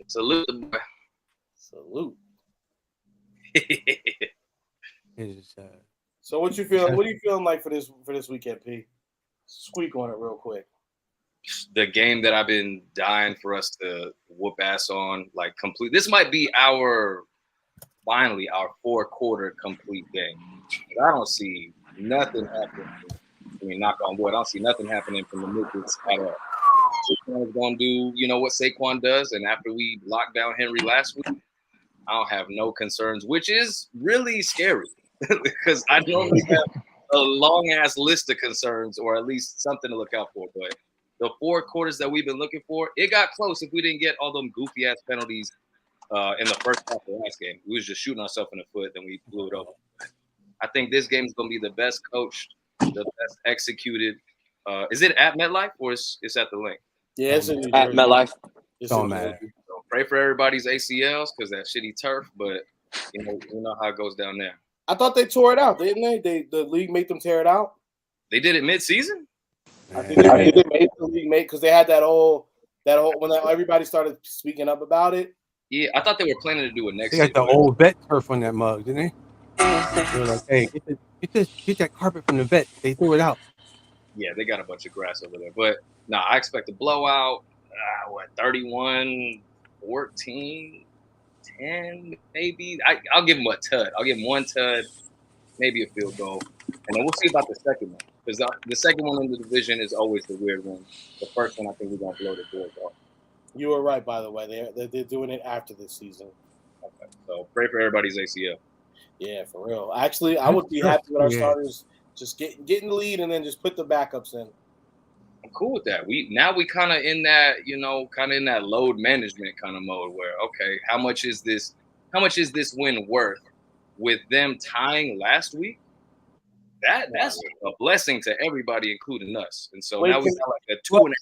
Salute the boy. Salute. So what you feeling? What are you feeling like for this weekend, P? Squeak on it real quick. The game that I've been dying for us to whoop ass on, like complete. This might be finally our 4-quarter complete game. I don't see nothing happening I mean, knock on wood, I don't see nothing happening from the Mystics at all. Saquon's going to do, what Saquon does. And after we locked down Henry last week, I don't have no concerns, which is really scary because I normally have a long-ass list of concerns or at least something to look out for. But the 4 quarters that we've been looking for, it got close if we didn't get all them goofy-ass penalties in the first half of the last game. We was just shooting ourselves in the foot, then we blew it over. I think this game is going to be the best coached, the best executed. Is it at MetLife or is at the Link? Yeah, it's in New At Jersey. MetLife. Don't matter. So pray for everybody's ACLs because that shitty turf, but you know how it goes down there. I thought they tore it out, didn't they? The league made them tear it out. They did it mid-season? I think they made the league because they had that whole when everybody started speaking up about it. Yeah, I thought they were planning to do it next They year. got the old vet turf on that mug, didn't they? They were like, hey, get that carpet from the vet. They threw it out. Yeah, they got a bunch of grass over there. But, I expect a blowout. 31, 14, 10, maybe. I'll give them a tud. I'll give them 1 tud, maybe a field goal. And then we'll see about the second one. Because the second one in the division is always the weird one. The first one, I think we're going to blow the doors off. You were right, by the way. They're doing it after this season. Okay, so pray for everybody's ACL. Yeah, for real. Actually, I would be happy with our starters just getting the lead and then just put the backups in. I'm cool with that. We kind of in that, kind of in that load management kind of mode where, okay, how much is this win worth? With them tying last week, that's a blessing to everybody, including us. And so now we got like a 2.5.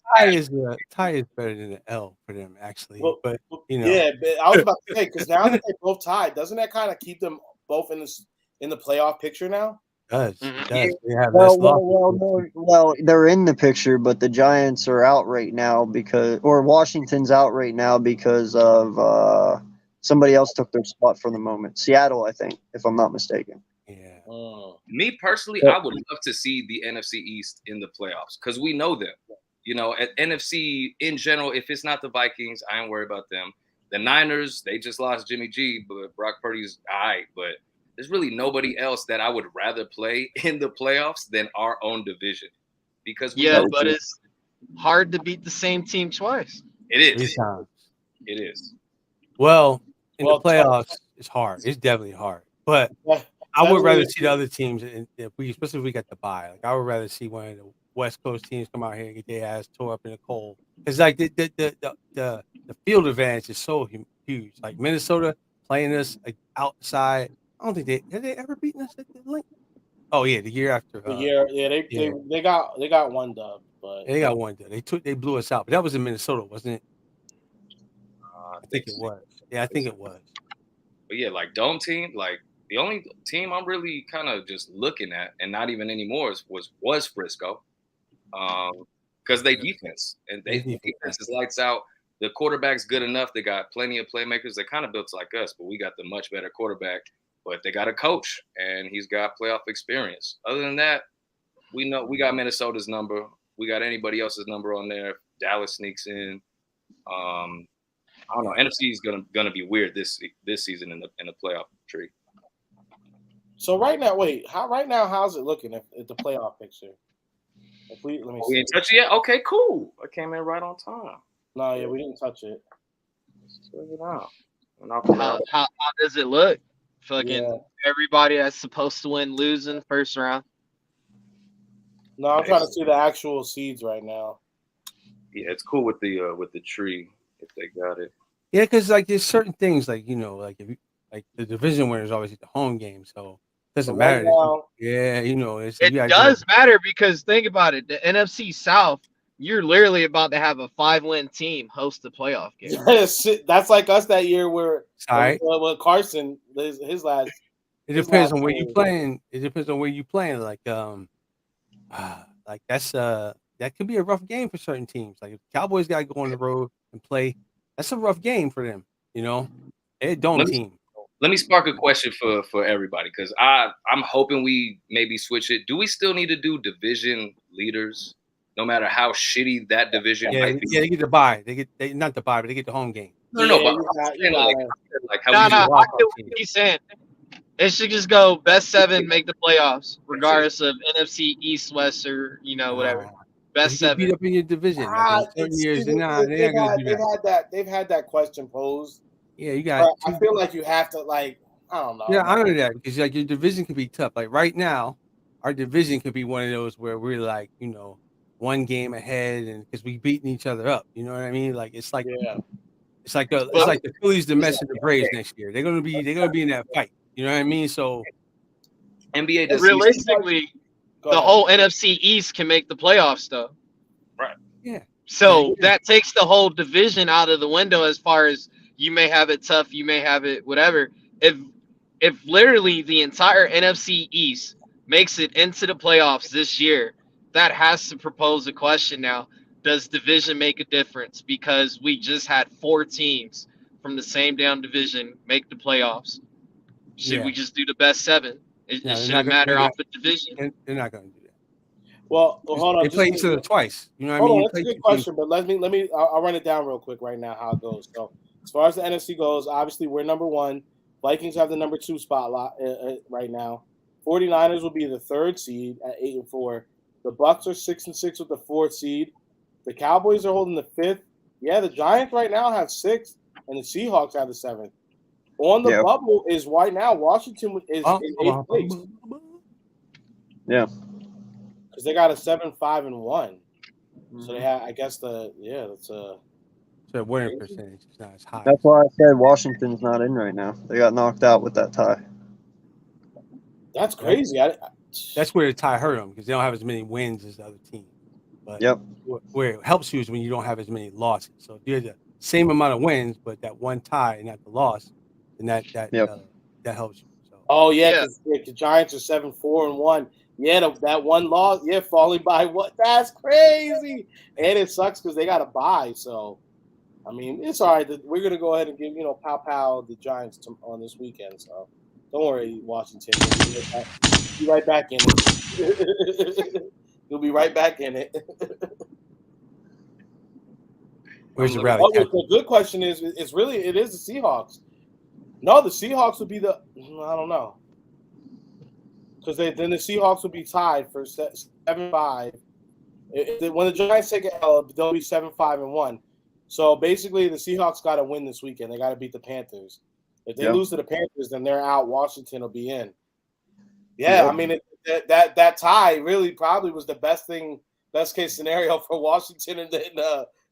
Tie is better than an L for them, actually. Well, but yeah, but I was about to say because now that they both tied, doesn't that kind of keep them both in the playoff picture now? It does. They have well, they're in the picture, but the Giants are out right now or Washington's out right now because of somebody else took their spot for the moment. Seattle, I think, if I'm not mistaken. Yeah. Me personally, I would love to see the NFC East in the playoffs because we know them. At NFC in general, if it's not the Vikings, I ain't worried about them. The Niners, they just lost Jimmy G, but Brock Purdy's all right. But there's really nobody else that I would rather play in the playoffs than our own division. Because but it's hard to beat the same team twice. It is. 3 times. It is. Well, in the playoffs, it's hard. It's definitely hard. But I would rather see the other teams, especially if we got the bye. Like I would rather see one of the West Coast teams come out here and get their ass tore up in the cold. It's like the field advantage is so huge. Like Minnesota playing us like outside. I don't think have they ever beaten us at the Link. Oh yeah, the year after. They got one dub, but they got one dub. They blew us out, but that was in Minnesota, wasn't it? I think it was. Yeah, I think it was. But yeah, like dome team, like. The only team I'm really kind of just looking at, and not even anymore, was Frisco, because they defense and defense is lights out. The quarterback's good enough. They got plenty of playmakers. They kind of built like us, but we got the much better quarterback. But they got a coach, and he's got playoff experience. Other than that, we know we got Minnesota's number. We got anybody else's number on there. Dallas sneaks in. I don't know. NFC is gonna be weird this season in the playoff tree. So how's it looking at the playoff picture? Let me see. We didn't touch it yet? Okay, cool. I came in right on time. No, yeah, we didn't touch it. Let's check it out. How does it look? Fucking everybody that's supposed to win losing first round. No, I'm trying to see the actual seeds right now. Yeah, it's cool with the tree if they got it. Yeah, because like there's certain things like like the division winners always get the home game, so it doesn't matter. It does matter because think about it. The NFC South, you're literally about to have a 5-win team host the playoff game. That's like us that year where with Carson his last. It depends on where you playing. It depends on where you playing. Like that's that could be a rough game for certain teams. Like if Cowboys got to go on the road and play, that's a rough game for them. Team. Let me spark a question for everybody because I'm hoping we maybe switch it. Do we still need to do division leaders, no matter how shitty that division might be? Yeah, they get the bye. They not the bye, but they get the home game. I get what he's saying. It should just go best 7 make the playoffs, regardless of NFC East, West, or whatever. Nah. Best You get 7. beat up in your division. Like in certain years, they're not gonna do that. They've had that question posed. Yeah, you got. I feel like you have to I don't know. Yeah, I know that because like your division can be tough. Like right now, our division could be one of those where we're like, one game ahead, and because we beating each other up. You know what I mean? Like it's like it's like the Phillies, the Mets, and the Braves next year. They're gonna be in that fight. You know what I mean? So NBA does realistically, the whole NFC East can make the playoffs, though. Right. Yeah. So that takes the whole division out of the window as far as you may have it tough, you may have it whatever. If literally the entire NFC East makes it into the playoffs this year, that has to propose a question now. Does division make a difference? Because we just had 4 teams from the same damn division make the playoffs. Should we just do the best 7? It shouldn't matter off the division. They're not going to do that. Well, hold on. They play each other twice. You know what I mean? That's a good question, but let me. I'll run it down real quick right now how it goes. So, as far as the NFC goes, obviously we're number 1. Vikings have the number 2 spot right now. 49ers will be the 3rd seed at 8-4. The Bucks are 6-6 with the 4th seed. The Cowboys are holding the 5th. Yeah, the Giants right now have 6th, and the Seahawks have the 7th. On the bubble is right now Washington is in 8th place. Yeah. Because they got a 7-5-1. So they have, I guess that's a. So winning percentage is not as high. That's why I said Washington's not in right now. They got knocked out with that tie. That's crazy. That's where the tie hurt them because they don't have as many wins as the other team. But where it helps you is when you don't have as many losses. So if you have the same amount of wins, but that one tie and not the loss, then that helps you. So. Oh yeah, the Giants are 7-4-1. Yeah, that one loss. Yeah, falling by what? That's crazy. And it sucks because they got to bye. So, I mean, it's all right. We're gonna go ahead and give pow the Giants on this weekend. So, don't worry, Washington. You'll be right back in it. You'll be right back in it. Where's the rally? The good question is, it is the Seahawks. No, the Seahawks would be I don't know. Because then the Seahawks will be tied for 7-5. When the Giants take an L, they'll be 7-5-1. So basically, the Seahawks got to win this weekend. They got to beat the Panthers. If they lose to the Panthers, then they're out. Washington will be in. Yeah, I mean that tie really probably was the best case scenario for Washington and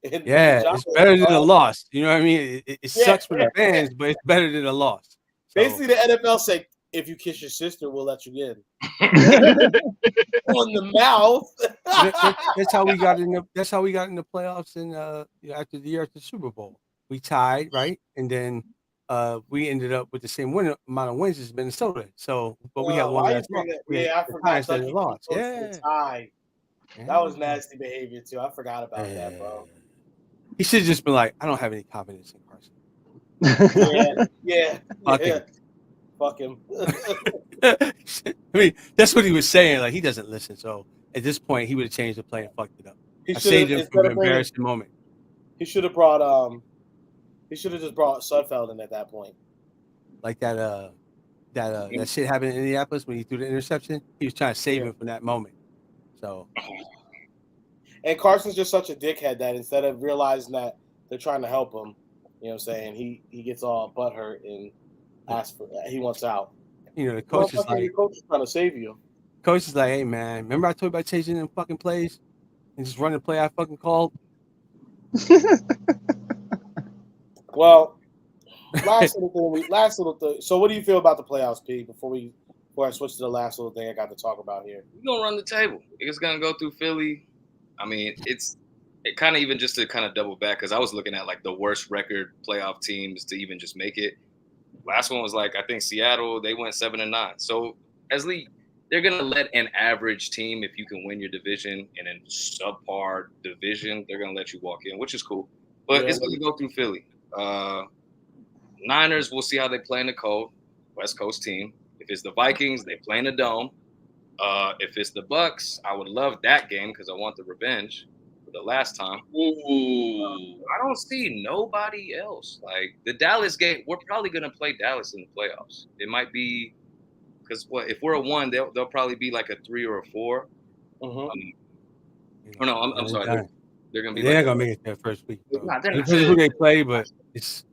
it's better than a loss. You know what I mean? It sucks for the fans, but it's better than a loss. So. Basically, the NFL said, if you kiss your sister, we'll let you in. On the mouth. That's how we got in the playoffs and after the Super Bowl. We tied, right? And then we ended up with the same amount of wins as Minnesota. So but we had one last loss. I forgot that they lost. Tie. That was nasty behavior too. I forgot about that, bro. He should have just been like, I don't have any confidence in Carson. Yeah. Fuck him. I mean, that's what he was saying. Like, he doesn't listen. So at this point, he would have changed the play and fucked it up. I saved him from an embarrassing moment. He should have brought he should have just brought Sudfeld in at that point. Like that shit happened in Indianapolis when he threw the interception. He was trying to save him from that moment. So, and Carson's just such a dickhead that instead of realizing that they're trying to help him, you know what I'm saying, he gets all butthurt and he wants out. The coach is like, the coach is trying to save you. Coach is like, hey man, remember I told you about changing them fucking plays and just running the play I fucking called? Well, last little thing. So what do you feel about the playoffs, P, before I switch to the last little thing I got to talk about here? We're gonna run the table. It's gonna go through Philly. I mean, it kind of even just to kind of double back, because I was looking at like the worst record playoff teams to even just make it. Last one was like, I think Seattle, they went 7-9. So they're gonna let an average team, if you can win your division in a subpar division, they're gonna let you walk in, which is cool. But it's gonna go through Philly. Niners, we'll see how they play in the cold. West Coast team. If it's the Vikings, they play in the dome. If it's the Bucks, I would love that game because I want the revenge for the last time. I don't see nobody else. Like the Dallas game, we're probably gonna play Dallas in the playoffs. It might be Because if we're a 1, they'll probably be like a 3 or a 4. Oh no, I'm sorry. They're gonna be. They're like not gonna make it that first week, bro. Nah, they're not. Depends on who they play, but it's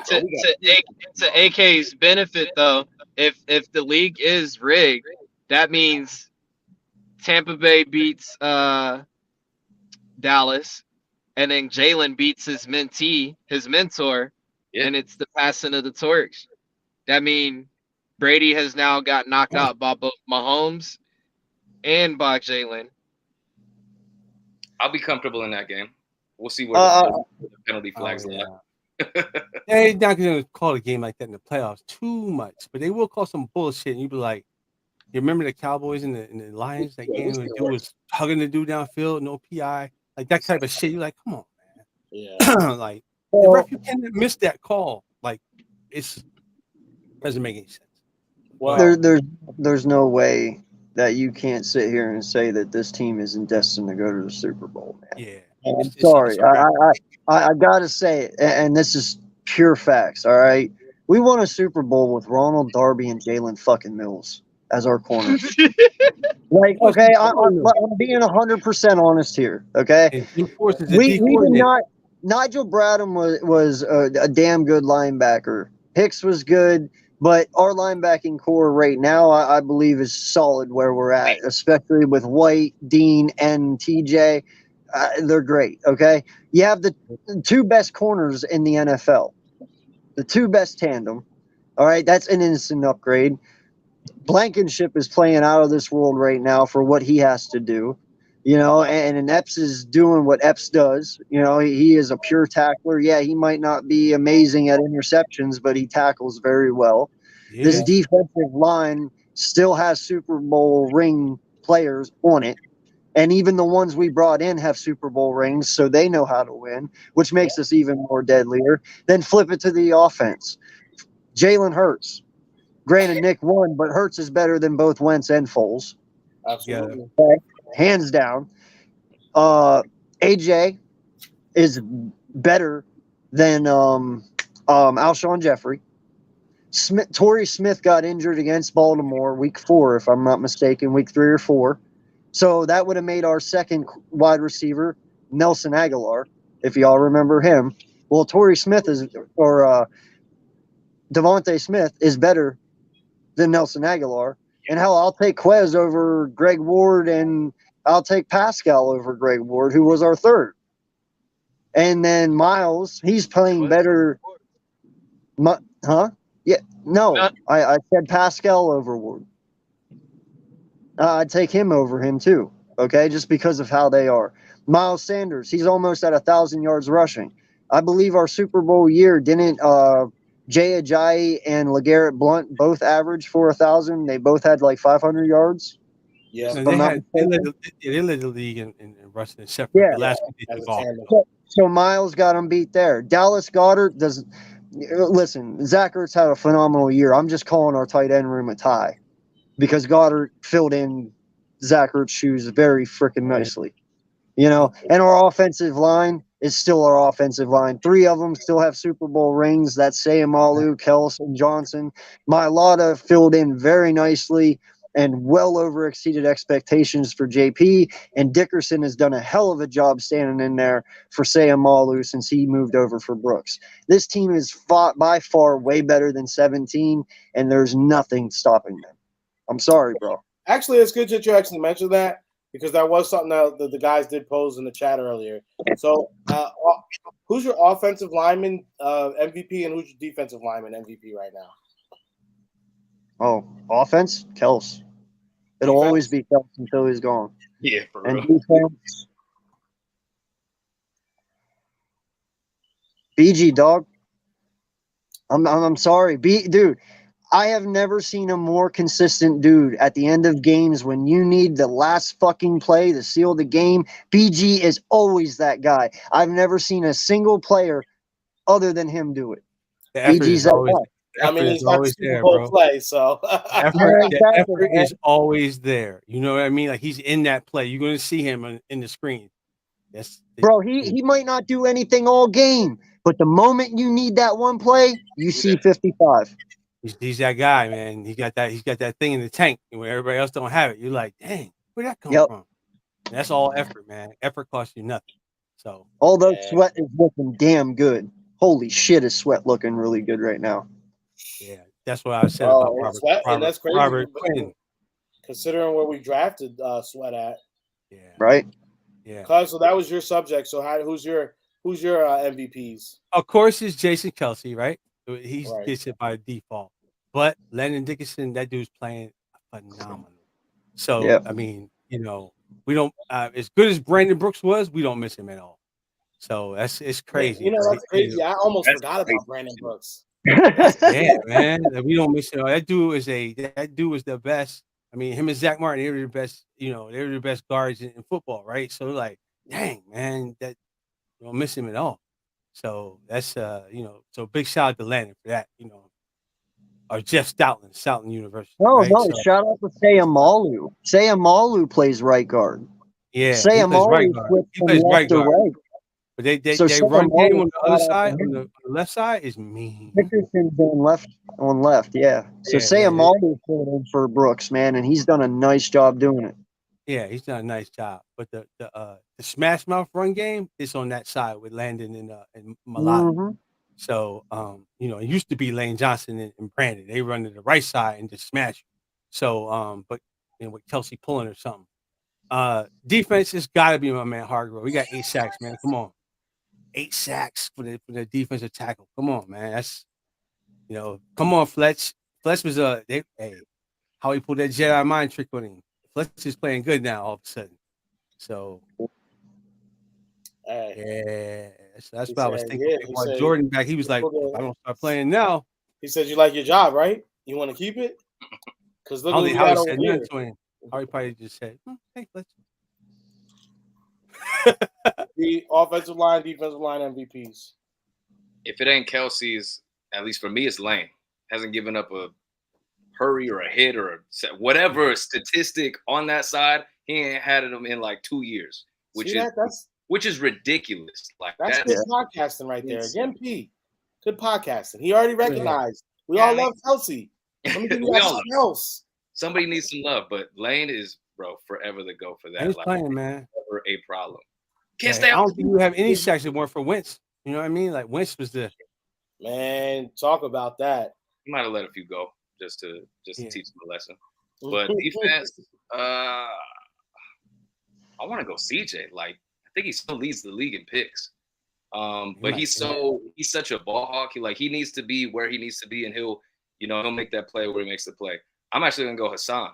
To AK's benefit though, if the league is rigged, that means Tampa Bay beats Dallas, and then Jalen beats his mentee, his mentor, and it's the passing of the torch. That means Brady has now got knocked out by both Mahomes and by Jalen. I'll be comfortable in that game. We'll see where the penalty flags lie. They're not gonna call a game like that in the playoffs too much, but they will call some bullshit, and you'll be like, you remember the Cowboys and the Lions that game when the dude was hugging the dude downfield, no PI, like that type of shit. You're like, come on, man. Yeah. Like the ref, you can't miss that call. Like it doesn't make any sense. Well, There's no way that you can't sit here and say that this team isn't destined to go to the Super Bowl, man. Yeah. I'm sorry. I gotta say it, and this is pure facts. All right, we won a Super Bowl with Ronald Darby and Jalen fucking Mills as our corners. Like, okay, I'm being 100% honest here. Okay, we did not. Nigel Bradham was a damn good linebacker. Hicks was good, but our linebacking core right now, I believe, is solid where we're at, especially with White, Dean, and TJ. They're great, okay? You have the 2 best corners in the NFL, the 2 best tandem, all right? That's an instant upgrade. Blankenship is playing out of this world right now for what he has to do, and Epps is doing what Epps does. He is a pure tackler. Yeah, he might not be amazing at interceptions, but he tackles very well. Yeah. This defensive line still has Super Bowl ring players on it. And even the ones we brought in have Super Bowl rings, so they know how to win, which makes us even more deadlier. Then flip it to the offense. Jalen Hurts. Granted, Nick won, but Hurts is better than both Wentz and Foles. Absolutely. Okay? Hands down. AJ is better than Alshon Jeffrey. Torrey Smith got injured against Baltimore week 4, if I'm not mistaken, week 3 or 4. So that would have made our second wide receiver Nelson Aguilar, if y'all remember him. Well, Torrey Smith Devontae Smith is better than Nelson Aguilar. And hell, I'll take Quez over Greg Ward, and I'll take Pascal over Greg Ward, who was our third. And then Miles, he's playing better. Huh? Yeah, no, I said Pascal over Ward. I'd take him over him too, okay, just because of how they are. Miles Sanders, he's almost at 1,000 yards rushing. I believe our Super Bowl year didn't Jay Ajayi and LeGarrette Blount both average for 1,000. They both had like 500 yards. Yeah, they led the league in rushing and separate. Yeah, last week they took off. So Miles got him beat there. Dallas Goedert doesn't. Listen, Zach Ertz had a phenomenal year. I'm just calling our tight end room a tie because Goddard filled in Zach Ertz's shoes very freaking nicely. And our offensive line is still our offensive line. 3 of them still have Super Bowl rings. That's Sayamalu, Kels, and Johnson. Mailata filled in very nicely and well over exceeded expectations for JP. And Dickerson has done a hell of a job standing in there for Sayamalu since he moved over for Brooks. This team is by far way better than 17, and there's nothing stopping them. I'm sorry, bro. Actually, it's good that you actually mentioned that, because that was something that the guys did pose in the chat earlier. So, who's your offensive lineman MVP, and who's your defensive lineman MVP right now? Oh, offense, Kels. It'll always be Kels until he's gone. Yeah, for real. And defense, BG, dog. I'm sorry, dude. I have never seen a more consistent dude at the end of games when you need the last fucking play to seal the game. BG is always that guy. I've never seen a single player other than him do it. BG's that guy. I mean, he's always there, bro. Play, so the effort is always there. You know what I mean? Like, he's in that play. You're going to see him in the screen. Yes, bro. He might not do anything all game, but the moment you need that one play, you see 55. He's that guy, man. He's got that thing in the tank where everybody else don't have it. You're like, dang, where'd that come Yep. from? And that's all effort, man. Effort costs you nothing. So Although Sweat is looking damn good. Holy shit, is Sweat looking really good right now. yeah, that's what I said about and that's crazy. Robert Quinn. Considering where we drafted Sweat at. Yeah. Right? Yeah. So that was your subject. So who's your MVPs? Of course, it's Jason Kelsey, right? He Right. gets it by default. But Landon Dickinson, that dude's playing phenomenal. So Yep. I mean, we don't as good as Brandon Brooks was, we don't miss him at all. So it's crazy. That's crazy. I almost forgot about Brandon Brooks. Yeah, man. We don't miss him. That dude was the best. I mean, him and Zach Martin, they were the best, they were the best guards in football, right? So like, dang, man, that you don't miss him at all. So that's so big shout out to Landon for that, or Jeff Stoutland University. No, right? So, shout out to Sayamalu. Sayamalu plays right guard. yeah, Sayamalu he plays right guard. Right. But they So run game on the other Sayamalu side, on the left side is mean. Dickerson's on left, yeah. So Sayamalu filled in for Brooks, man, and he's done a nice job doing it. Yeah, he's done a nice job. But the smash mouth run game is on that side with Landon and Malata. Mm-hmm. So it used to be Lane Johnson and Brandon. They run to the right side and just smash you. So but with Kelsey pulling or something. Defense has got to be my man Hargrove. We got 8 sacks, man. Come on. 8 sacks for the defensive tackle. Come on, man. That's come on, Fletch. Fletch was how he pulled that Jedi mind trick on him. Fletch is playing good now all of a sudden. So that's what I was thinking. While Jordan back, he was like, if I don't start playing now. He said, you like your job, right? You want to keep it? Because look what we got over here. How he probably just said, hey, Fletch. The offensive line, defensive line MVPs. If it ain't Kelsey's, at least for me, it's Lane. Hasn't given up a hurry or a hit or whatever statistic on that side. He ain't had them in like 2 years, which is ridiculous. Like that's good podcasting right there. Again, P. Good podcasting. He already recognized. We all love Kelsey. Let me give you something else. Somebody needs some love, but Lane is, forever the go for that. He's playing, man. Never a problem. I don't think you have any sacks that weren't for Wentz. You know what I mean? Like Wentz was the man. Talk about that. He might have let a few go just to teach him a lesson. But defense, I want to go CJ. Like I think he still leads the league in picks. But he's such a ball hawk. He needs to be where he needs to be, and he'll make that play where he makes the play. I'm actually gonna go Hassan.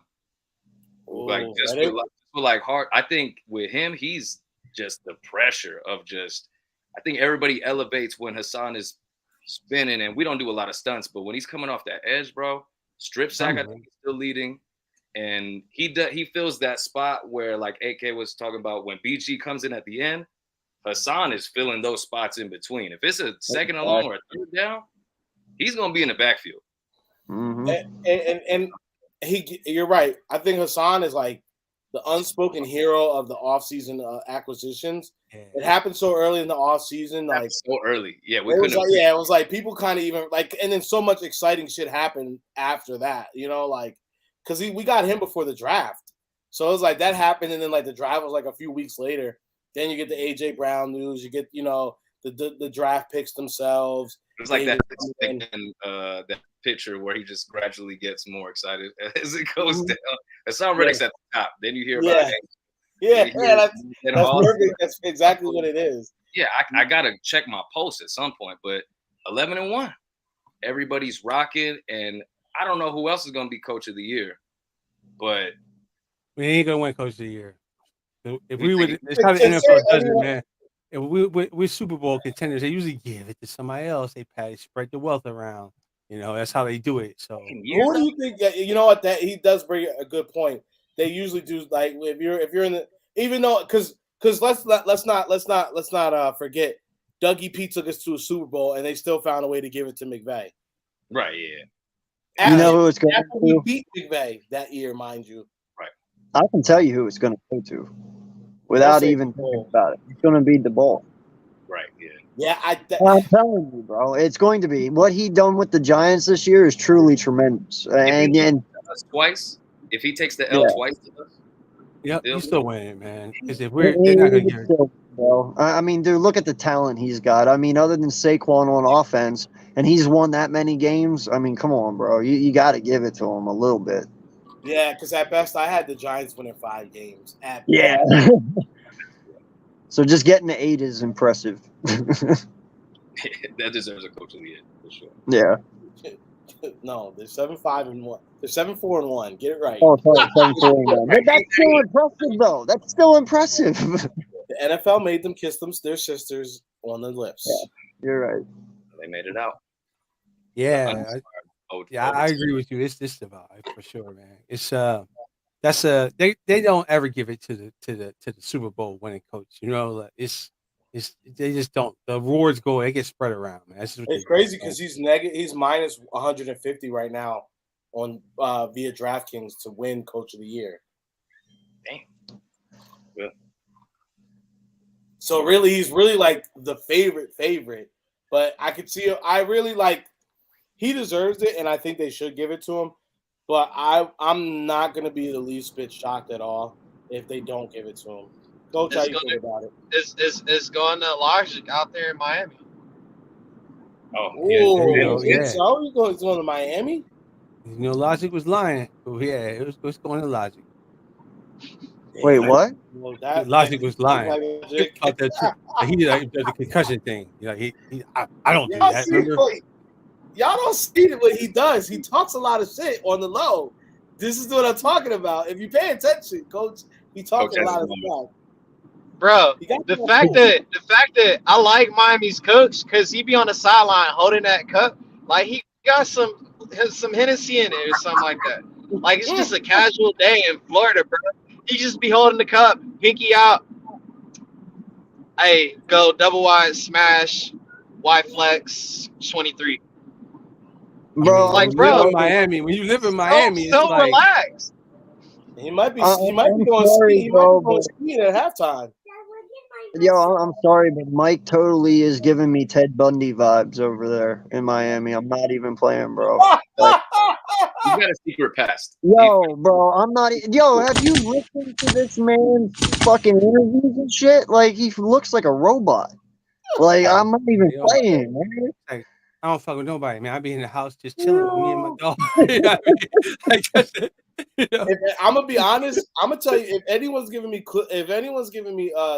Hard. I think with him, he's just the pressure of I think everybody elevates when Hassan is spinning, and we don't do a lot of stunts, but when he's coming off that edge, bro, strip sack, I think he's still leading. And he fills that spot where, like AK was talking about, when BG comes in at the end, Hassan is filling those spots in between. If it's a second and long or a third down, he's going to be in the backfield. Mm-hmm. And you're right. I think Hassan is like the unspoken hero of the offseason acquisitions. Yeah. It happened so early in the offseason. Like so early. Yeah, it was like people kind of even like, and then so much exciting shit happened after that, because we got him before the draft. So it was like that happened, and then like the draft was like a few weeks later. Then you get the AJ Brown news. You get the draft picks themselves. It was like that picture where he just gradually gets more excited as it goes down. Hassan Reddick's at the top. Then you hear about that's perfect. That's exactly what it is. Yeah, I gotta check my post at some point, but 11-1. Everybody's rocking, and I don't know who else is gonna be coach of the year, but we ain't gonna win coach of the year. If we would, it's how the NFL does it, man. If we're Super Bowl contenders, they usually give it to somebody else. They spread the wealth around. That's how they do it. So who do you think? You know what? That he does bring a good point. They usually do, like if you're in the, even though because let's not forget Dougie P took us to a Super Bowl and they still found a way to give it to McVay. Right. Yeah. Who it's going to we beat McVay that year, mind you. Right. I can tell you who it's going to go to without even thinking about it. It's going to be the ball. Right. Yeah, I'm telling you, bro, it's going to be. What he done with the Giants this year is truly tremendous. And Us twice. If he takes the L Yeah. twice to us, Yep, he's still winning, man. Because if He they're not gonna would get it. still, bro. I mean, dude, look at the talent he's got. I mean, other than Saquon on offense, and he's won that many games. I mean, come on, bro. You got to give it to him a little bit. Yeah, because at best I had the Giants winning 5 games. At Yeah. best. So just getting to 8 is impressive. that deserves a coach of the year for sure. Yeah. No, they're 7-5-1. They're 7-4-1. Get it right. Oh, sorry, 7-4-1. But that's still impressive, though. That's still impressive. The NFL made them kiss their sisters on the lips. Yeah, you're right. They made it out. Yeah, I agree with you. It's the vibe for sure, man. It's they don't ever give it to the Super Bowl winning coach. You know, like it's they just don't. The awards go, they get spread around, man. That's what It's crazy because he's minus 150 right now on via DraftKings to win Coach of the Year. Dang. Yeah. So really, he's really like the favorite. But I could see. I really like. He deserves it, and I think they should give it to him. But I'm not going to be the least bit shocked at all if they don't give it to him. Coach, how you think about it? It's going to Logic out there in Miami. Oh, yeah. So you going to Miami? You know, Logic was lying. But yeah, it was going to Logic. Wait, what? Well, Logic was lying. Logic. He does the concussion thing. You know, I don't do that. Y'all don't see what he does. He talks a lot of shit on the low. This is what I'm talking about. If you pay attention, Coach, he talks a lot of stuff. Bro, the fact that I like Miami's coach because he be on the sideline holding that cup, like he got some Hennessy in it or something like that. Like it's just a casual day in Florida, bro. He just be holding the cup, pinky out. Hey, go double wide smash, Y flex 23. Bro, like when bro, you live in Miami. When you live in Miami, so it's like relaxed. He might be I'm going sorry, ski. He bro, might be going skiing at halftime. Yo, I'm sorry, but Mike totally is giving me Ted Bundy vibes over there in Miami. I'm not even playing, bro. Like, He's got a secret past. yo, bro, I'm not. Yo, have you listened to this man's fucking interviews and shit? Like, he looks like a robot. Like, I'm not even playing, man. I don't fuck with nobody, man. I be in the house just chilling with me and my dog. You know what I mean? Like, that's it. You know? I'm gonna be honest. I'm gonna tell you if anyone's giving me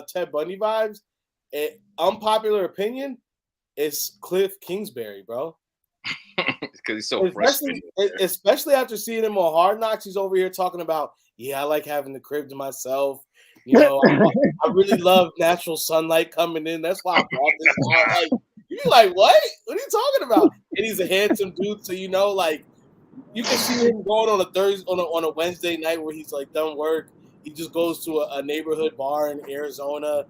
Ted Bundy vibes, unpopular opinion, it's Cliff Kingsbury, bro. Because he's so fresh. Especially after seeing him on Hard Knocks, he's over here talking about, I like having the crib to myself. You know, I really love natural sunlight coming in. That's why I bought this. Like, you be like, what? What are you talking about? And he's a handsome dude, so you know, like, you can see him going on a Thursday, on a Wednesday night where he's like done work. He just goes to a neighborhood bar in Arizona,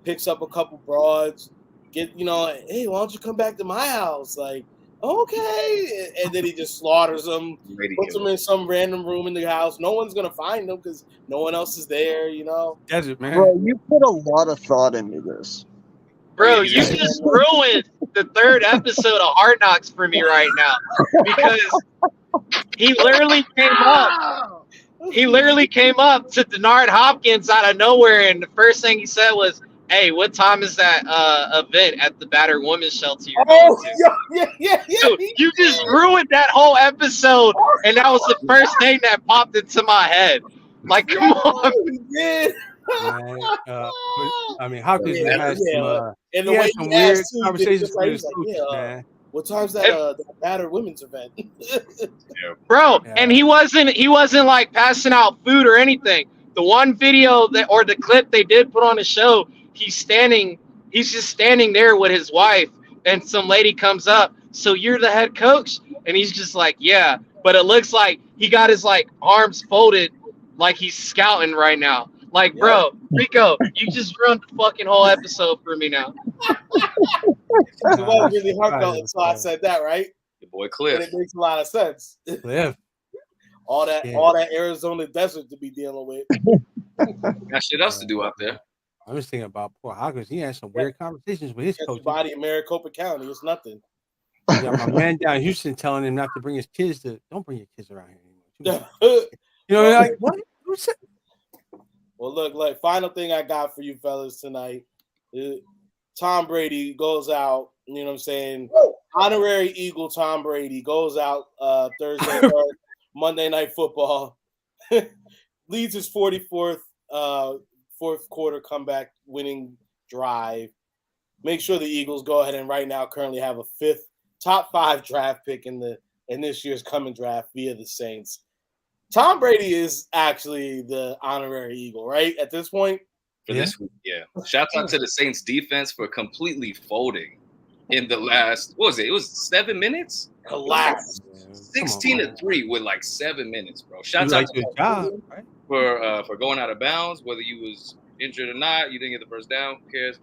picks up a couple broads, hey, why don't you come back to my house? Like, okay, and then he just slaughters them, puts them in some random room in the house. No one's gonna find them because no one else is there. You know, desert man. Bro, you put a lot of thought into this. Bro, you just ruined the 3rd episode of Hard Knocks for me right now because he literally came up to Denard Hopkins out of nowhere, and the first thing he said was, "Hey, what time is that event at the battered women's shelter you're going to?" Yeah. So you just ruined that whole episode, and that was the first thing that popped into my head. Like, come on. He did. I mean, Hopkins has and the way some he weird asked conversations with his like, coaches, man. What time's that battered women's event? Bro, and he wasn't like passing out food or anything. The one video or the clip they did put on the show, he's just standing there with his wife, and some lady comes up. "So you're the head coach?" And he's just like, "Yeah," but it looks like he got his like arms folded, like he's scouting right now. Like, bro, Rico, you just ruined the fucking whole episode for me now. It wasn't really heartfelt until I said that, right? Your boy Cliff. And it makes a lot of sense. Cliff. all that Arizona desert to be dealing with. Got shit else to do out there. I'm just thinking about poor Hawkins. He had some weird conversations with his Gets coach. the body in Maricopa County. It's nothing. Yeah, my man down in Houston telling him not to bring his kids to. Don't bring your kids around here anymore. You know, like what? Who said? Well, look. Final thing I got for you fellas tonight. Tom Brady goes out. You know what I'm saying? Honorary Eagle Tom Brady goes out Thursday, Monday Night Football. Leads his 44th fourth quarter comeback winning drive. Make sure the Eagles go ahead and right now currently have a top 5 draft pick in this year's coming draft via the Saints. Tom Brady is actually the honorary Eagle, right? At this point? For this week, yeah. Shouts out to the Saints defense for completely folding in the last, what was it? It was 7 minutes? Collapsed. 16-3 with like 7 minutes, bro. Shouts You out like to your job, right? for going out of bounds, whether you was injured or not. You didn't get the first down. Who cares?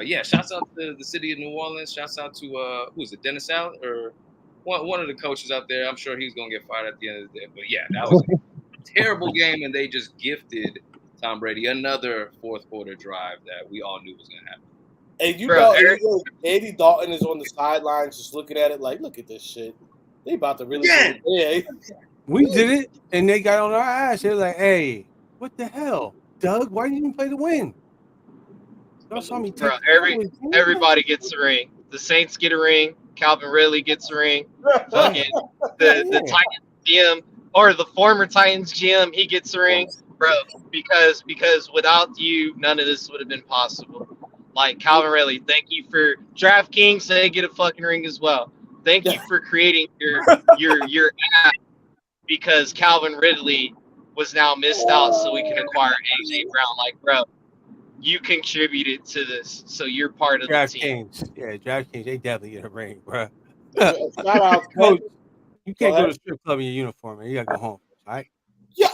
Yeah, shouts out to the city of New Orleans. Shouts out to who is it, Dennis Allen or one of the coaches out there. I'm sure he's gonna get fired at the end of the day. But yeah, that was a terrible game, and they just gifted Tom Brady another fourth quarter drive that we all knew was gonna happen. And you know, Andy Dalton is on the sidelines just looking at it like, look at this shit. They about to really do it. Yeah. We did it, and they got on our ass. They're like, hey, what the hell? Doug, why didn't you play the win? Y'all saw me take everybody gets a ring. The Saints get a ring. Calvin Ridley gets a ring. Fucking the Titans GM or the former Titans GM, he gets a ring, bro. Because without you, none of this would have been possible. Like Calvin Ridley, thank you for DraftKings. They get a fucking ring as well. Thank you for creating your app because Calvin Ridley was now missed out, so we can acquire AJ Brown. Like, bro, you contributed to this, so you're part of the team. Yeah, DraftKings, they definitely get a ring, bro. Shout out, Coach, you can't go to the strip club in your uniform, man. You gotta go home, all right? Yeah,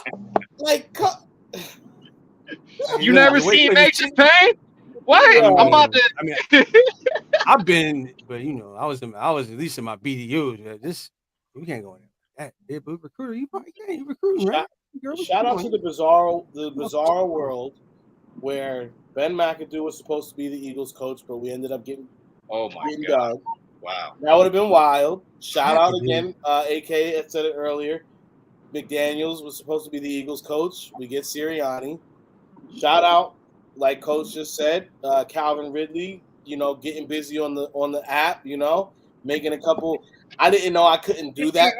like you never seen Major Payne? What? I'm about to. I mean, I've been, but you know, I was at least in my BDUs. We can't go in there. Yeah, but recruiter, you probably can't. You recruiting, right? Shout out to the bizarre world where Ben McAdoo was supposed to be the Eagles coach, but we ended up getting God. Done. Wow. That would have been wild. Shout out again, AK had said it earlier. McDaniels was supposed to be the Eagles coach. We get Sirianni. Shout out, like Coach just said, Calvin Ridley, you know, getting busy on the app, you know, making a couple. I didn't know I couldn't do that.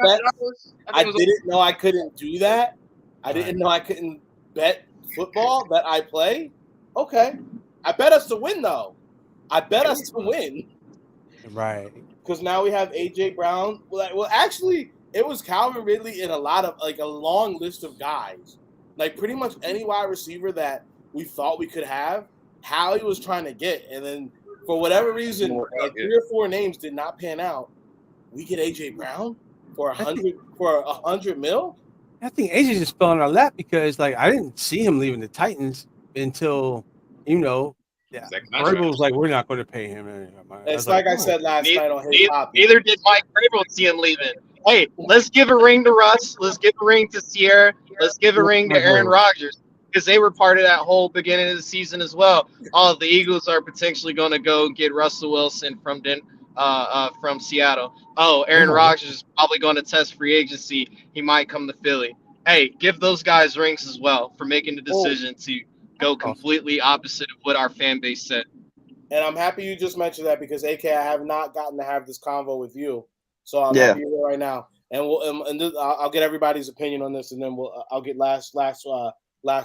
I didn't know I couldn't do that. I didn't know I couldn't bet football that I play. Okay. I bet us to win, though. I bet us to win. Right. Because now we have AJ Brown. Well, actually, it was Calvin Ridley and a long list of guys. Like pretty much any wide receiver that we thought we could have, Howie was trying to get. And then for whatever reason, like 3 or 4 names did not pan out. We get AJ Brown for $100 million? I think AJ just fell in our lap because like I didn't see him leaving the Titans until, you know, Vrabel was like, we're not going to pay him. It's like I said last night on Hip Hop. Neither did Mike Vrabel see him leaving. Hey, let's give a ring to Russ. Let's give a ring to Sierra. Let's give a ring to Aaron Rodgers because they were part of that whole beginning of the season as well. Oh, the Eagles are potentially going to go get Russell Wilson from Seattle. Oh, Aaron Rodgers is probably going to test free agency. He might come to Philly. Hey, give those guys rings as well for making the decision to go completely opposite of what our fan base said. And I'm happy you just mentioned that because AK, I have not gotten to have this convo with you, so I'm happy you're here right now. And I'll get everybody's opinion on this, and then I'll get last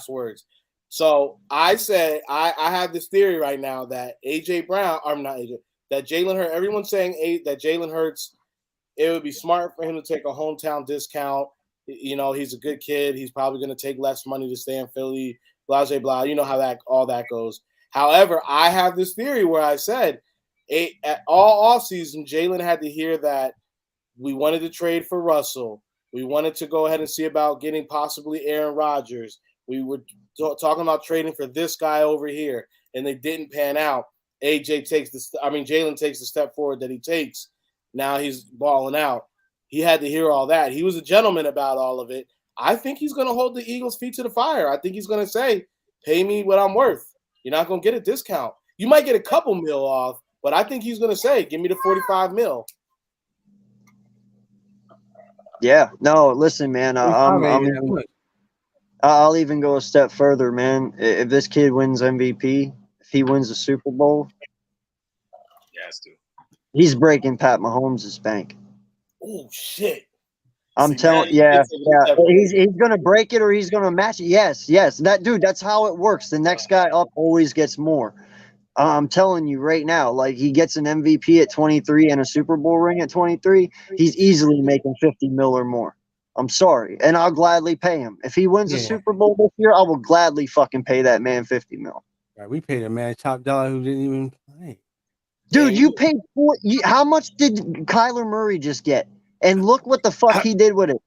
words. So I said I have this theory right now that AJ Brown, I'm not AJ, that Jalen Hurts. Everyone's saying that Jalen Hurts. It would be smart for him to take a hometown discount. You know, he's a good kid. He's probably going to take less money to stay in Philly. Blah, blah, blah. You know how all that goes. However, I have this theory where I said at all offseason, Jalen had to hear that we wanted to trade for Russell. We wanted to go ahead and see about getting possibly Aaron Rodgers. We were talking about trading for this guy over here, and they didn't pan out. Jalen takes the step forward that he takes. Now he's balling out. He had to hear all that. He was a gentleman about all of it. I think he's going to hold the Eagles' feet to the fire. I think he's going to say, pay me what I'm worth. You're not going to get a discount. You might get a couple mil off, but I think he's going to say, give me the 45 mil. Yeah. No, listen, man. I'll even go a step further, man. If this kid wins MVP, if he wins the Super Bowl, He has to. he's breaking Pat Mahomes' bank. Oh, shit. I'm telling, yeah. He's gonna break it or he's gonna match it. Yes. That's how it works. The next guy up always gets more. I'm telling you right now, like he gets an MVP at 23 and a Super Bowl ring at 23, he's easily making 50 mil or more. I'm sorry, and I'll gladly pay him if he wins a Super Bowl this year. I will gladly fucking pay that man 50 mil. Right, we paid a man top dollar who didn't even play. Dude, you paid how much did Kyler Murray just get? And look what the fuck he did with it.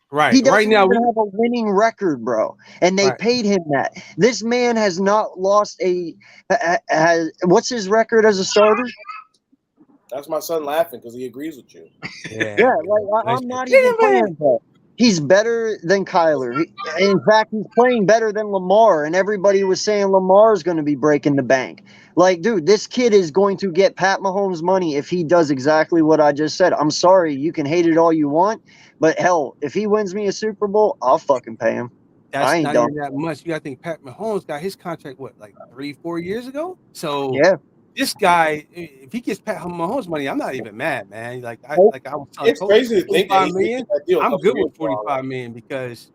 Right. He doesn't right now even have a winning record, bro. And they paid him that. This man has not lost what's his record as a starter? That's my son laughing because he agrees with you. Yeah, like I'm not even playing, bro. He's better than Kyler. In fact, he's playing better than Lamar, and everybody was saying Lamar's going to be breaking the bank. Like, dude, this kid is going to get Pat Mahomes money if he does exactly what I just said. I'm sorry, you can hate it all you want, but hell, if he wins me a Super Bowl, I'll fucking pay him. That's not even that much. You got to think Pat Mahomes got his contract, like 3-4 years ago? So yeah. This guy, if he gets Pat Mahomes money, I'm not even mad, man. Like I was telling it's crazy to think that million. I'm good with 45 million because,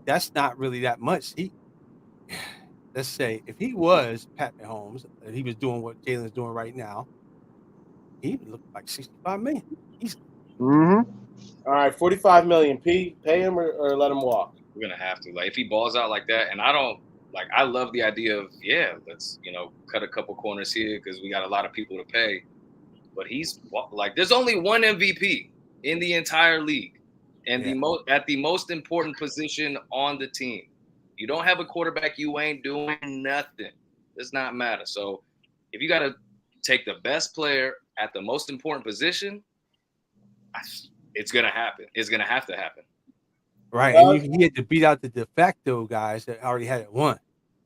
that's not really that much. Let's say if he was Pat Mahomes and he was doing what Jalen's doing right now, he would look like 65 million. All right, 45 million. P, pay him or let him walk. We're gonna have to. Like if he balls out like that, and I love the idea of let's cut a couple corners here because we got a lot of people to pay. But he's like, there's only one MVP in the entire league, and at the most important position on the team. You don't have a quarterback, you ain't doing nothing. Does not matter. So if you got to take the best player at the most important position, it's gonna happen. It's gonna have to happen. Right, and he had to beat out the de facto guys that already had it won.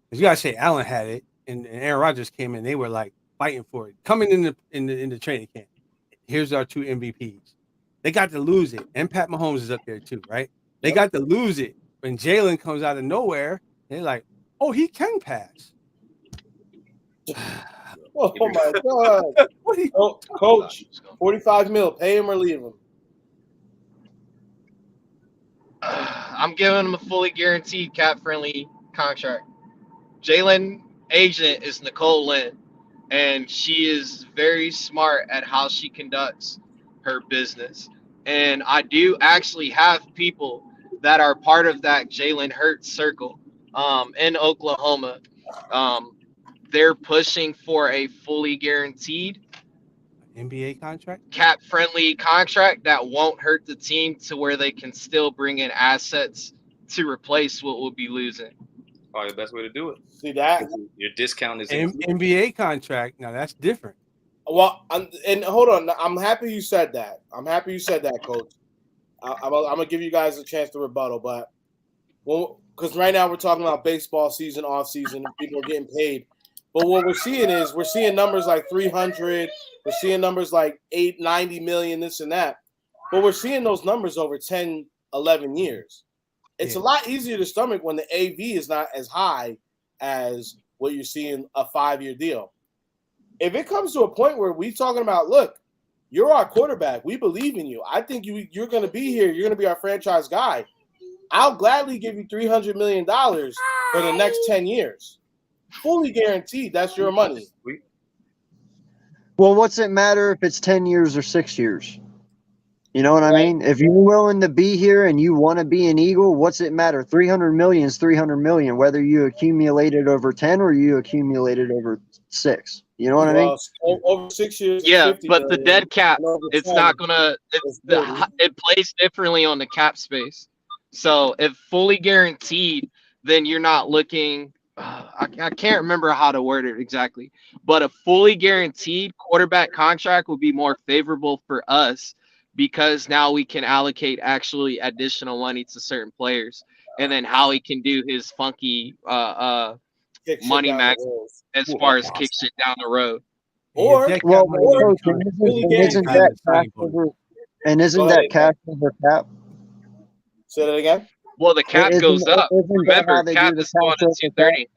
Because you gotta say Allen had it, and Aaron Rodgers came in. They were like fighting for it, coming in the training camp. Here's our 2 MVPs. They got to lose it, and Pat Mahomes is up there too, right? They got to lose it when Jalen comes out of nowhere. They're like, oh, he can pass. Oh my God, Coach, 45 mil, pay him or leave him. I'm giving him a fully guaranteed cap-friendly contract. Jalen agent is Nicole Lynn, and she is very smart at how she conducts her business. And I do actually have people that are part of that Jalen Hurts circle in Oklahoma. They're pushing for a fully guaranteed NBA contract, cap-friendly contract that won't hurt the team to where they can still bring in assets to replace what we'll be losing. Probably the best way to do it. See that? Your discount is NBA contract. Now that's different. Well, and hold on. I'm happy you said that. Coach. I'm gonna give you guys a chance to rebuttal, but because right now we're talking about baseball season, off season, people are getting paid. But what we're seeing numbers like 300. We're seeing numbers like 90 million, this and that. But we're seeing those numbers over 10, 11 years. It's a lot easier to stomach when the AV is not as high as what you're seeing a 5-year deal. If it comes to a point where we're talking about, look, you're our quarterback. We believe in you. I think you're going to be here. You're going to be our franchise guy. I'll gladly give you $300 million for the next 10 years. Fully guaranteed. That's your money. Well, what's it matter if it's 10 years or 6 years? You know what I mean? If you're willing to be here and you want to be an Eagle, what's it matter? 300 million is 300 million, whether you accumulate it over 10 or you accumulate it over 6. You know what I mean? Over 6 years. Yeah, but the dead cap, it's not gonna. It plays differently on the cap space. So if fully guaranteed, then you're not looking. I can't remember how to word it exactly, but a fully guaranteed quarterback contract would be more favorable for us because now we can allocate actually additional money to certain players, and then Howie can do his funky kick shit money down the max road. as far as kick shit down the road. Or Well, or coach, and really isn't guaranteed. that cash over? And isn't Go that ahead. cash over cap? Say that again. Well, the cap goes up. Isn't that Remember, how they cap do the is going cash to over cap? 230.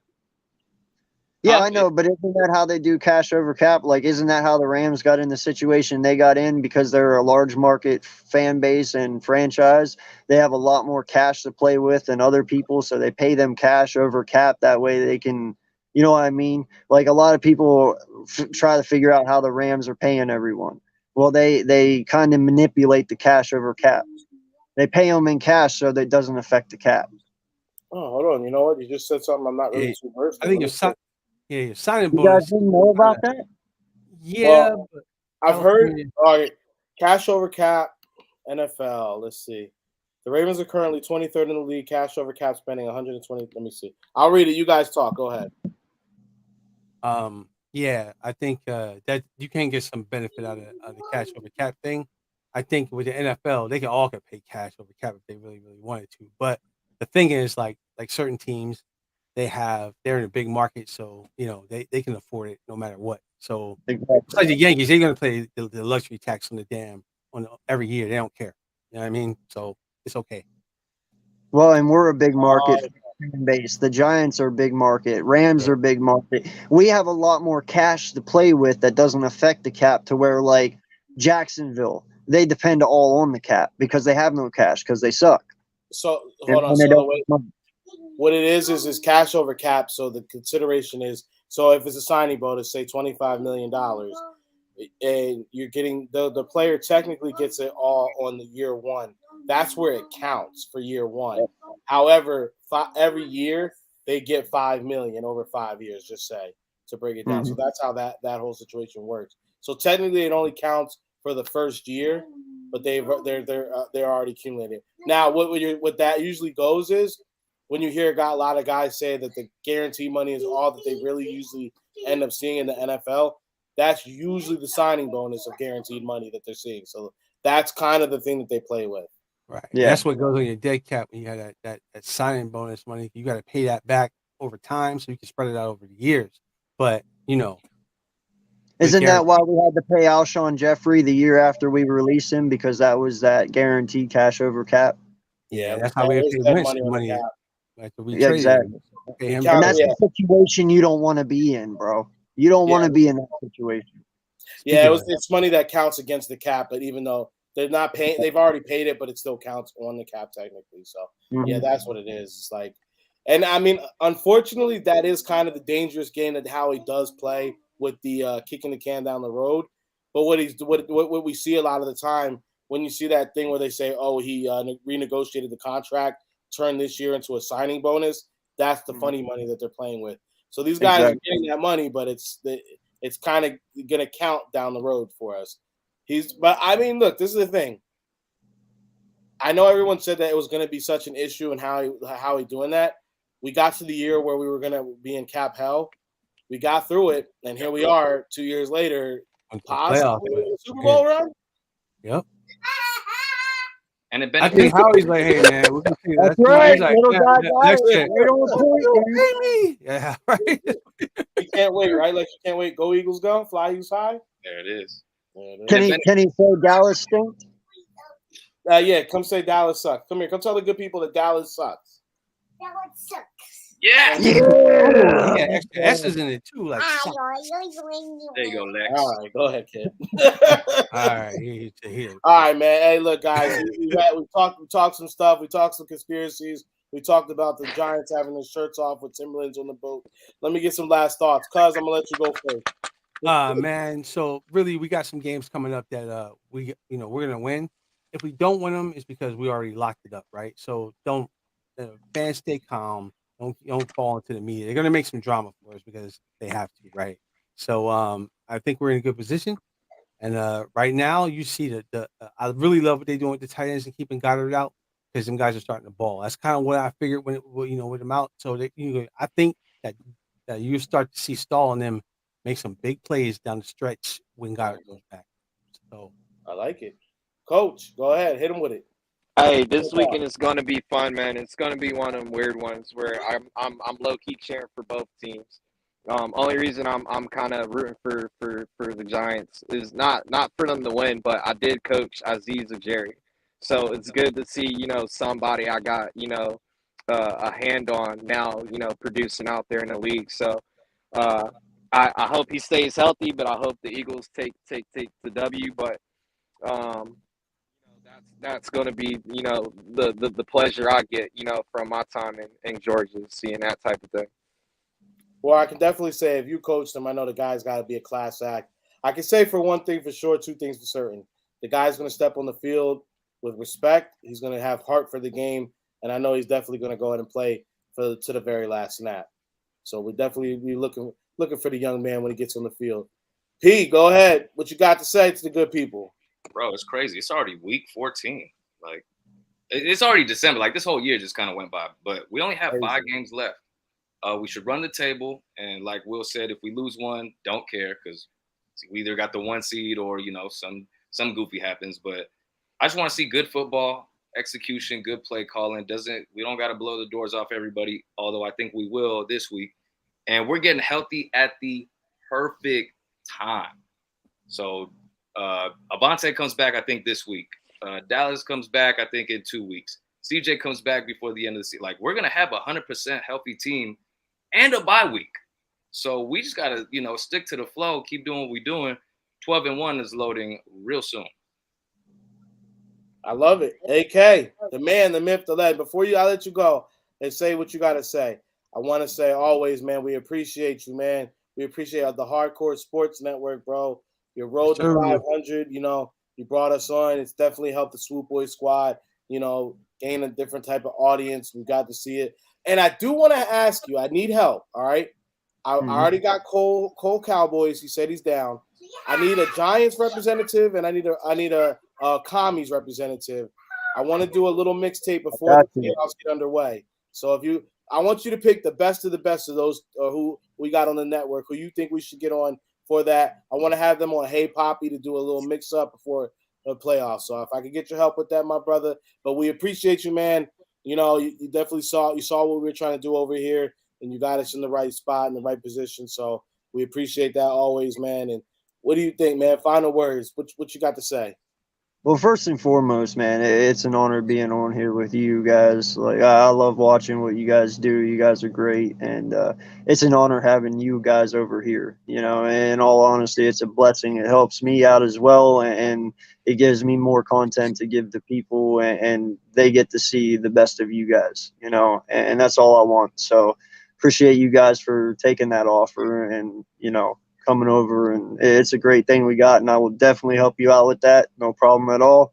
Yeah, Huh? I know, but isn't that how they do cash over cap? Like, isn't that how the Rams got in the situation they got in because they're a large market fan base and franchise? They have a lot more cash to play with than other people, so they pay them cash over cap. That way they can, you know what I mean? Like, a lot of people try to figure out how the Rams are paying everyone. Well, they kind of manipulate the cash over cap. They pay them in cash so that it doesn't affect the cap. Oh, hold on. You know what? You just said something I'm not really too versed in. I think your signing You guys bonus. didn't know about that? Yeah, Well, but I've heard. California- All right, cash over cap, NFL. Let's see. The Ravens are currently 23rd in the league. Cash over cap spending 120. Let me see. I'll read it. You guys talk. Go ahead. Yeah, I think that you can get some benefit out of the cash over cap thing. I think with the NFL, they can all get paid cash over cap if they really, really wanted to. But the thing is, like certain teams, they're in a big market, so they can afford it no matter what. So Exactly. it's like the Yankees, they're gonna pay the luxury tax on the every year. They don't care. You know what I mean? So it's okay. Well, and we're a big market fan base. The Giants are a big market. Rams are big market. We have a lot more cash to play with that doesn't affect the cap to where, like, Jacksonville, they depend all on the cap because they have no cash because they suck. So hold on. And they So don't wait, have money. what it is cash over cap. So the consideration is, so if it's a signing bonus, say $25 million, and you're getting the player technically gets it all on the year one. That's where it counts for year one. However, every year they get $5 million over 5 years. Just say, to break it down. So that's how that whole situation works. So technically, it only counts for the first year, but they're already accumulated. Now, what that usually goes is, when you hear a lot of guys say that the guarantee money is all that they really usually end up seeing in the NFL, that's usually the signing bonus of guaranteed money that they're seeing. So that's kind of the thing that they play with. Right. Yeah. That's what goes on your dead cap when you have that signing bonus money. You got to pay that back over time so you can spread it out over the years. But isn't that why we had to pay Alshon Jeffrey the year after we released him because that was that guaranteed cash over cap? Yeah, that's how we pay Wentz money. Like we Yeah, exactly. Pay him And that's a situation you don't want to be in, bro. You don't want to be in that situation. Yeah, it's money that counts against the cap, but even though they're not paying, they've already paid it, but it still counts on the cap technically. So yeah, that's what it is. It's like, and I mean, unfortunately, that is kind of the dangerous game that Howie does play with the kicking the can down the road. But what we see a lot of the time when you see that thing where they say, "Oh, he renegotiated the contract, turned this year into a signing bonus," that's the funny money that they're playing with. So these guys are getting that money, but it's kind of going to count down the road for us. But I mean, look, this is the thing. I know everyone said that it was going to be such an issue and how he doing that. We got to the year where we were going to be in cap hell. We got through it, and here we are 2 years later, possibly in the Super Bowl run. Yep. And it I think Howie's like, hey man, we're gonna see that. That's right. Like, Little guy next got check. it. Right on point, Yeah, right. You can't wait, right? Like you can't wait. Go Eagles, go! Fly Eagles high. There it is. Can he say Dallas stinks? Yeah, come say Dallas sucks. Come here. Come tell the good people that Dallas sucks. Dallas sucks. Yeah. Yeah, extra S's in it too. Like, there you go, Lex. All right, go ahead, kid. All right, here. All right, man. Hey, look, guys, we talked some stuff. We talked some conspiracies. We talked about the Giants having their shirts off with Timberlands on the boat. Let me get some last thoughts, cuz I'm gonna let you go first. Man. So really, we got some games coming up that we're gonna win. If we don't win them, it's because we already locked it up, right? So don't fans stay calm. Don't fall into the media. They're gonna make some drama for us because they have to, right? So I think we're in a good position. And right now, you see that I really love what they're doing with the tight ends and keeping Goddard out because them guys are starting to ball. That's kind of what I figured with them out. So I think that you start to see Stall and them make some big plays down the stretch when Goddard goes back. So I like it, Coach. Go ahead, hit him with it. Hey, this weekend is gonna be fun, man. It's gonna be one of them weird ones where I'm low key cheering for both teams. Only reason I'm kind of rooting for the Giants is not for them to win, but I did coach Aziz Ujiri, so it's good to see somebody I got a hand on now producing out there in the league. So uh, I hope he stays healthy, but I hope the Eagles take the W. But um, that's going to be the pleasure I get from my time in Georgia, seeing that type of thing. Well, I can definitely say if you coach them, I know the guy's got to be a class act. I can say for one thing for sure, two things for certain. The guy's going to step on the field with respect. He's going to have heart for the game, and I know he's definitely going to go ahead and play to the very last snap. So we're definitely be looking for the young man when he gets on the field. P, go ahead. What you got to say to the good people? Bro, it's crazy. It's already week 14. Like, it's already December. Like, this whole year just kind of went by. But we only have 5 games left. We should run the table. And like Will said, if we lose one, don't care because we either got the 1 seed or, some goofy happens. But I just want to see good football, execution, good play calling. We don't got to blow the doors off everybody, although I think we will this week. And we're getting healthy at the perfect time. So Avante comes back, I think, this week. Dallas comes back, I think, in 2 weeks. CJ comes back before the end of the season. Like, we're going to have a 100% healthy team and a bye week. So we just got to, stick to the flow, keep doing what we're doing. 12-1 is loading real soon. I love it. AK, the man, the myth, the legend. Before I let you go and say what you got to say, I want to say always, man, we appreciate you, man. We appreciate the Hardcore Sports Network, bro. Your road to 500, you brought us on. It's definitely helped the Swoop Boy Squad, gain a different type of audience. We got to see it. And I do want to ask you, I need help, all right? I already got Cole Cowboys. He said he's down. I need a Giants representative, and I need a Commies representative. I want to do a little mixtape before the playoffs get underway. So I want you to pick the best of those who we got on the network, who you think we should get on for that. I want to have them on Hey Poppy to do a little mix up before the playoffs. So if I could get your help with that, my brother. But we appreciate you, man. You definitely saw what we were trying to do over here, and you got us in the right spot, in the right position. So we appreciate that always, man. And what do you think, man? Final words. What you got to say? Well, first and foremost, man, it's an honor being on here with you guys. Like, I love watching what you guys do. You guys are great, and it's an honor having you guys over here. In all honesty, it's a blessing. It helps me out as well, and it gives me more content to give to people, and they get to see the best of you guys. And that's all I want. So, appreciate you guys for taking that offer, and coming over, and it's a great thing we got, and I will definitely help you out with that. No problem at all.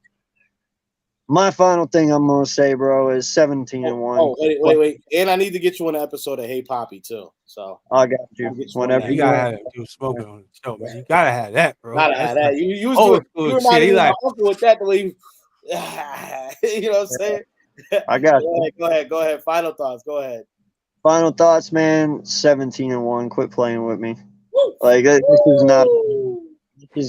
My final thing I'm gonna say, bro, is 17-1. Oh, wait. And I need to get you on an episode of Hey Poppy too. So I got you. Whenever you gotta have you smoking on the show, man. You gotta have that, bro. Gotta have that. You was doing. You reminded me of my uncle with that. You know what I'm saying? I got you. Go ahead. Final thoughts. Go ahead. Final thoughts, man. 17-1. Quit playing with me. Like, this is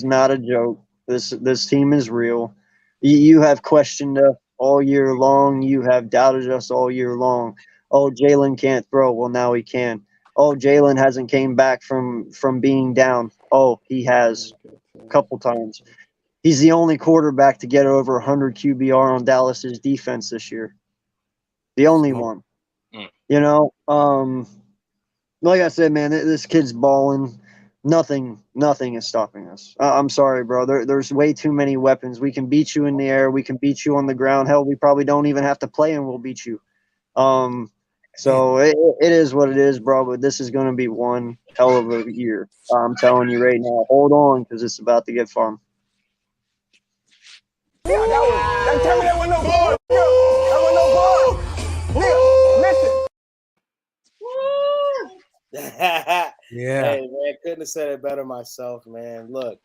not a joke. This team is real. You have questioned us all year long. You have doubted us all year long. Oh, Jalen can't throw. Well, now he can. Oh, Jalen hasn't came back from being down. Oh, he has a couple times. He's the only quarterback to get over 100 QBR on Dallas's defense this year. The only one. Like I said, man, this kid's balling. Nothing is stopping us. I'm sorry, bro. There's way too many weapons. We can beat you in the air. We can beat you on the ground. Hell, we probably don't even have to play and we'll beat you. So it is what it is, bro. But this is going to be one hell of a year. I'm telling you right now. Hold on, because it's about to get fun. Yeah, tell me that was no ball. That was no ball. Listen. Yeah. Hey, man, couldn't have said it better myself, man. Look,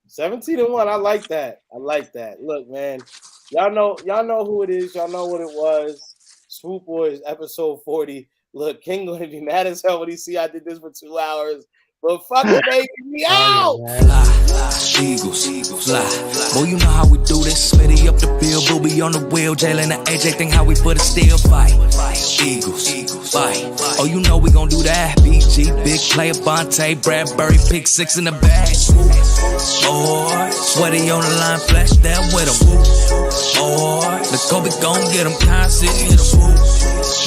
17-1. I like that. Look, man, y'all know who it is. Y'all know what it was. Swoop Boys, episode 40. Look, King gonna be mad as hell when he see I did this for 2 hours. but fucking making me out. Fly, Eagles, fly. Boy, you know how we do this. Smitty up the bill, Booby on the wheel. Jalen and AJ think how we put a steel fight. Eagles, fight. Oh, you know we gon' do that. BG, big player, Bonte, Bradbury, pick 6 in the bag. Boy, sweaty on the line, flash that with him. Boy, the Kobe gon' get him, constant, hit him.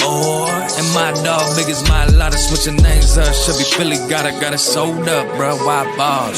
Boy, and my dog, big as my lot of switching names up. Should be Philly, got it sold up, bro. Why ball?